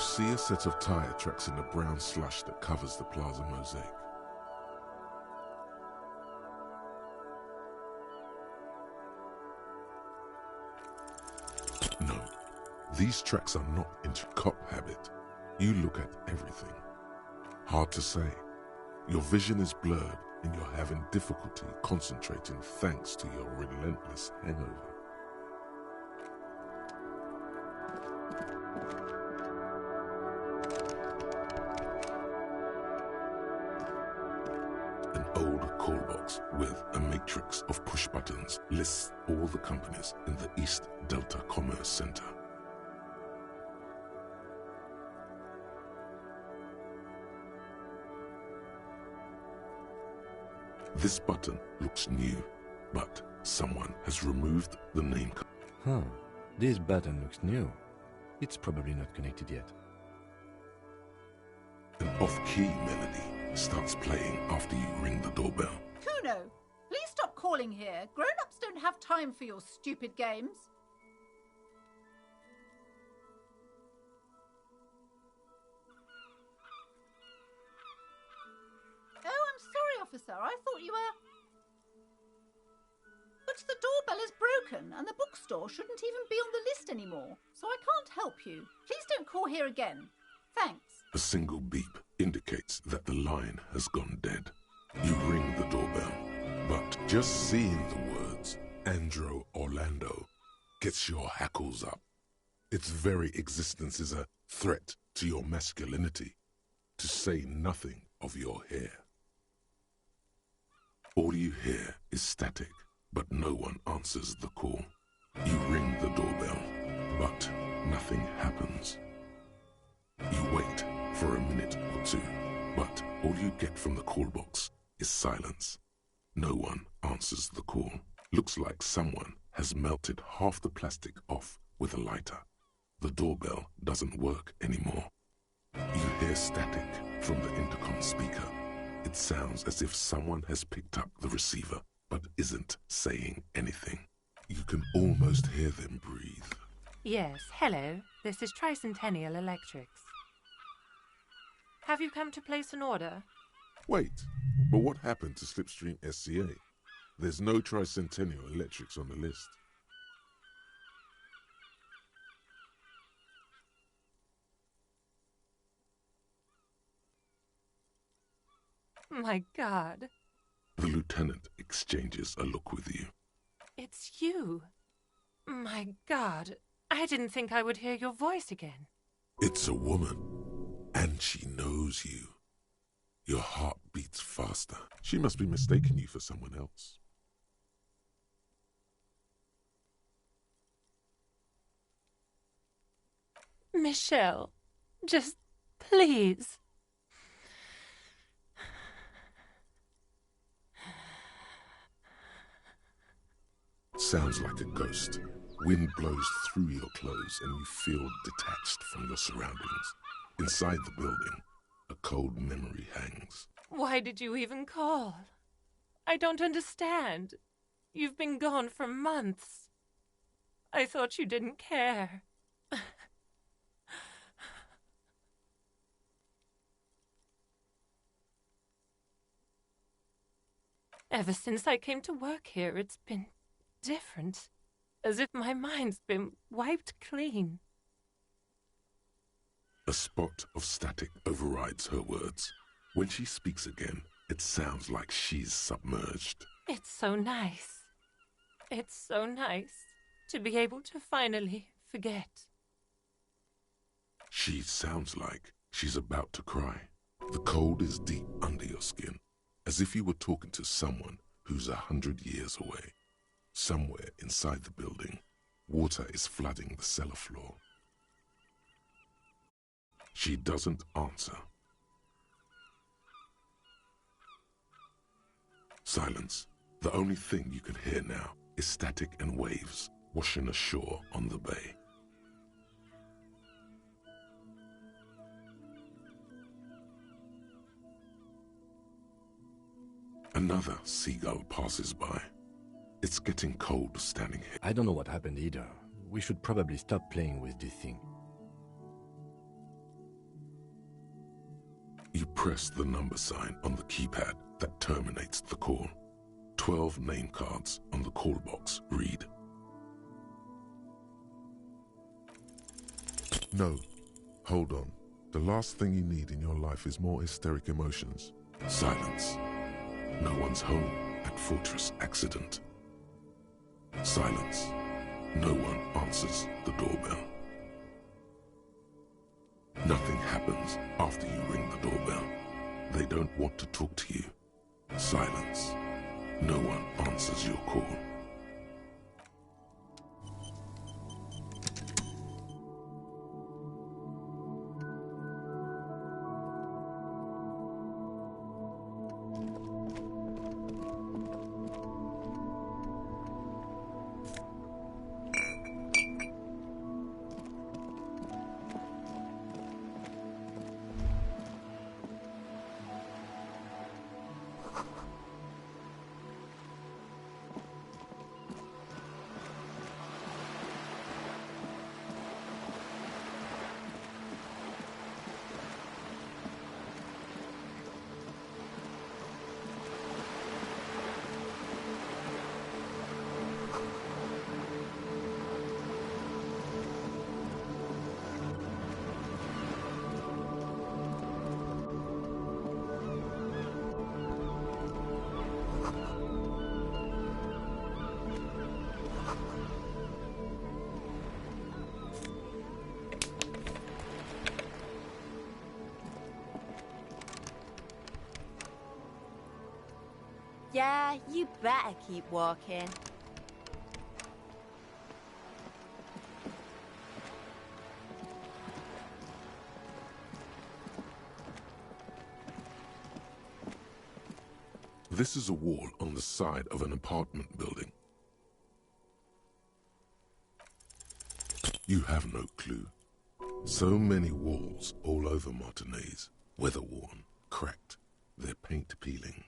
[SPEAKER 3] see a set of tire tracks in the brown slush that covers the plaza mosaic. No, these tracks are not into cop habit. You look at everything. Hard to say. Your vision is blurred and you're having difficulty concentrating thanks to your relentless hangover. An old call box with a matrix of push buttons lists all the companies in the East Delta Commerce Center. This button looks new, but someone has removed the name.
[SPEAKER 2] Huh. This button looks new. It's probably not connected yet.
[SPEAKER 3] An off-key melody starts playing after you ring the doorbell.
[SPEAKER 20] Kuno, please stop calling here. Grown-ups don't have time for your stupid games. Oh, I'm sorry, officer. I thought you were... But the doorbell is broken, and the bookstore shouldn't even be on the list anymore, so I can't help you. Please don't call here again. Thanks.
[SPEAKER 3] A single beep indicates that the line has gone dead. You ring the doorbell, but just seeing the words Andro Orlando gets your hackles up. Its very existence is a threat to your masculinity, to say nothing of your hair. All you hear is static, but no one answers the call. You ring the doorbell, but nothing happens. You wait for a minute or two, but all you get from the call box is silence. No one answers the call. Looks like someone has melted half the plastic off with a lighter. The doorbell doesn't work anymore. You hear static from the intercom speaker. It sounds as if someone has picked up the receiver but isn't saying anything. You can almost hear them breathe.
[SPEAKER 21] Yes, hello. This is Tricentennial Electrics. Have you come to place an order?
[SPEAKER 3] Wait, but what happened to Slipstream SCA? There's no Tricentennial Electrics on the list.
[SPEAKER 21] My God.
[SPEAKER 3] The lieutenant exchanges a look with you.
[SPEAKER 21] It's you. My God. I didn't think I would hear your voice again.
[SPEAKER 3] It's a woman, and she knows you. Your heart beats faster. She must be mistaking you for someone else.
[SPEAKER 21] Michelle, just please.
[SPEAKER 3] Sounds like a ghost. Wind blows through your clothes and you feel detached from your surroundings. Inside the building, a cold memory hangs.
[SPEAKER 21] Why did you even call? I don't understand. You've been gone for months. I thought you didn't care. Ever since I came to work here, it's been different. As if my mind's been wiped clean.
[SPEAKER 3] A spot of static overrides her words. When she speaks again, it sounds like she's submerged.
[SPEAKER 21] It's so nice. It's so nice to be able to finally forget.
[SPEAKER 3] She sounds like she's about to cry. The cold is deep under your skin, as if you were talking to someone who's 100 years away. Somewhere inside the building, water is flooding the cellar floor. She doesn't answer. Silence. The only thing you can hear now is static and waves washing ashore on the bay. Another seagull passes by. It's getting cold standing here.
[SPEAKER 2] I don't know what happened either. We should probably stop playing with this thing.
[SPEAKER 3] You press the number sign on the keypad that terminates the call. 12 name cards on the call box read.
[SPEAKER 4] No. Hold on. The last thing you need in your life is more hysteric emotions.
[SPEAKER 3] Silence. No one's home at Fortress Accident. Silence. No one answers the doorbell. Nothing happens after you ring the doorbell. They don't want to talk to you. Silence. No one answers your call.
[SPEAKER 19] Yeah, you better keep walking.
[SPEAKER 3] This is a wall on the side of an apartment building. You have no clue. So many walls all over Martinez, weather-worn, cracked, their paint peeling.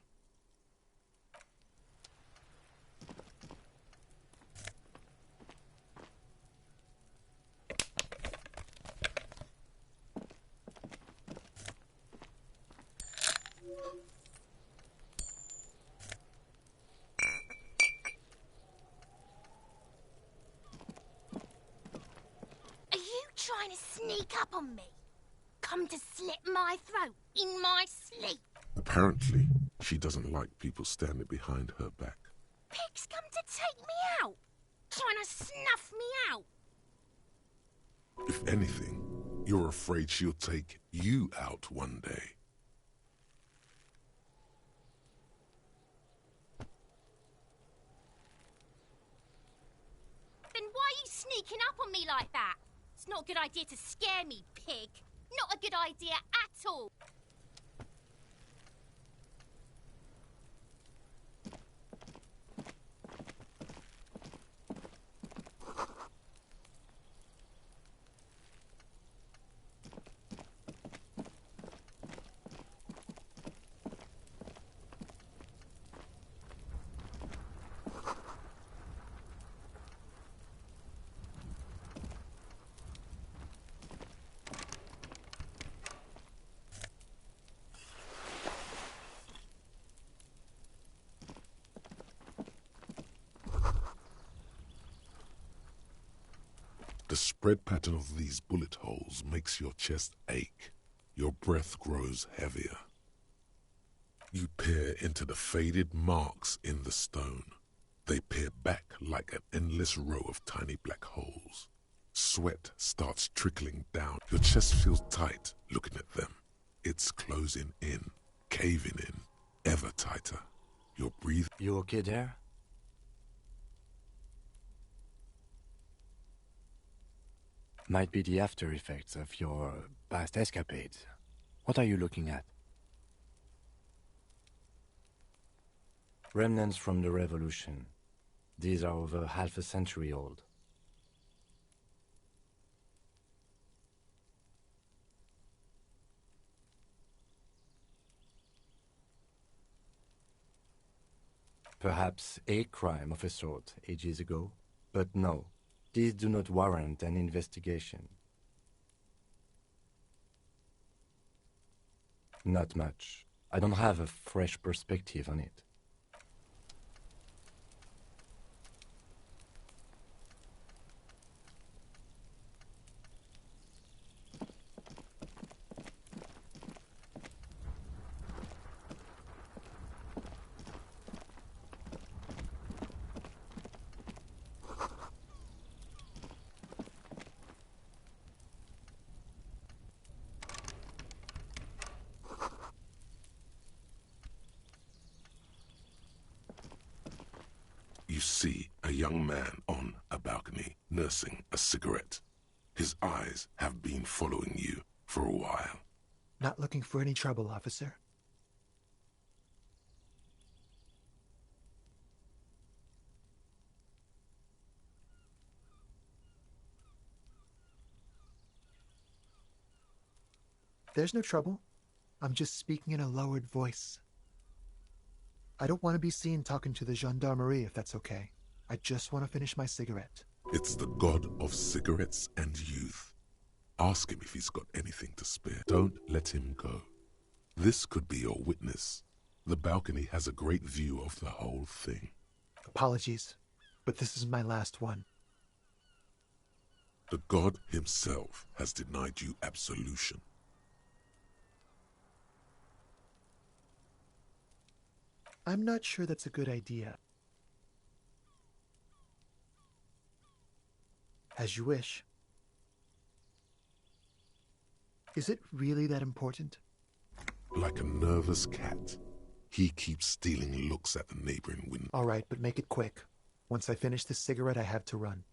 [SPEAKER 8] Trying to sneak up on me? Come to slit my throat in my sleep?
[SPEAKER 3] Apparently, she doesn't like people standing behind her back.
[SPEAKER 8] Pig's come to take me out, trying to snuff me out.
[SPEAKER 3] If anything, you're afraid she'll take you out one day.
[SPEAKER 8] Then why are you sneaking up on me like that? It's not a good idea to scare me, pig. Not a good idea at all.
[SPEAKER 3] The spread pattern of these bullet holes makes your chest ache. Your breath grows heavier. You peer into the faded marks in the stone. They peer back like an endless row of tiny black holes. Sweat starts trickling down. Your chest feels tight looking at them. It's closing in, caving in, ever tighter. Your breathing...
[SPEAKER 2] You okay there? Might be the after effects of your past escapades. What are you looking at? Remnants from the revolution. These are over half a century old. Perhaps a crime of a sort ages ago, but no. These do not warrant an investigation. Not much. I don't have a fresh perspective on it.
[SPEAKER 3] You see a young man on a balcony nursing a cigarette. His eyes have been following you for a while.
[SPEAKER 5] Not looking for any trouble, officer. There's no trouble. I'm just speaking in a lowered voice. I don't want to be seen talking to the gendarmerie, if that's okay. I just want to finish my cigarette.
[SPEAKER 3] It's the god of cigarettes and youth. Ask him if he's got anything to spare. Don't let him go. This could be your witness. The balcony has a great view of the whole thing.
[SPEAKER 5] Apologies, but this is my last one.
[SPEAKER 3] The god himself has denied you absolution.
[SPEAKER 5] I'm not sure that's a good idea. As you wish. Is it really that important?
[SPEAKER 3] Like a nervous cat, he keeps stealing looks at the neighboring window.
[SPEAKER 5] All right, but make it quick. Once I finish this cigarette, I have to run.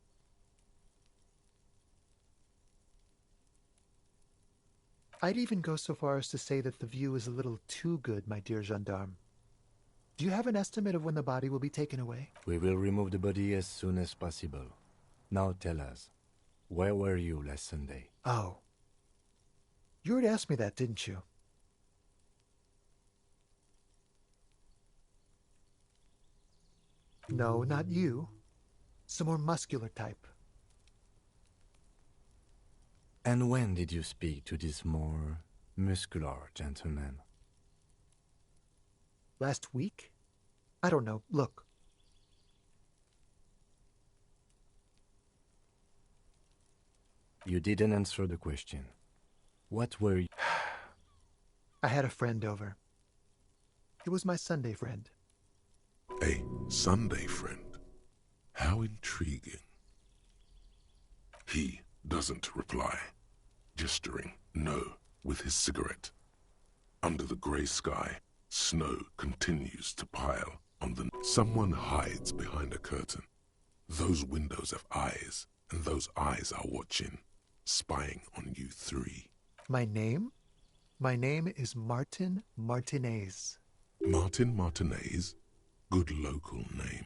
[SPEAKER 5] I'd even go so far as to say that the view is a little too good, my dear gendarme. Do you have an estimate of when the body will be taken away?
[SPEAKER 2] We will remove the body as soon as possible. Now tell us, where were you last Sunday?
[SPEAKER 5] Oh. You already asked me that, didn't you? No, not you. Some more muscular type.
[SPEAKER 2] And when did you speak to this more muscular gentleman?
[SPEAKER 5] Last week? I don't know. Look.
[SPEAKER 2] You didn't answer the question. What were you?
[SPEAKER 5] I had a friend over. It was my Sunday friend.
[SPEAKER 3] A Sunday friend? How intriguing. He doesn't reply, gesturing no with his cigarette. Under the grey sky, snow continues to pile on the... Someone hides behind a curtain. Those windows have eyes, and those eyes are watching, spying on you three.
[SPEAKER 5] My name? My name is Martin Martinez.
[SPEAKER 3] Martin Martinez? Good local name.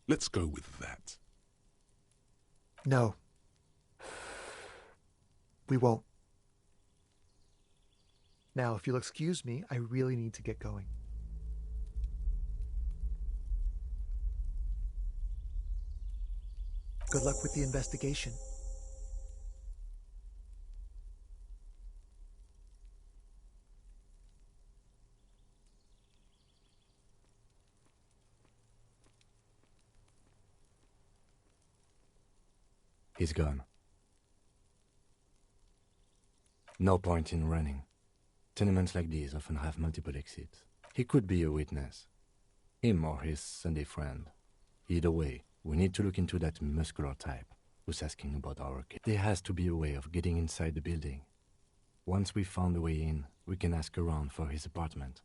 [SPEAKER 3] Let's go with that.
[SPEAKER 5] No. We won't. Now, if you'll excuse me, I really need to get going. Good luck with the investigation.
[SPEAKER 2] He's gone. No point in running. Tenements like these often have multiple exits. He could be a witness. Him or his Sunday friend. Either way, we need to look into that muscular type who's asking about our kid. There has to be a way of getting inside the building. Once we've found a way in, we can ask around for his apartment.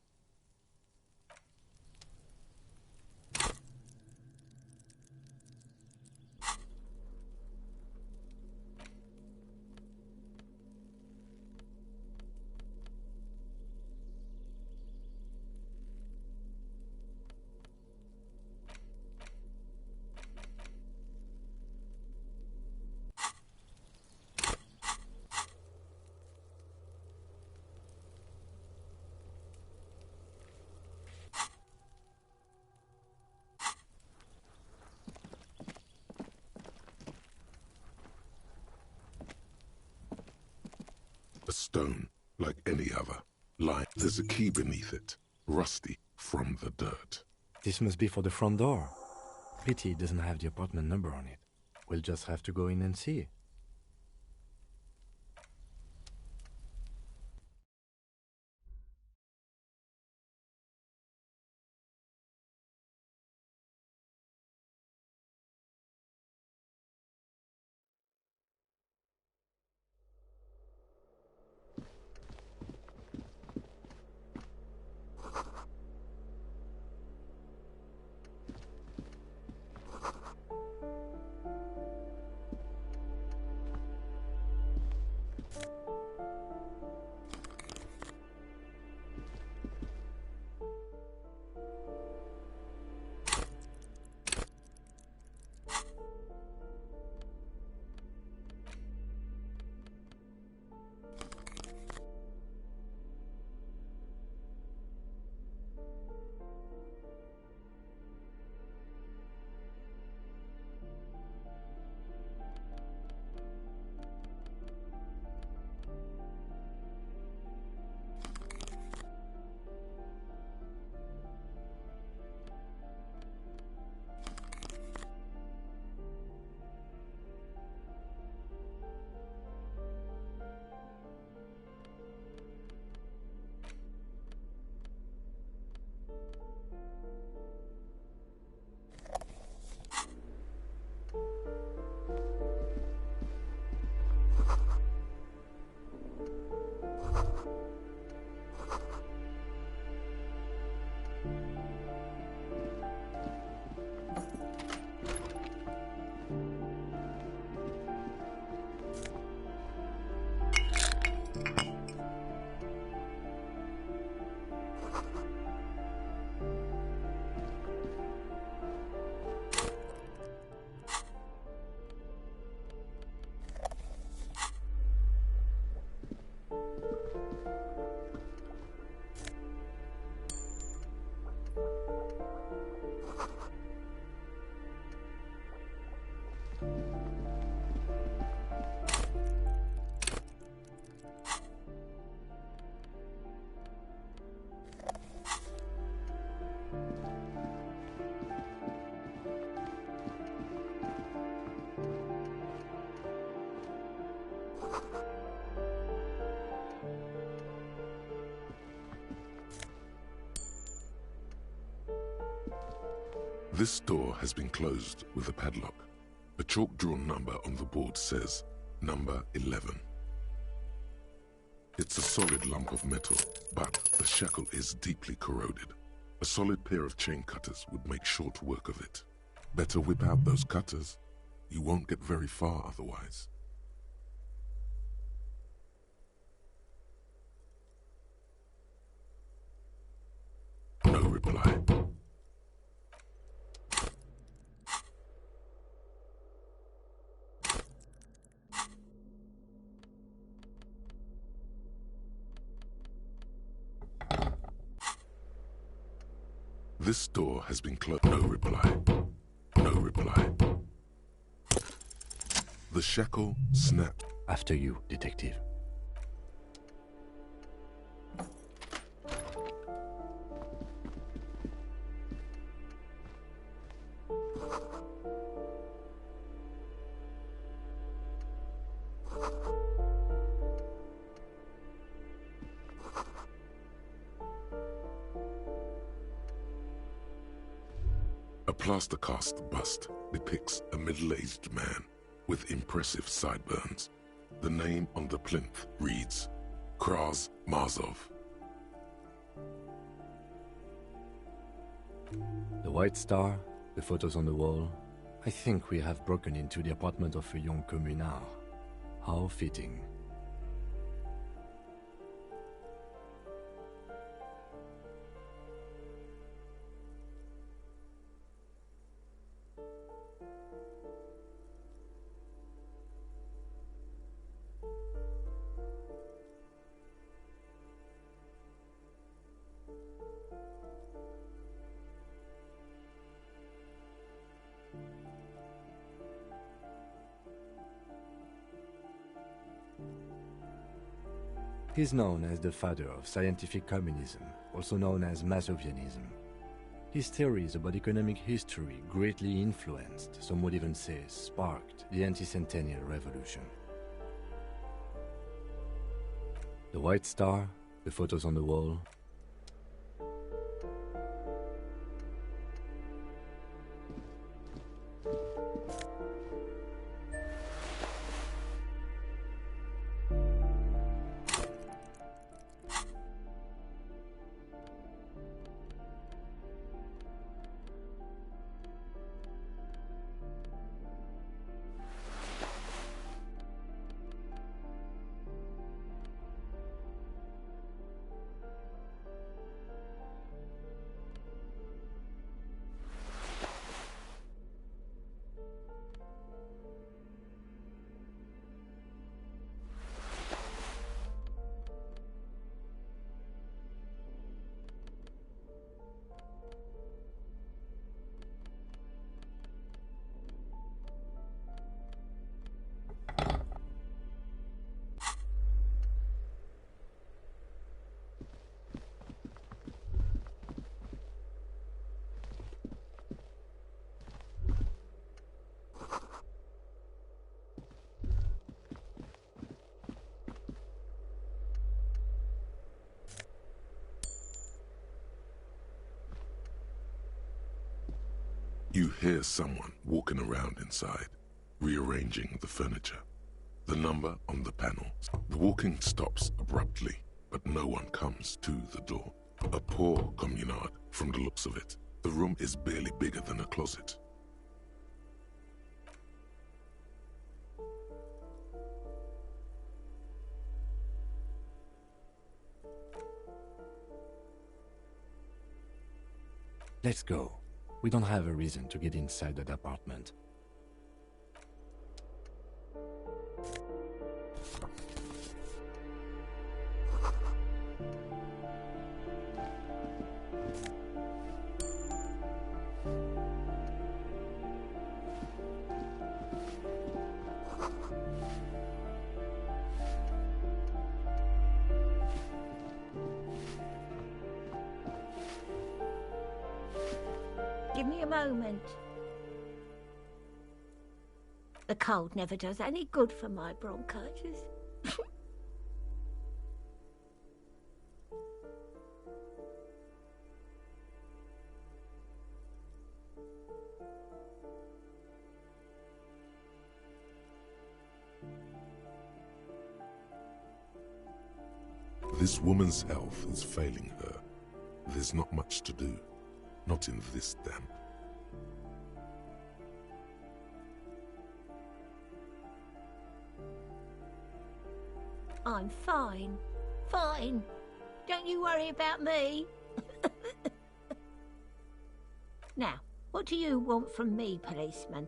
[SPEAKER 3] A stone, like any other, There's a key beneath it, rusty from the dirt.
[SPEAKER 2] This must be for the front door. Pity it doesn't have the apartment number on it. We'll just have to go in and see.
[SPEAKER 3] This door has been closed with a padlock. A chalk-drawn number on the board says, number 11. It's a solid lump of metal, but the shackle is deeply corroded. A solid pair of chain cutters would make short work of it. Better whip out those cutters. You won't get very far otherwise. No reply. This door has been closed. No reply. No reply. The shackle snapped.
[SPEAKER 2] After you, detective.
[SPEAKER 3] A plaster cast bust depicts a middle-aged man with impressive sideburns. The name on the plinth reads, Kraz Marzov.
[SPEAKER 2] The white star, the photos on the wall. I think we have broken into the apartment of a young communard. How fitting. He's known as the father of scientific communism, also known as Masovianism. His theories about economic history greatly influenced, some would even say sparked, the anti-centennial revolution. The White Star, the photos on the wall.
[SPEAKER 3] You hear someone walking around inside, rearranging the furniture. The number on the panel. The walking stops abruptly, but no one comes to the door. A poor communard, from the looks of it. The room is barely bigger than a closet.
[SPEAKER 2] Let's go. We don't have a reason to get inside that apartment.
[SPEAKER 6] Give me a moment. The cold never does any good for my bronchitis.
[SPEAKER 3] This woman's health is failing her. There's not much to do. Not in this damp.
[SPEAKER 6] I'm fine. Fine. Don't you worry about me. Now, what do you want from me, policeman?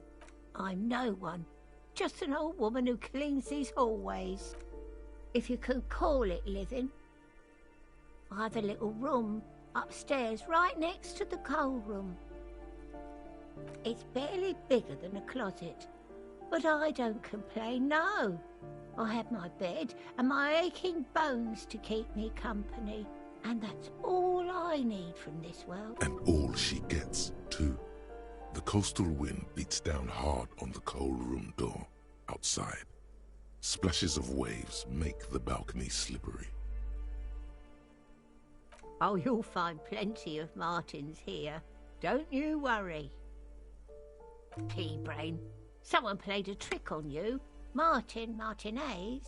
[SPEAKER 6] I'm no one. Just an old woman who cleans these hallways. If you can call it living. I have a little room upstairs, right next to the coal room. It's barely bigger than a closet, but I don't complain, no. I have my bed and my aching bones to keep me company, and that's all I need from this world.
[SPEAKER 3] And all she gets, too. The coastal wind beats down hard on the coal room door, outside. Splashes of waves make the balcony slippery.
[SPEAKER 6] Oh, you'll find plenty of Martins here. Don't you worry. Pea-brain, someone played a trick on you. Martinez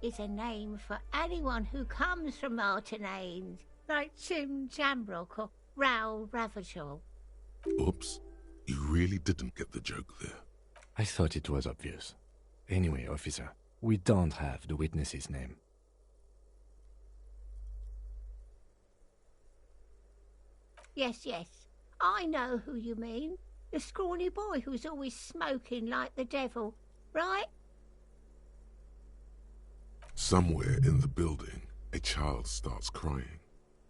[SPEAKER 6] is a name for anyone who comes from Martinez, like Tim Jamrock or Raoul Ravachol.
[SPEAKER 3] Oops, you really didn't get the joke there.
[SPEAKER 2] I thought it was obvious. Anyway, officer, we don't have the witness's name.
[SPEAKER 6] Yes, I know who you mean. The scrawny boy who's always smoking like the devil, right?
[SPEAKER 3] Somewhere in the building, a child starts crying.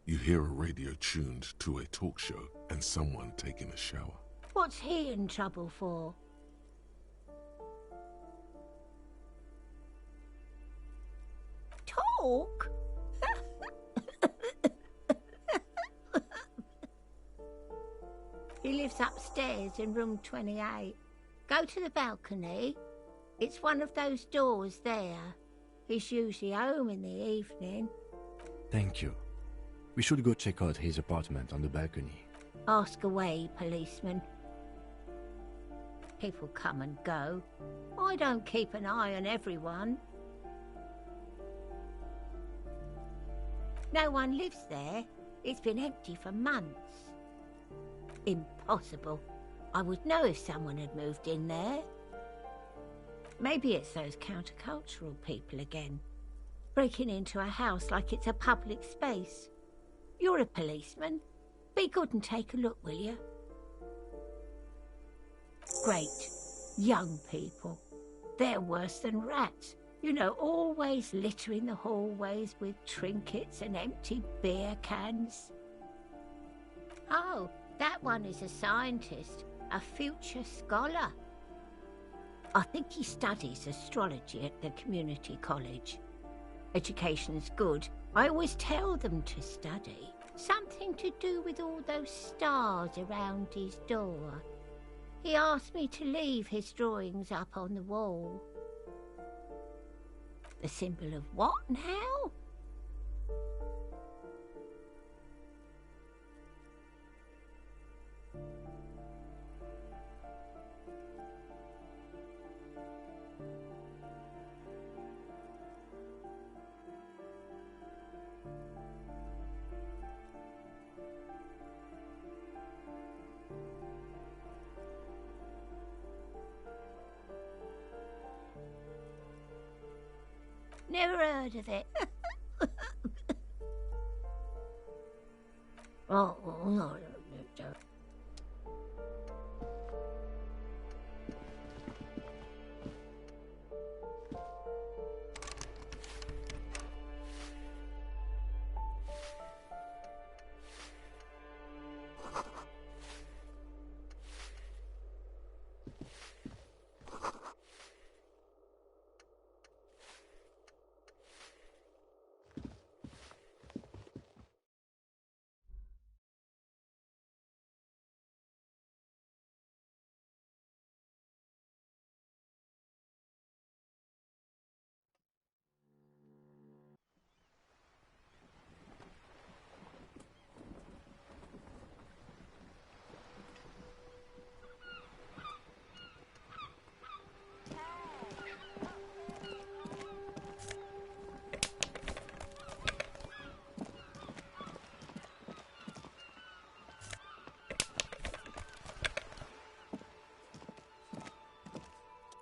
[SPEAKER 3] You hear a radio tuned to a talk show and someone taking a shower.
[SPEAKER 6] What's he in trouble for? Talk? lives upstairs in room 28. Go to the balcony. It's one of those doors there. He's usually home in the evening.
[SPEAKER 2] Thank you. We should go check out his apartment on the balcony.
[SPEAKER 6] Ask away, policeman. People come and go. I don't keep an eye on everyone. No one lives there. It's been empty for months. Impossible. I would know if someone had moved in there. Maybe it's those countercultural people again, breaking into a house like it's a public space. You're a policeman. Be good and take a look, will you? Great. Young people. They're worse than rats. You know, always littering the hallways with trinkets and empty beer cans. Oh, that one is a scientist, a future scholar. I think he studies astrology at the community college. Education's good. I always tell them to study. Something to do with all those stars around his door. He asked me to leave his drawings up on the wall. The symbol of what now? Never heard of it. Oh, no.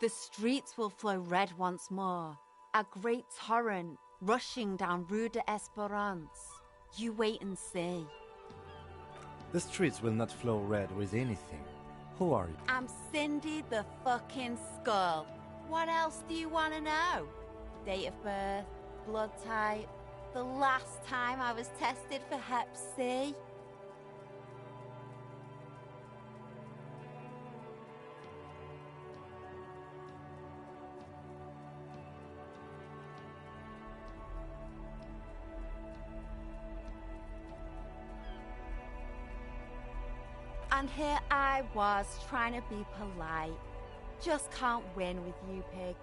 [SPEAKER 7] The streets will flow red once more, a great torrent rushing down Rue de Esperance. You wait and see.
[SPEAKER 2] The streets will not flow red with anything. Who are you?
[SPEAKER 7] I'm Cindy the fucking Skull. What else do you want to know? Date of birth, blood type, the last time I was tested for Hep C. And here I was trying to be polite. Just can't win with you pigs.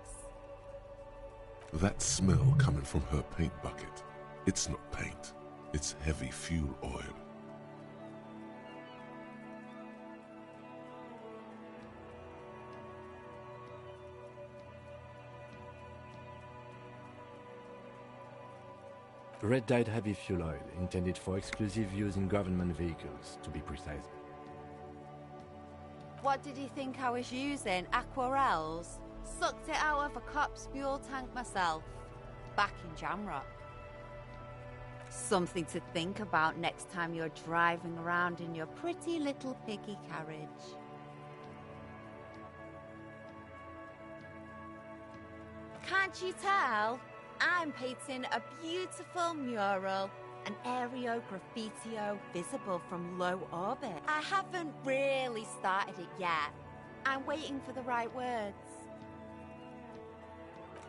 [SPEAKER 3] That smell coming from her paint bucket. It's not paint. It's heavy fuel oil.
[SPEAKER 2] Red-dyed heavy fuel oil, intended for exclusive use in government vehicles, to be precise.
[SPEAKER 7] What did you think I was using? Aquarels? Sucked it out of a cop's fuel tank myself. Back in Jamrock. Something to think about next time you're driving around in your pretty little piggy carriage. Can't you tell? I'm painting a beautiful mural, an aereo graffitio visible from low orbit. I haven't really started it yet. I'm waiting for the right words.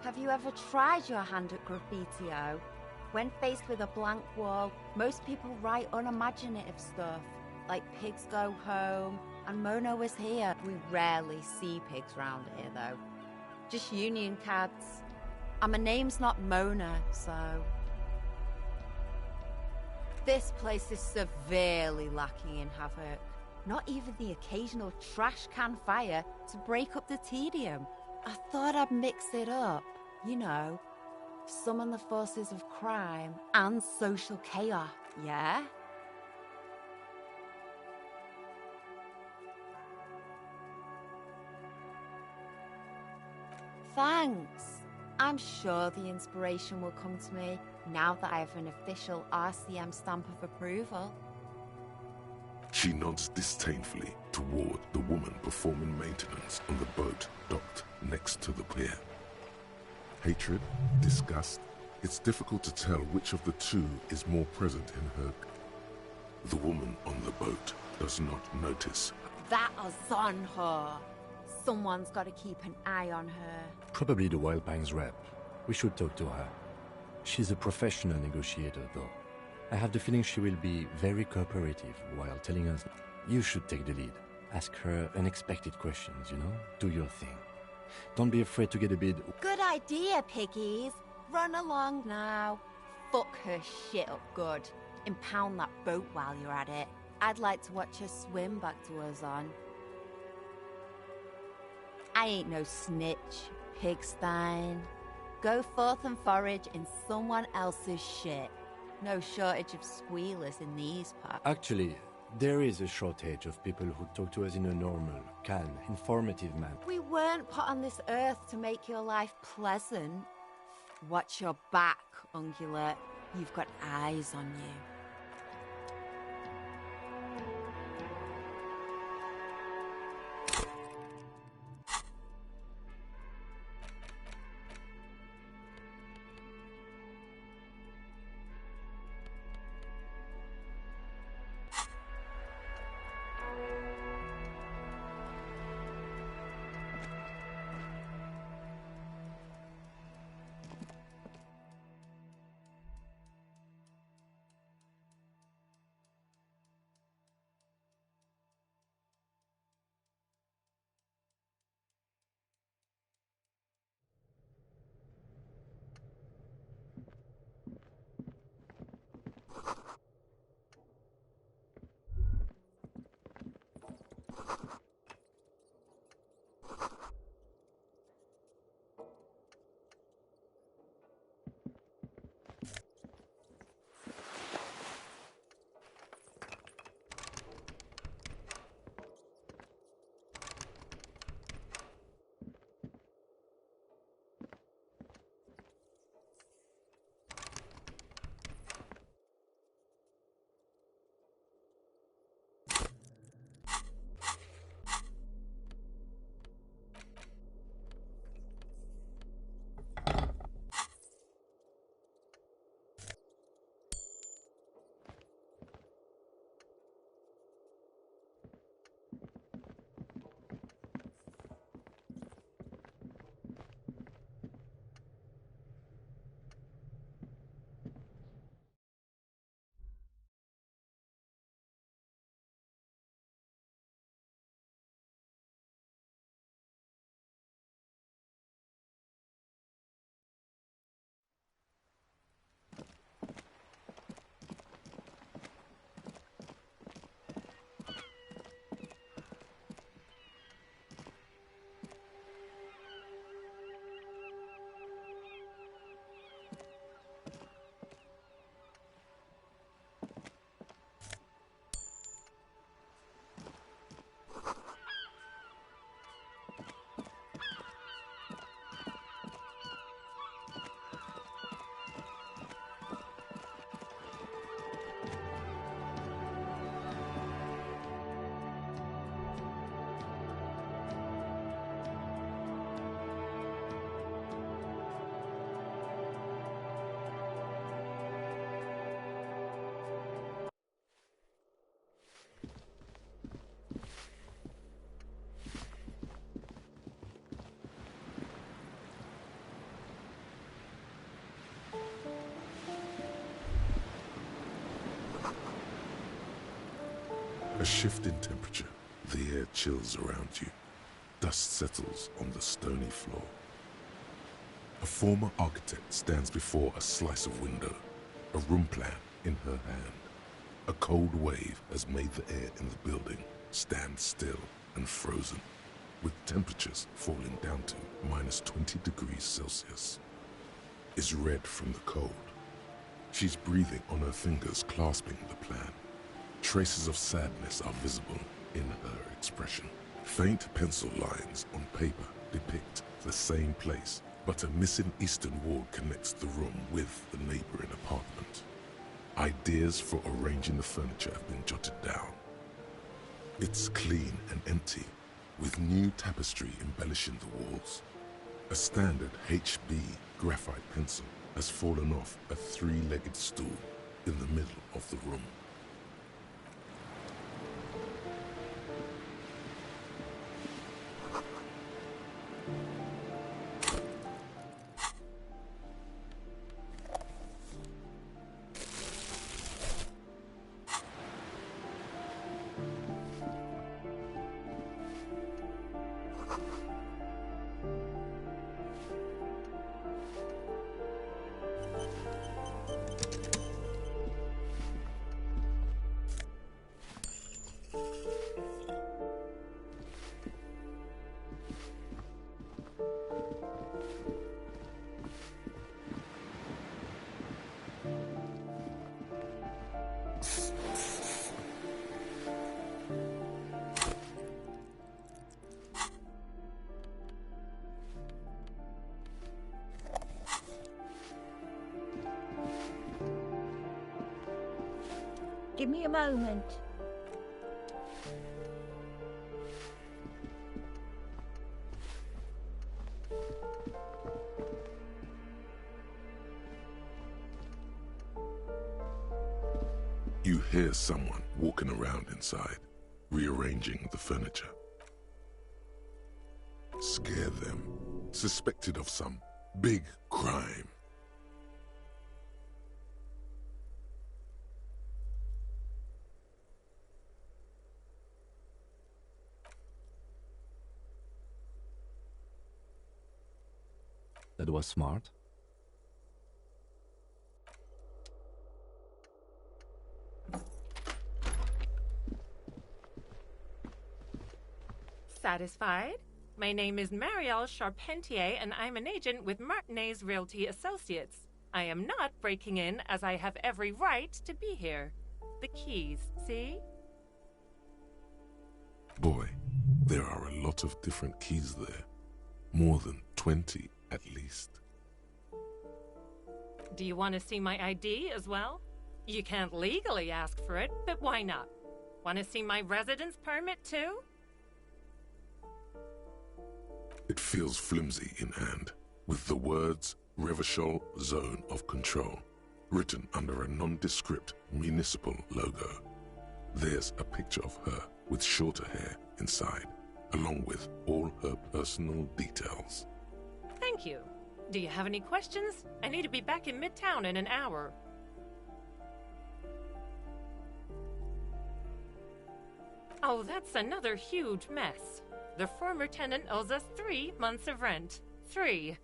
[SPEAKER 7] Have you ever tried your hand at graffitio? When faced with a blank wall, most people write unimaginative stuff, like pigs go home, and Mona was here. We rarely see pigs round here, though. Just union cats. And my name's not Mona, so... This place is severely lacking in havoc. Not even the occasional trash can fire to break up the tedium. I thought I'd mix it up, you know. Summon the forces of crime and social chaos, yeah? Thanks. I'm sure the inspiration will come to me now that I have an official RCM stamp of approval.
[SPEAKER 3] She nods disdainfully toward the woman performing maintenance on the boat docked next to the pier. Hatred, disgust, it's difficult to tell which of the two is more present in her. The woman on the boat does not notice.
[SPEAKER 7] That is on her. Someone's got to keep an eye on her.
[SPEAKER 2] Probably the Wild Pines rep. We should talk to her. She's a professional negotiator, though. I have the feeling she will be very cooperative while telling us. You should take the lead. Ask her unexpected questions, you know? Do your thing. Don't be afraid to get a bit...
[SPEAKER 7] Good idea, piggies. Run along now. Fuck her shit up good. Impound that boat while you're at it. I'd like to watch her swim back to us on. I ain't no snitch, Pigstein. Go forth and forage in someone else's shit. No shortage of squealers in these parts.
[SPEAKER 2] Actually, there is a shortage of people who talk to us in a normal, calm, informative manner.
[SPEAKER 7] We weren't put on this earth to make your life pleasant. Watch your back, Ungulate. You've got eyes on you.
[SPEAKER 3] A shift in temperature, The air chills around you. Dust settles on the stony floor. A former architect stands before a slice of window, a room plan in her hand. A cold wave has made the air in the building stand still and frozen, with temperatures falling down to minus 20 degrees Celsius. Is red from the cold. She's breathing on her fingers, clasping the plan. Traces of sadness are visible in her expression. Faint pencil lines on paper depict the same place, but a missing eastern wall connects the room with the neighboring apartment. Ideas for arranging the furniture have been jotted down. It's clean and empty, with new tapestry embellishing the walls. A standard HB graphite pencil has fallen off a three-legged stool in the middle of the room.
[SPEAKER 6] Give me a moment.
[SPEAKER 3] You hear someone walking around inside, rearranging the furniture. Scare them, suspected of some big crime.
[SPEAKER 2] That was smart.
[SPEAKER 21] Satisfied? My name is Marielle Charpentier, and I'm an agent with Martinez Realty Associates. I am not breaking in, as I have every right to be here. The keys, see?
[SPEAKER 3] Boy, there are a lot of different keys there. More than 20 at least.
[SPEAKER 21] Do you want to see my ID as well? You can't legally ask for it, but why not? Want to see my residence permit too?
[SPEAKER 3] It feels flimsy in hand, with the words Revachol Zone of Control written under a nondescript municipal logo. There's a picture of her with shorter hair inside, along with all her personal details.
[SPEAKER 21] Thank you. Do you have any questions? I need to be back in Midtown in an hour. Oh, that's another huge mess. The former tenant owes us 3 months of rent. 3.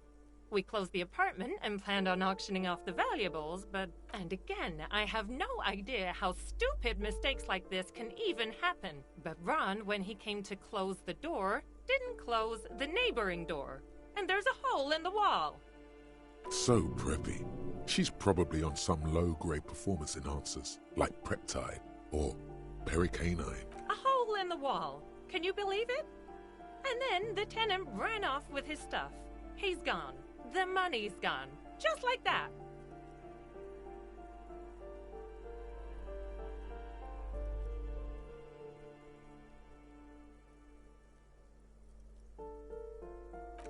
[SPEAKER 21] We closed the apartment and planned on auctioning off the valuables, but... And again, I have no idea how stupid mistakes like this can even happen. But Ron, when he came to close the door, didn't close the neighboring door. And there's a hole in the wall.
[SPEAKER 3] So preppy. She's probably on some low-grade performance enhancers, like Preptide or Pericanine.
[SPEAKER 21] A hole in the wall. Can you believe it? And then the tenant ran off with his stuff. He's gone. The money's gone. Just like that.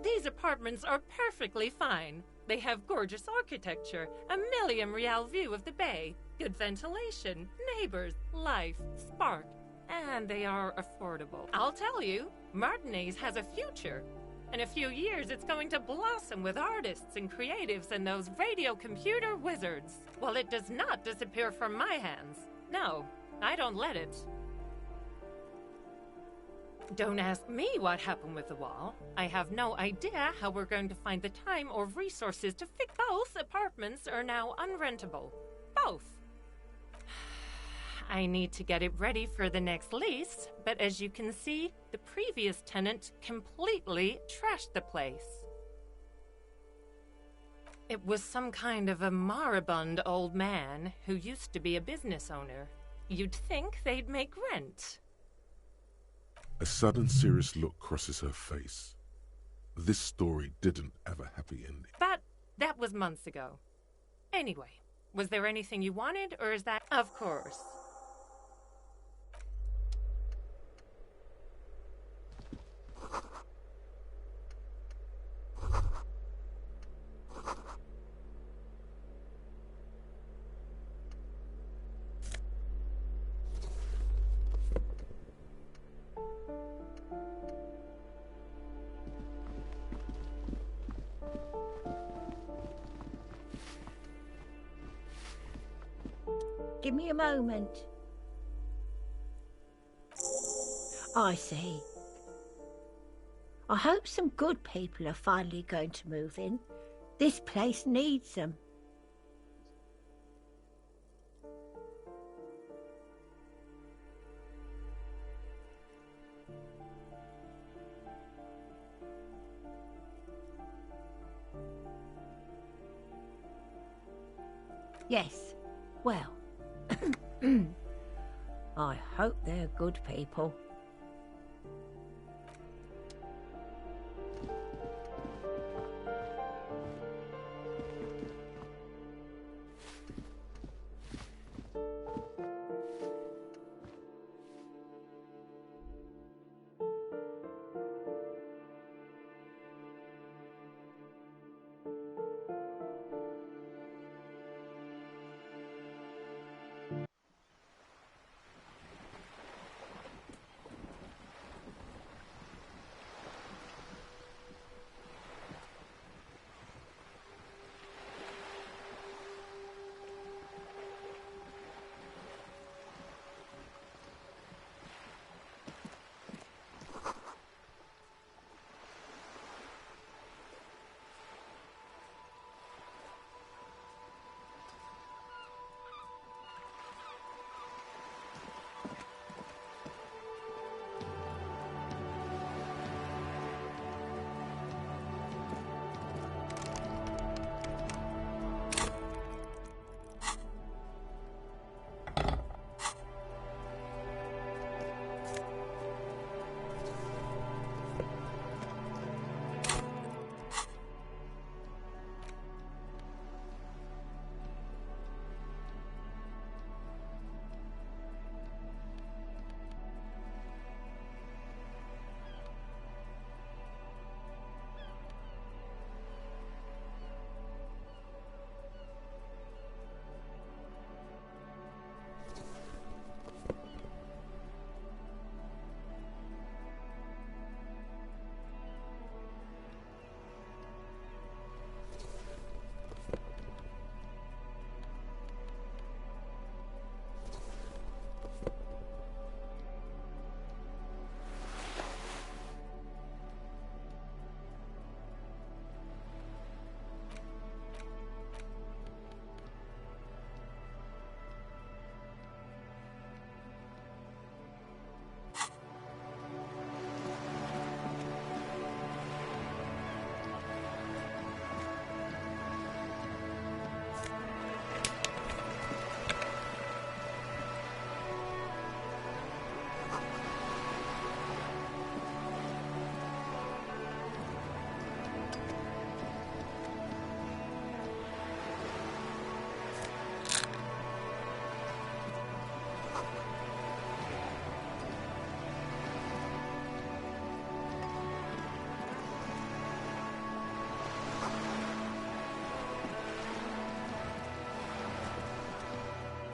[SPEAKER 21] These apartments are perfectly fine. They have gorgeous architecture, a million-real view of the bay, good ventilation, neighbors, life, spark, and they are affordable. I'll tell you, Martinez has a future. In a few years, it's going to blossom with artists and creatives and those radio computer wizards. Well, it does not disappear from my hands. No, I don't let it. Don't ask me what happened with the wall. I have no idea how we're going to find the time or resources to fix. Both apartments are now unrentable. Both. I need to get it ready for the next lease, but as you can see, the previous tenant completely trashed the place. It was some kind of a moribund old man who used to be a business owner. You'd think they'd make rent.
[SPEAKER 4] A sudden serious look crosses her face. This story didn't have a happy ending.
[SPEAKER 21] But that was months ago. Anyway, was there anything you wanted, or is that... Of course.
[SPEAKER 6] Give me a moment. I see. I hope some good people are finally going to move in. This place needs them. Yes, well, I hope they're good people.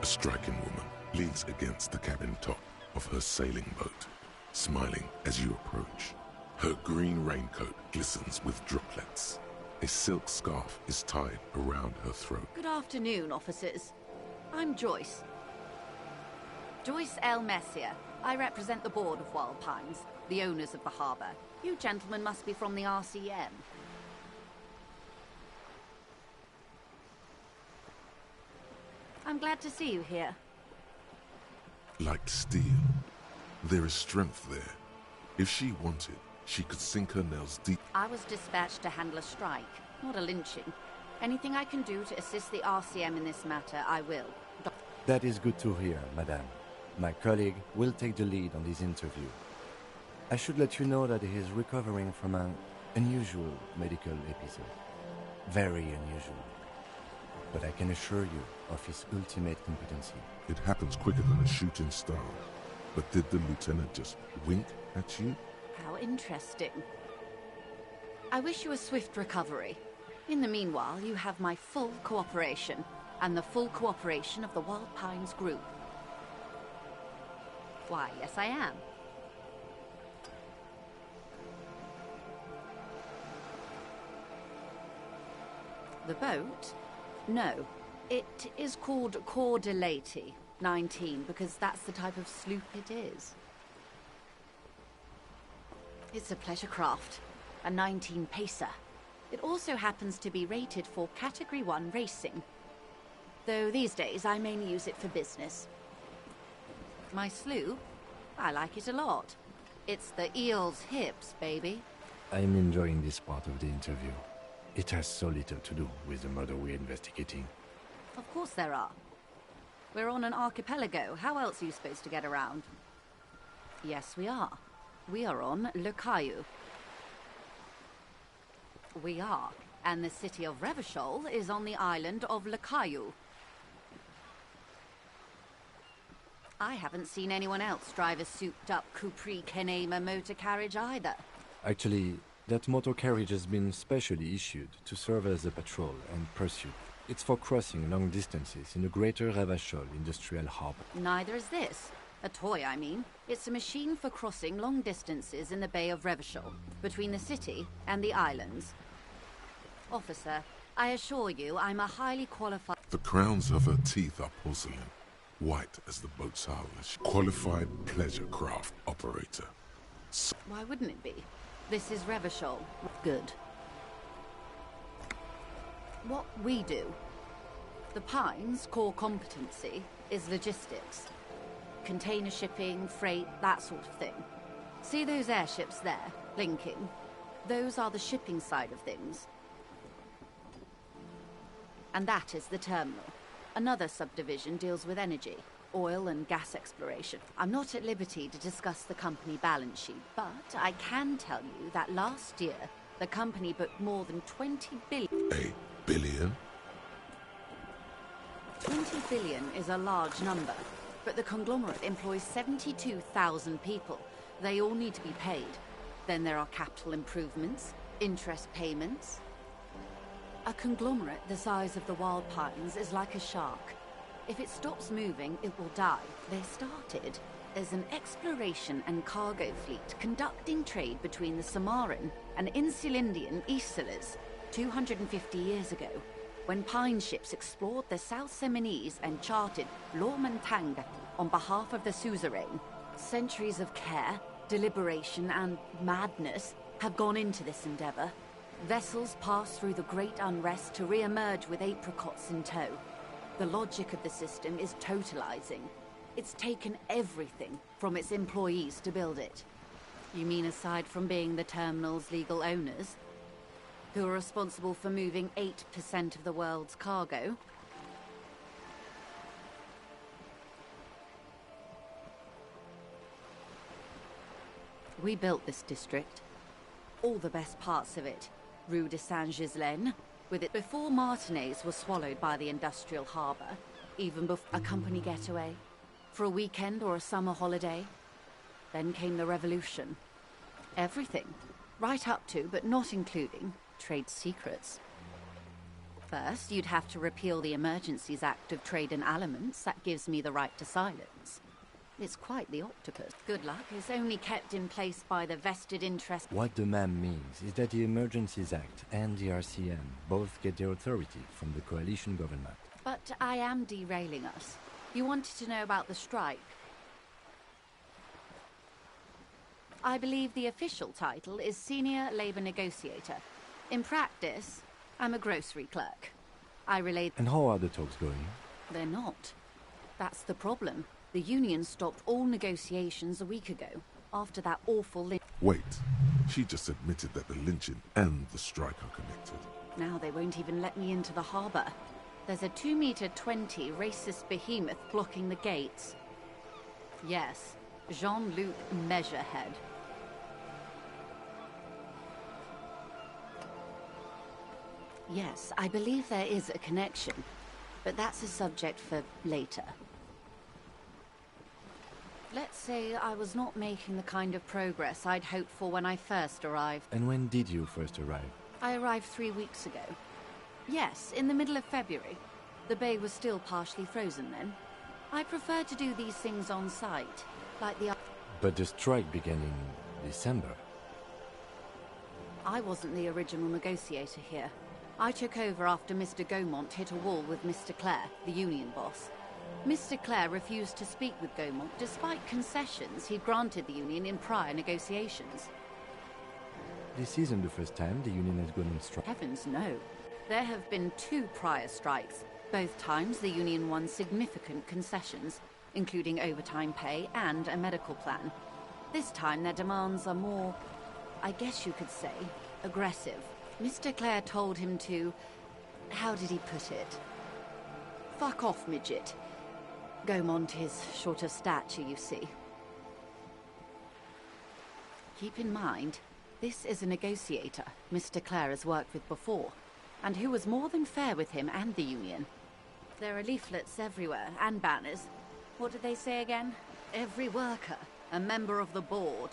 [SPEAKER 4] A striking woman leans against the cabin top of her sailing boat, smiling as you approach. Her green raincoat glistens with droplets. A silk scarf is tied around her throat.
[SPEAKER 9] Good afternoon, officers. I'm Joyce. Joyce L. Messier. I represent the board of Wild Pines. the owners of the harbour. You gentlemen must be from the RCM. I'm glad to see you here.
[SPEAKER 3] Like steel. There is strength there. If she wanted, she could sink her nails deep.
[SPEAKER 9] I was dispatched to handle a strike, not a lynching. Anything I can do to assist the RCM in this matter, I will.
[SPEAKER 2] That is good to hear, madame. My colleague will take the lead on this interview. I should let you know that he is recovering from an unusual medical episode. Very unusual. But I can assure you of his ultimate competency.
[SPEAKER 3] It happens quicker than a shooting star. But did the lieutenant just wink at you?
[SPEAKER 9] How interesting. I wish you a swift recovery. In the meanwhile, you have my full cooperation, and the full cooperation of the Wild Pines Group. Why, yes I am. The boat? No. It is called Cor de Leyte 19, because that's the type of sloop it is. It's a pleasure craft, a 19 pacer. It also happens to be rated for Category 1 racing, though these days I mainly use it for business. My sloop? I like it a lot. It's the eel's hips, baby.
[SPEAKER 2] I'm enjoying this part of the interview. It has so little to do with the murder we're investigating.
[SPEAKER 9] Of course there are. We're on an archipelago. How else are you supposed to get around? Yes, we are. We are on Le Caillou. We are. And the city of Revachol is on the island of Le Caillou. I haven't seen anyone else drive a souped-up Capri Kenema motor carriage either.
[SPEAKER 2] Actually, that motor carriage has been specially issued to serve as a patrol and pursuit. It's for crossing long distances in the greater Revachol industrial hub.
[SPEAKER 9] Neither is this. A toy, I mean. It's a machine for crossing long distances in the Bay of Revachol, between the city and the islands. Officer, I assure you I'm a highly qualified...
[SPEAKER 3] The crowns of her teeth are porcelain, white as the boat's hull. Qualified pleasure craft operator.
[SPEAKER 9] Why wouldn't it be? This is Revachol. Good. What we do, the Pines' core competency is logistics. Container shipping, freight, that sort of thing. See those airships there, blinking? Those are the shipping side of things. And that is the terminal. Another subdivision deals with energy, oil and gas exploration. I'm not at liberty to discuss the company balance sheet, but I can tell you that last year, the company booked more than 20 billion...
[SPEAKER 3] A billion?
[SPEAKER 9] 20 billion is a large number, but the conglomerate employs 72,000 people. They all need to be paid. Then there are capital improvements, interest payments. A conglomerate the size of the Wild Pines is like a shark. If it stops moving, it will die. They started as an exploration and cargo fleet conducting trade between the Samaran and Insulindian Isolas 250 years ago, when pine ships explored the South Seminese and charted Lomantang on behalf of the suzerain. Centuries of care, deliberation, and madness have gone into this endeavor. Vessels pass through the great unrest to re-emerge with apricots in tow. The logic of the system is totalizing. It's taken everything from its employees to build it. You mean aside from being the terminal's legal owners, who are responsible for moving 8% of the world's cargo? We built this district. All the best parts of it. Rue de Saint-Ghislain, with it before Martinez was swallowed by the industrial harbour, even before a company getaway, for a weekend or a summer holiday. Then came the revolution. Everything. Right up to, but not including, trade secrets. First, you'd have to repeal the Emergencies Act of Trade in Aliments that gives me the right to silence. It's quite the octopus. Good luck is only kept in place by the vested interest...
[SPEAKER 2] What the ma'am means is that the Emergencies Act and the RCM both get their authority from the coalition government.
[SPEAKER 9] But I am derailing us. You wanted to know about the strike. I believe the official title is Senior Labor Negotiator. In practice, I'm a grocery clerk. I relate...
[SPEAKER 2] And how are the talks going?
[SPEAKER 9] They're not. That's the problem. The union stopped all negotiations a week ago, after that awful
[SPEAKER 3] Wait. She just admitted that the lynching and the strike are connected.
[SPEAKER 9] Now they won't even let me into the harbour. There's a 2-meter 20 racist behemoth blocking the gates. Yes, Jean-Luc Measurehead. Yes, I believe there is a connection, but that's a subject for later. Let's say I was not making the kind of progress I'd hoped for when I first arrived.
[SPEAKER 2] And when did you first arrive?
[SPEAKER 9] I arrived 3 weeks ago. Yes, in the middle of February. The bay was still partially frozen then. I prefer to do these things on site, like the...
[SPEAKER 2] But the strike began in December.
[SPEAKER 9] I wasn't the original negotiator here. I took over after Mr. Gaumont hit a wall with Mr. Clare, the union boss. Mr. Clare refused to speak with Gaumont despite concessions he'd granted the union in prior negotiations.
[SPEAKER 2] This isn't the first time the union has gone on strike.
[SPEAKER 9] Heavens, no. There have been 2 prior strikes. Both times the union won significant concessions, including overtime pay and a medical plan. This time their demands are more, I guess you could say, aggressive. Mr. Clare told him to... how did he put it? Fuck off, midget. Gaumont is short of stature, you see. Keep in mind, this is a negotiator Mr. Clare has worked with before, and who was more than fair with him and the union. There are leaflets everywhere, and banners. What did they say again? Every worker, a member of the board.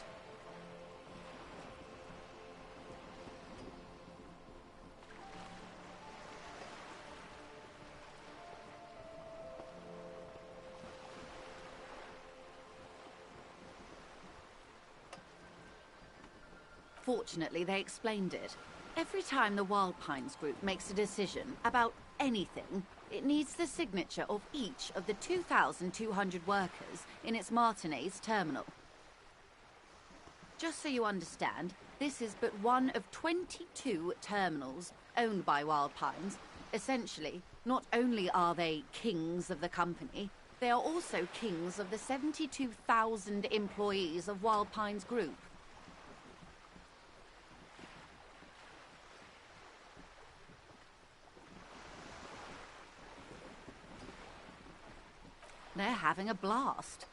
[SPEAKER 9] Fortunately, they explained it. Every time the Wild Pines group makes a decision about anything, it needs the signature of each of the 2,200 workers in its Martinez terminal. Just so you understand, this is but one of 22 terminals owned by Wild Pines. Essentially, not only are they kings of the company, they are also kings of the 72,000 employees of Wild Pines Group. They're having a blast.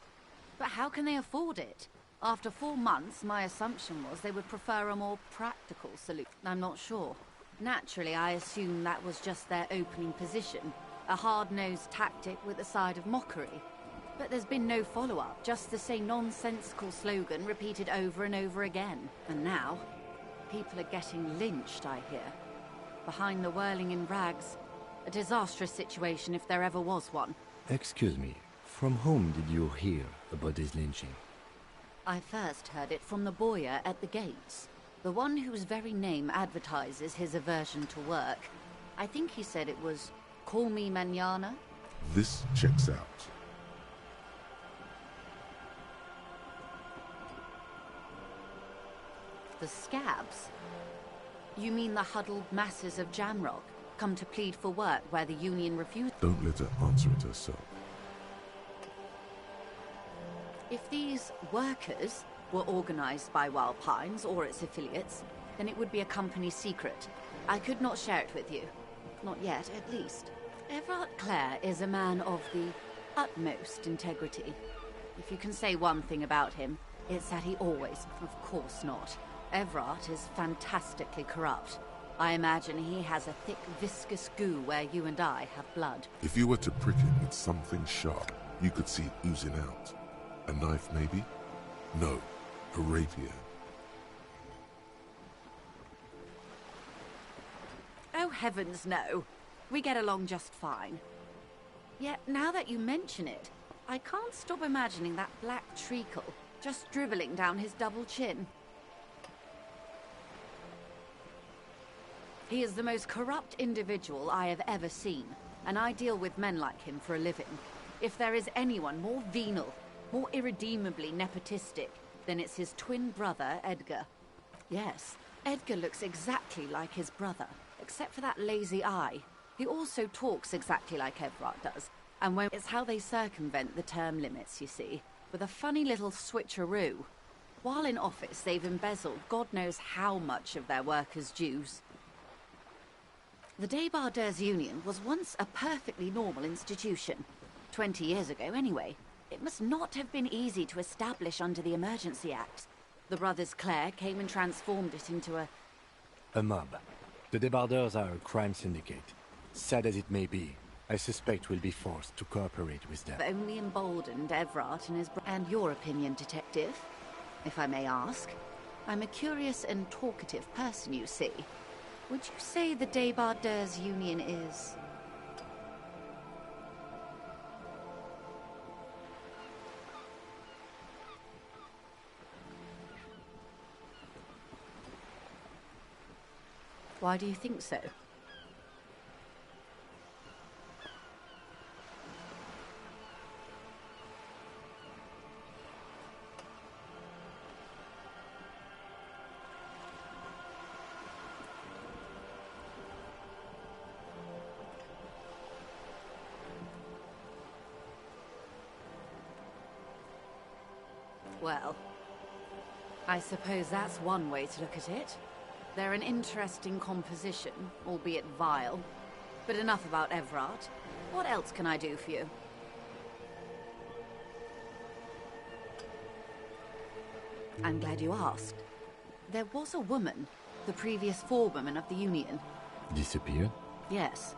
[SPEAKER 9] But how can they afford it? After 4 months, my assumption was they would prefer a more practical solution. I'm not sure. Naturally, I assumed that was just their opening position, a hard-nosed tactic with a side of mockery. But there's been no follow-up, just the same nonsensical slogan repeated over and over again. And now, people are getting lynched, I hear. Behind the whirling in rags, a disastrous situation if there ever was one.
[SPEAKER 2] Excuse me, from whom did you hear about this lynching?
[SPEAKER 9] I first heard it from the bowyer at the gates. The one whose very name advertises his aversion to work. I think he said it was, "Call me mañana."
[SPEAKER 3] This checks out.
[SPEAKER 9] The scabs? You mean the huddled masses of Jamrock, come to plead for work where the union refused?
[SPEAKER 3] Don't let her answer it herself.
[SPEAKER 9] If these workers were organized by Wild Pines or its affiliates, then it would be a company secret. I could not share it with you. Not yet, at least. Everard Clare is a man of the utmost integrity. If you can say one thing about him, it's that he always... Of course not. Everard is fantastically corrupt. I imagine he has a thick, viscous goo where you and I have blood.
[SPEAKER 3] If you were to prick him with something sharp, you could see it oozing out. A knife, maybe? No, a rapier.
[SPEAKER 9] Oh, heavens, no. We get along just fine. Yet, now that you mention it, I can't stop imagining that black treacle just dribbling down his double chin. He is the most corrupt individual I have ever seen, and I deal with men like him for a living. If there is anyone more venal, more irredeemably nepotistic, Then it's his twin brother, Edgar. Yes, Edgar looks exactly like his brother, except for that lazy eye. He also talks exactly like Evrart does, and when it's how they circumvent the term limits, you see, with a funny little switcheroo. While in office, they've embezzled God knows how much of their workers' dues. The Débardeurs Union was once a perfectly normal institution. 20 years ago, anyway. It must not have been easy to establish under the Emergency Act. The brothers Clare came and transformed it into
[SPEAKER 2] a mob. The Débardeurs are a crime syndicate. Sad as it may be, I suspect we'll be forced to cooperate with them.
[SPEAKER 9] Only emboldened Evrart and his And your opinion, Detective? If I may ask. I'm a curious and talkative person, you see. Would you say the Débardeurs Union is... Why do you think so? Well, I suppose that's one way to look at it. They're an interesting composition, albeit vile. But enough about Evrart. What else can I do for you? I'm glad you asked. There was a woman, the previous forewoman of the Union.
[SPEAKER 2] Disappeared?
[SPEAKER 9] Yes.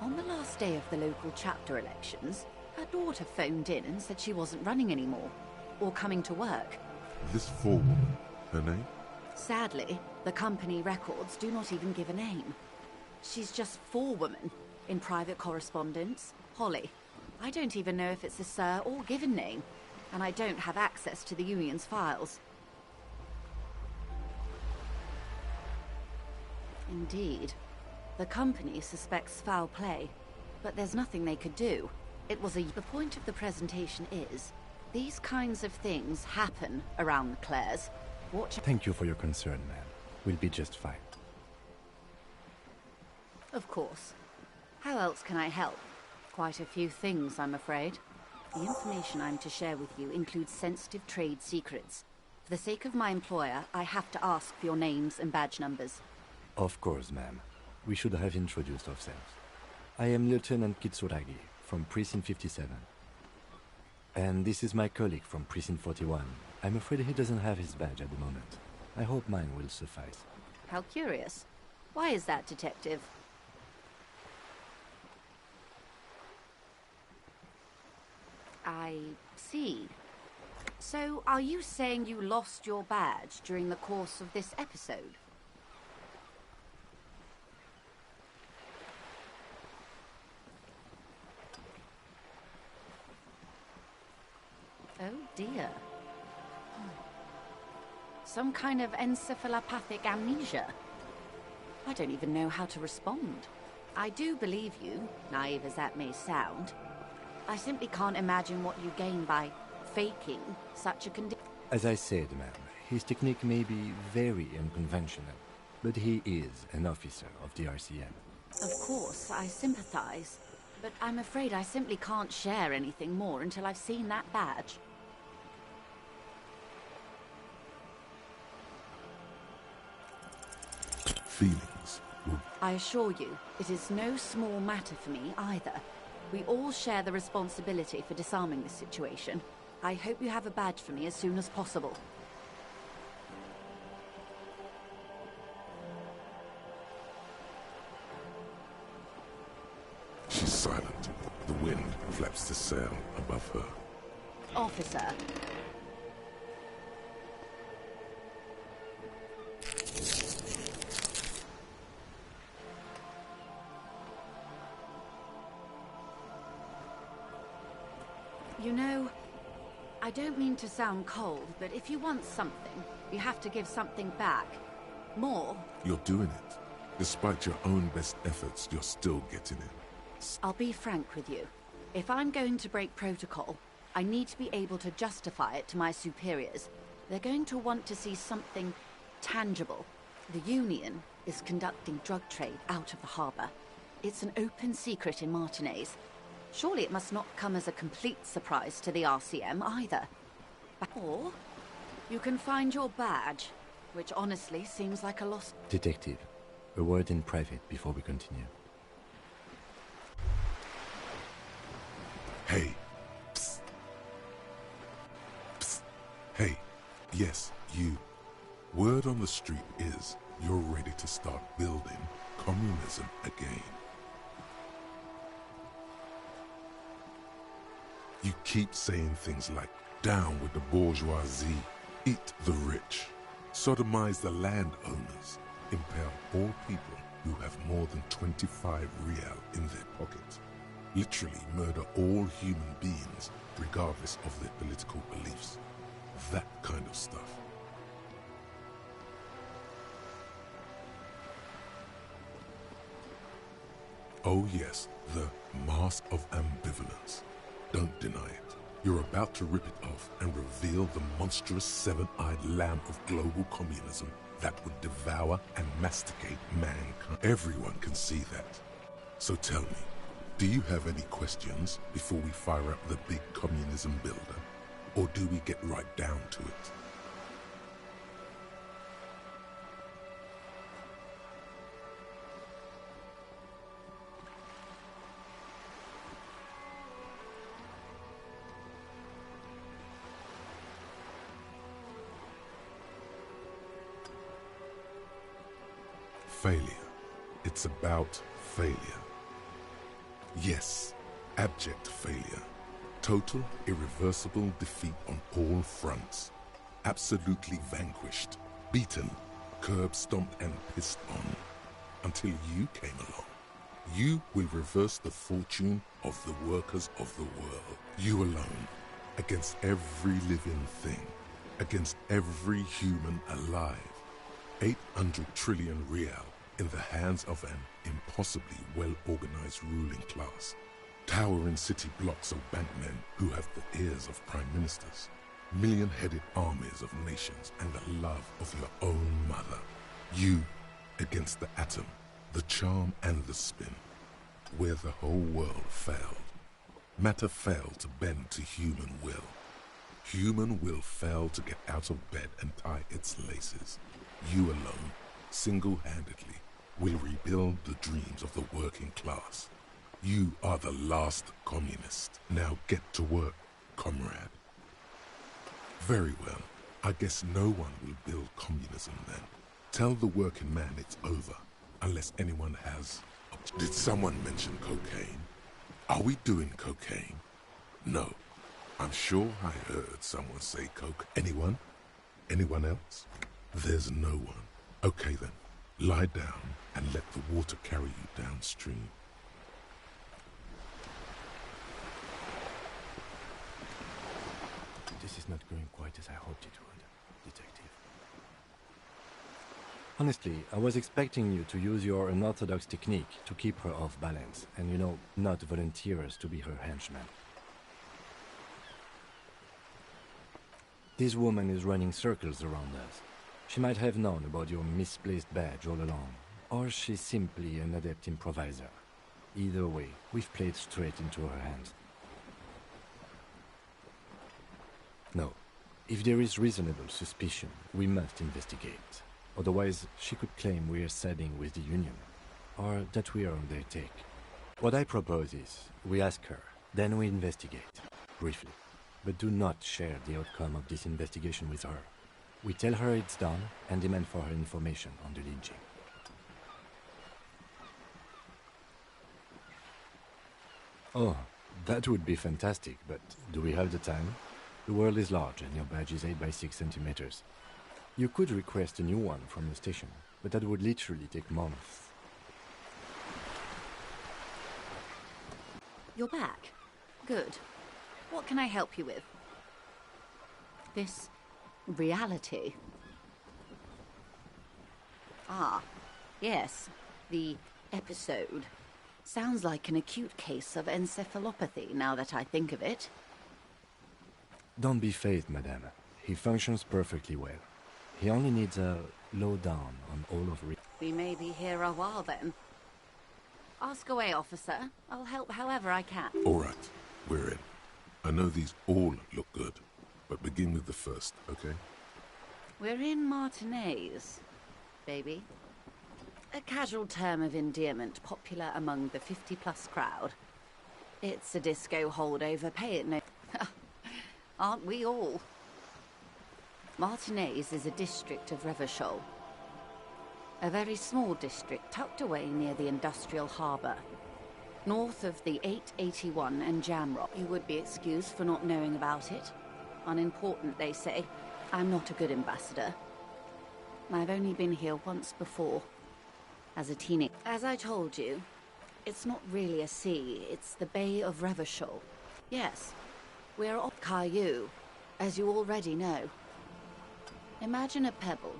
[SPEAKER 9] On the last day of the local chapter elections, her daughter phoned in and said she wasn't running anymore, or coming to work.
[SPEAKER 3] This forewoman, her name?
[SPEAKER 9] Sadly, the company records do not even give a name. She's just forewoman in private correspondence, Holly. I don't even know if it's a sir or given name, and I don't have access to the Union's files. Indeed. The company suspects foul play, but there's nothing they could do. The point of the presentation is, these kinds of things happen around the Clares.
[SPEAKER 2] Thank you for your concern, ma'am. We'll be just fine.
[SPEAKER 9] Of course. How else can I help? Quite a few things, I'm afraid. The information I'm to share with you includes sensitive trade secrets. For the sake of my employer, I have to ask for your names and badge numbers.
[SPEAKER 2] Of course, ma'am. We should have introduced ourselves. I am Lieutenant Kitsuragi, from Precinct 57. And this is my colleague from Precinct 41. I'm afraid he doesn't have his badge at the moment. I hope mine will suffice.
[SPEAKER 9] How curious. Why is that, Detective? I see. So, are you saying you lost your badge during the course of this episode? Oh dear. Some kind of encephalopathic amnesia. I don't even know how to respond. I do believe you, naive as that may sound. I simply can't imagine what you gain by faking such a condition.
[SPEAKER 2] As I said, ma'am, his technique may be very unconventional, but he is an officer of the RCM.
[SPEAKER 9] Of course, I sympathize, but I'm afraid I simply can't share anything more until I've seen that badge.
[SPEAKER 3] Feelings.
[SPEAKER 9] I assure you, it is no small matter for me either. We all share the responsibility for disarming this situation. I hope you have a badge for me as soon as possible.
[SPEAKER 3] She's silent. The wind flaps the sail above her.
[SPEAKER 9] Officer. You know, I don't mean to sound cold, but if you want something, you have to give something back. More.
[SPEAKER 3] You're doing it. Despite your own best efforts, you're still getting it.
[SPEAKER 9] I'll be frank with you. If I'm going to break protocol, I need to be able to justify it to my superiors. They're going to want to see something tangible. The Union is conducting drug trade out of the harbour. It's an open secret in Martinez. Surely it must not come as a complete surprise to the RCM either. Or you can find your badge, which honestly seems like a lost...
[SPEAKER 2] Detective, a word in private before we continue.
[SPEAKER 3] Hey. Psst. Psst. Hey. Yes, you. Word on the street is you're ready to start building communism again. You keep saying things like, down with the bourgeoisie, eat the rich, sodomize the landowners, impale all people who have more than 25 real in their pocket, literally murder all human beings regardless of their political beliefs. That kind of stuff. Oh yes, the mask of ambivalence. Don't deny it. You're about to rip it off and reveal the monstrous seven-eyed lamb of global communism that would devour and masticate mankind. Everyone can see that. So tell me, do you have any questions before we fire up the big communism builder? Or do we get right down to it? Failure. It's about failure. Yes, abject failure. Total, irreversible defeat on all fronts. Absolutely vanquished, beaten, curb-stomped and pissed on. Until you came along. You will reverse the fortune of the workers of the world. You alone, against every living thing, against every human alive. 800 trillion real in the hands of an impossibly well-organized ruling class. Towering city blocks of bankmen who have the ears of prime ministers. Million-headed armies of nations and the love of your own mother. You against the atom, the charm and the spin. Where the whole world failed. Matter failed to bend to human will. Human will failed to get out of bed and tie its laces. You alone, single-handedly, will rebuild the dreams of the working class. You are the last communist. Now get to work, comrade. Very well. I guess no one will build communism then. Tell the working man it's over, unless anyone has... Did someone mention cocaine? Are we doing cocaine? No. I'm sure I heard someone say coke. Anyone? Anyone else? There's no one. Okay then, lie down and let the water carry you downstream.
[SPEAKER 2] This is not going quite as I hoped it would, Detective. Honestly, I was expecting you to use your unorthodox technique to keep her off balance, and not volunteer us to be her henchman. This woman is running circles around us. She might have known about your misplaced badge all along, or she's simply an adept improviser. Either way, we've played straight into her hands. No, if there is reasonable suspicion, we must investigate. Otherwise, she could claim we're siding with the Union, or that we are on their take. What I propose is, we ask her, then we investigate, briefly. But do not share the outcome of this investigation with her. We tell her it's done and demand for her information on the lynching. Oh, that would be fantastic, but do we have the time? The world is large and your badge is 8 by 6 centimeters. You could request a new one from the station, but that would literally take months.
[SPEAKER 9] You're back. Good. What can I help you with? This reality. Ah, yes, the episode. Sounds like an acute case of encephalopathy, now that I think of it.
[SPEAKER 2] Don't be phased, madame. He functions perfectly well. He only needs a lowdown on all of it.
[SPEAKER 9] We may be here a while then. Ask away, officer. I'll help however I can.
[SPEAKER 3] All right, we're in. I know these all look good, but begin with the first, okay?
[SPEAKER 9] We're in Martinez, baby. A casual term of endearment popular among the 50-plus crowd. It's a disco holdover, pay it no... Aren't we all? Martinez is a district of Revachol. A very small district tucked away near the industrial harbour. North of the 881 and Jamrock. You would be excused for not knowing about it. Unimportant, they say. I'm not a good ambassador. I've only been here once before. As a teenager. As I told you, it's not really a sea, it's the Bay of Revachol. Yes, we're off Caillou, as you already know. Imagine a pebble.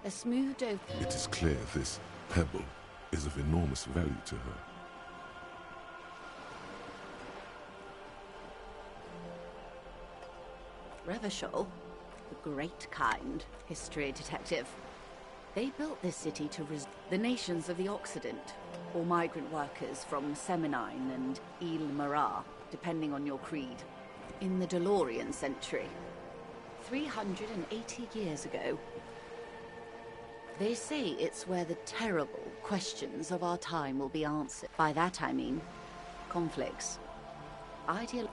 [SPEAKER 9] A smoothed over...
[SPEAKER 3] It is clear this pebble is of enormous value to her.
[SPEAKER 9] Revachol, the great kind, history detective. They built this city to the nations of the Occident, or migrant workers from Seminine and Ile-Marat, depending on your creed, in the DeLorean century, 380 years ago. They say it's where the terrible questions of our time will be answered. By that I mean conflicts.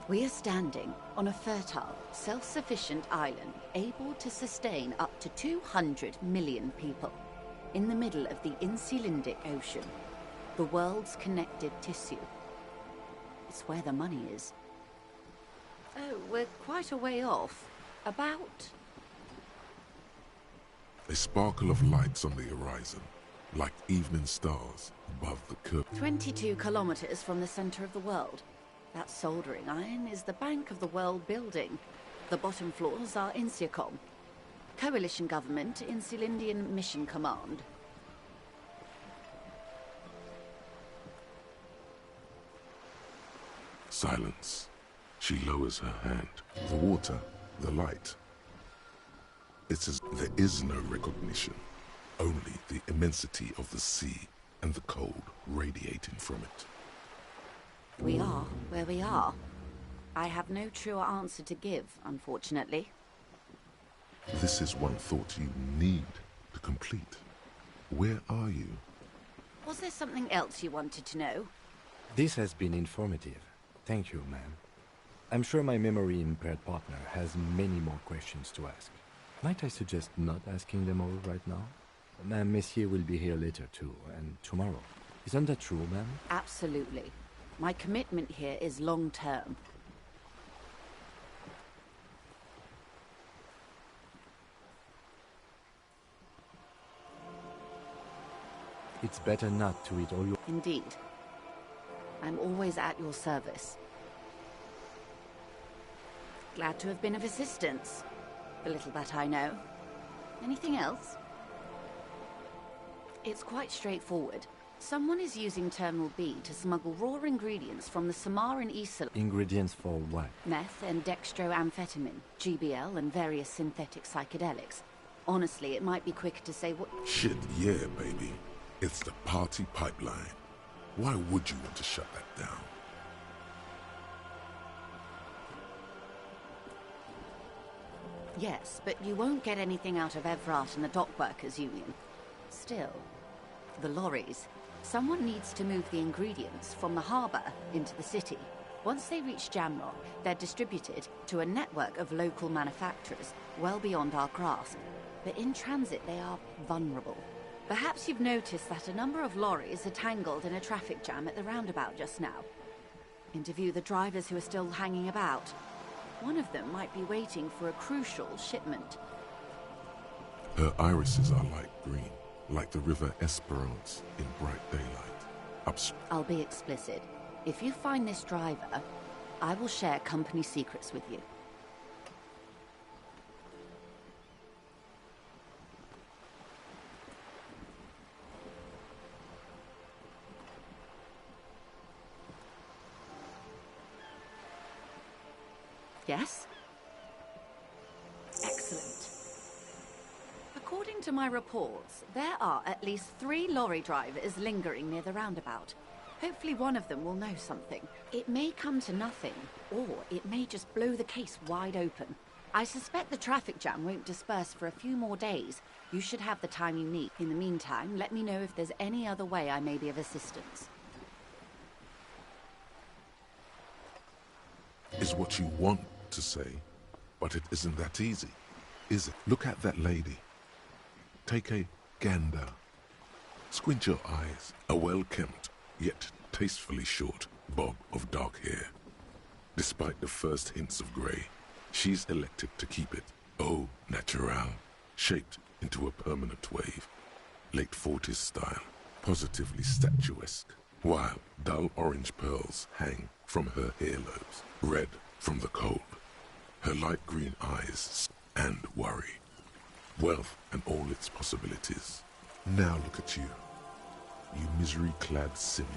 [SPEAKER 9] We are standing on a fertile, self-sufficient island able to sustain up to 200 million people in the middle of the Insulindic Ocean, the world's connective tissue. It's where the money is. Oh, we're quite a way off. About...
[SPEAKER 3] A sparkle of lights on the horizon, like evening stars above the curve.
[SPEAKER 9] 22 kilometers from the center of the world. That soldering iron is the bank of the world building. The bottom floors are Insiacom. Coalition government, Insulindian Mission Command.
[SPEAKER 3] Silence. She lowers her hand. The water, the light. It's as there is no recognition. Only the immensity of the sea and the cold radiating from it.
[SPEAKER 9] We are where we are. I have no truer answer to give, unfortunately.
[SPEAKER 3] This is one thought you need to complete. Where are you?
[SPEAKER 9] Was there something else you wanted to know?
[SPEAKER 2] This has been informative. Thank you, ma'am. I'm sure my memory-impaired partner has many more questions to ask. Might I suggest not asking them all right now? Ma'am, Messier will be here later too, and tomorrow. Isn't that true, ma'am?
[SPEAKER 9] Absolutely. My commitment here is long-term.
[SPEAKER 2] It's better not to eat all your...
[SPEAKER 9] Indeed. I'm always at your service. Glad to have been of assistance. The little that I know. Anything else? It's quite straightforward. Someone is using Terminal B to smuggle raw ingredients from the Samar and Isla.
[SPEAKER 2] Ingredients for what?
[SPEAKER 9] Meth and dextroamphetamine, GBL and various synthetic psychedelics. Honestly, it might be quicker to say what...
[SPEAKER 3] Shit, yeah, baby. It's the party pipeline. Why would you want to shut that down?
[SPEAKER 9] Yes, but you won't get anything out of Evrat and the Dock Workers Union. Still, the lorries. Someone needs to move the ingredients from the harbour into the city. Once they reach Jamrock, they're distributed to a network of local manufacturers well beyond our grasp. But in transit, they are vulnerable. Perhaps you've noticed that a number of lorries are tangled in a traffic jam at the roundabout just now. Interview the drivers who are still hanging about. One of them might be waiting for a crucial shipment.
[SPEAKER 3] Her irises are light green, like the River Esperance in bright daylight.
[SPEAKER 9] I'll be explicit. If you find this driver, I will share company secrets with you. Yes? Excellent. According to my reports, there are at least 3 lorry drivers lingering near the roundabout. Hopefully one of them will know something. It may come to nothing, or it may just blow the case wide open. I suspect the traffic jam won't disperse for a few more days. You should have the time you need. In the meantime, let me know if there's any other way I may be of assistance.
[SPEAKER 3] Is what you want to say, but it isn't that easy, is it? Look at that lady. Take a gander. Squint your eyes. A well-kempt, yet tastefully short bob of dark hair. Despite the first hints of grey, she's elected to keep it au naturel, shaped into a permanent wave. Late 40s style, positively statuesque, while dull orange pearls hang from her earlobes, red from the cold. Her light green eyes and worry. Wealth and all its possibilities. Now look at you. You misery-clad simian.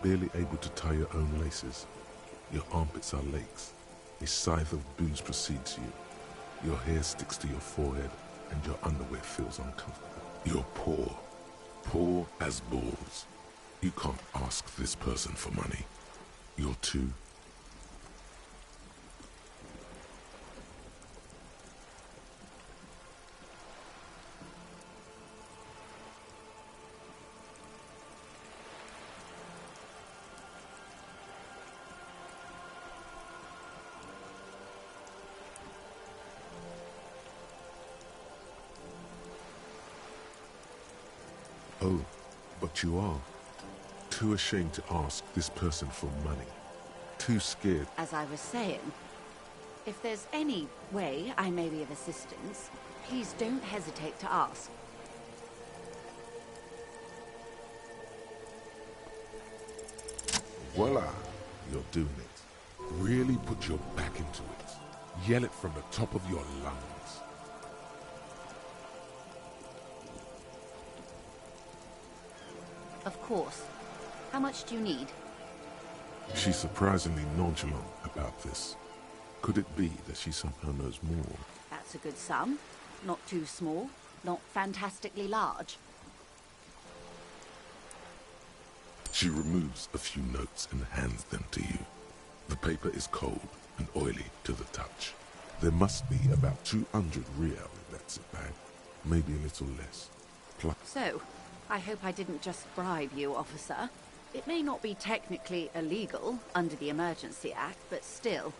[SPEAKER 3] Barely able to tie your own laces. Your armpits are lakes. A scythe of booze precedes you. Your hair sticks to your forehead and your underwear feels uncomfortable. You're poor. Poor as balls. You can't ask this person for money. You're too... Oh, but you are. Too ashamed to ask this person for money. Too scared.
[SPEAKER 9] As I was saying, if there's any way I may be of assistance, please don't hesitate to ask.
[SPEAKER 3] Voila, you're doing it. Really put your back into it. Yell it from the top of your lungs.
[SPEAKER 9] Of course. How much do you need?
[SPEAKER 3] She's surprisingly nonchalant about this. Could it be that she somehow knows more?
[SPEAKER 9] That's a good sum. Not too small, not fantastically large.
[SPEAKER 3] She removes a few notes and hands them to you. The paper is cold and oily to the touch. There must be about 200 real in that zip bag. Maybe a little less.
[SPEAKER 9] So, I hope I didn't just bribe you, officer. It may not be technically illegal under the Emergency Act, but still.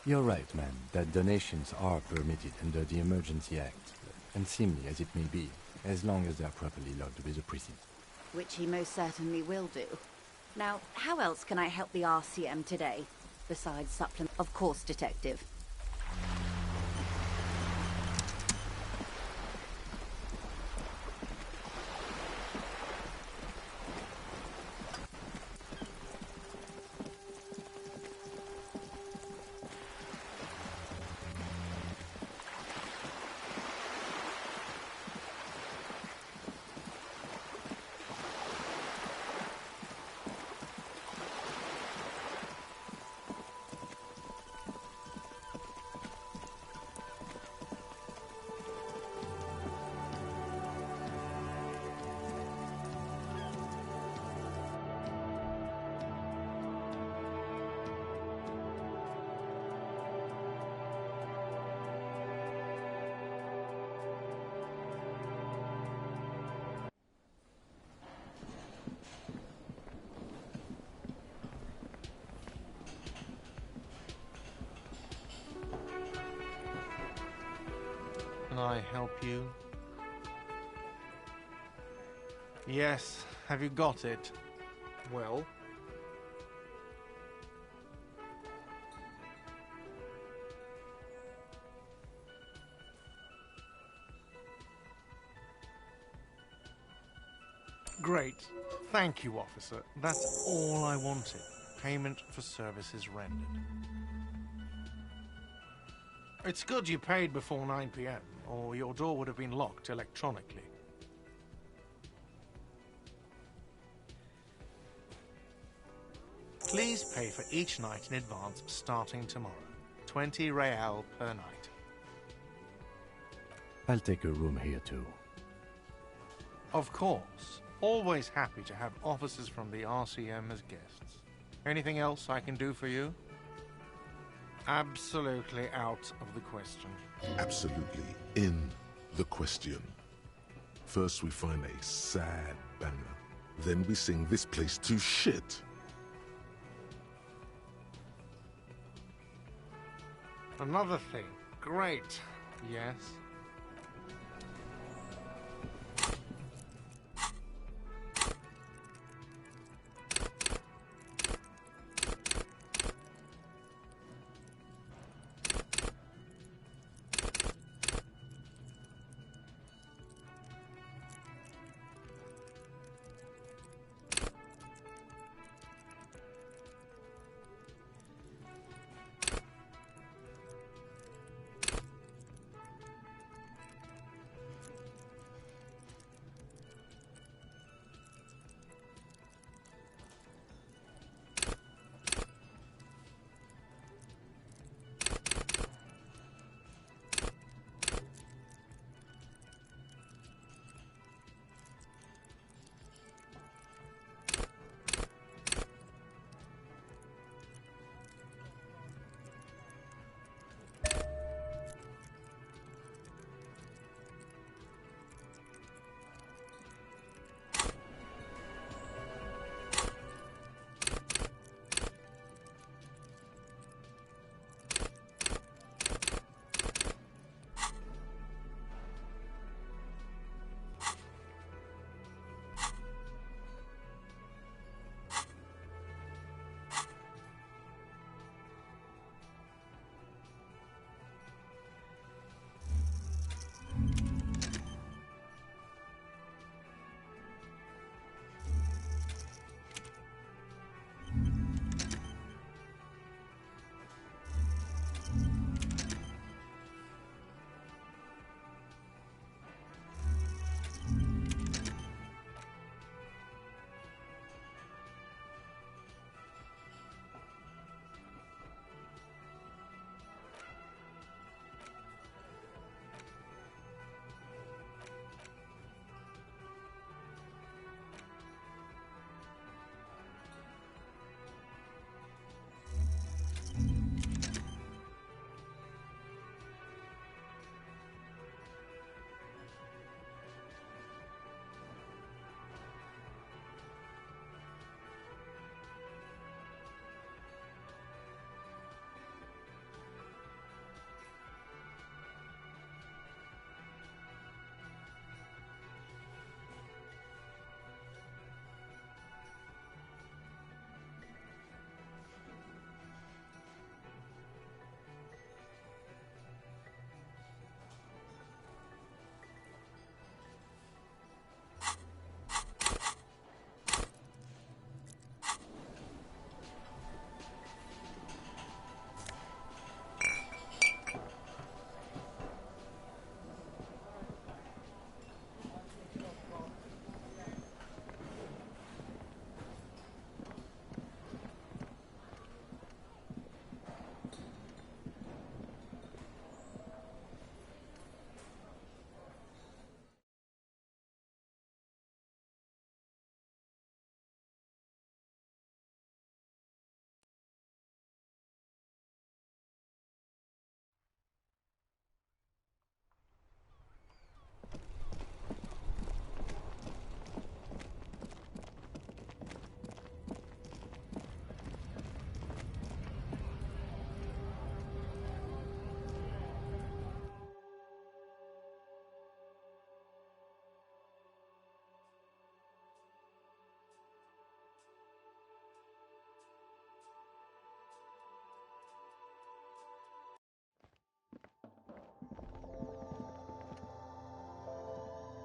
[SPEAKER 2] You're right, man, that donations are permitted under the Emergency Act, unseemly as it may be, as long as they're properly logged with the precinct.
[SPEAKER 9] Which he most certainly will do. Now, how else can I help the RCM today? Besides supplement... Of course, Detective.
[SPEAKER 17] Can I help you? Yes, have you got it? Well? Great. Thank you, officer. That's all I wanted. Payment for services rendered. It's good you paid before 9 p.m., or your door would have been locked electronically. Please pay for each night in advance starting tomorrow. 20 real per night.
[SPEAKER 2] I'll take a room here too.
[SPEAKER 17] Of course. Always happy to have officers from the RCM as guests. Anything else I can do for you? Absolutely out of the question.
[SPEAKER 3] Absolutely in the question. First we find a sad banger. Then we sing this place to shit.
[SPEAKER 17] Another thing. Great. Yes.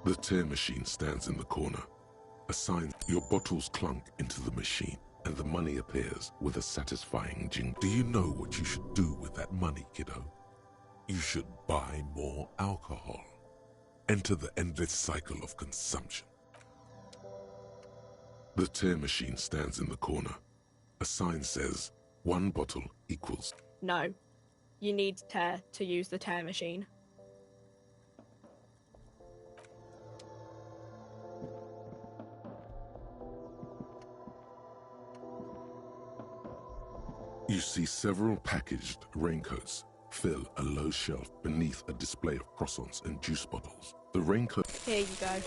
[SPEAKER 3] The tear machine stands in the corner. A sign, your bottles clunk into the machine, and the money appears with a satisfying jingle. Do you know what you should do with that money, kiddo? You should buy more alcohol. Enter the endless cycle of consumption. The tear machine stands in the corner. A sign says 1 bottle equals.
[SPEAKER 10] No. You need tear to use the tear machine.
[SPEAKER 3] You see several packaged raincoats fill a low shelf beneath a display of croissants and juice bottles. The raincoat...
[SPEAKER 10] Here you go.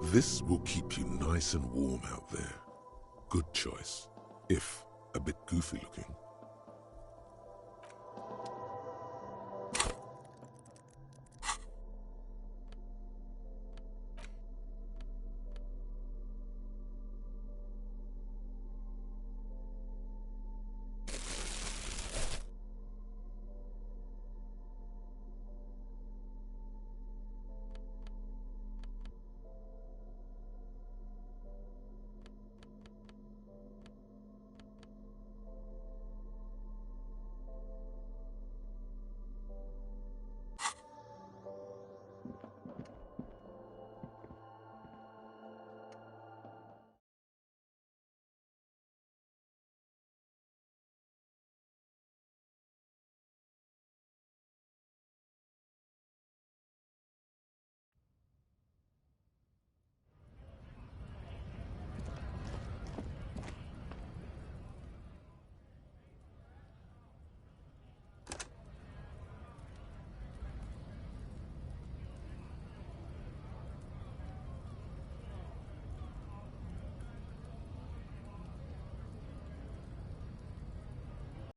[SPEAKER 3] This will keep you nice and warm out there. Good choice, if a bit goofy looking.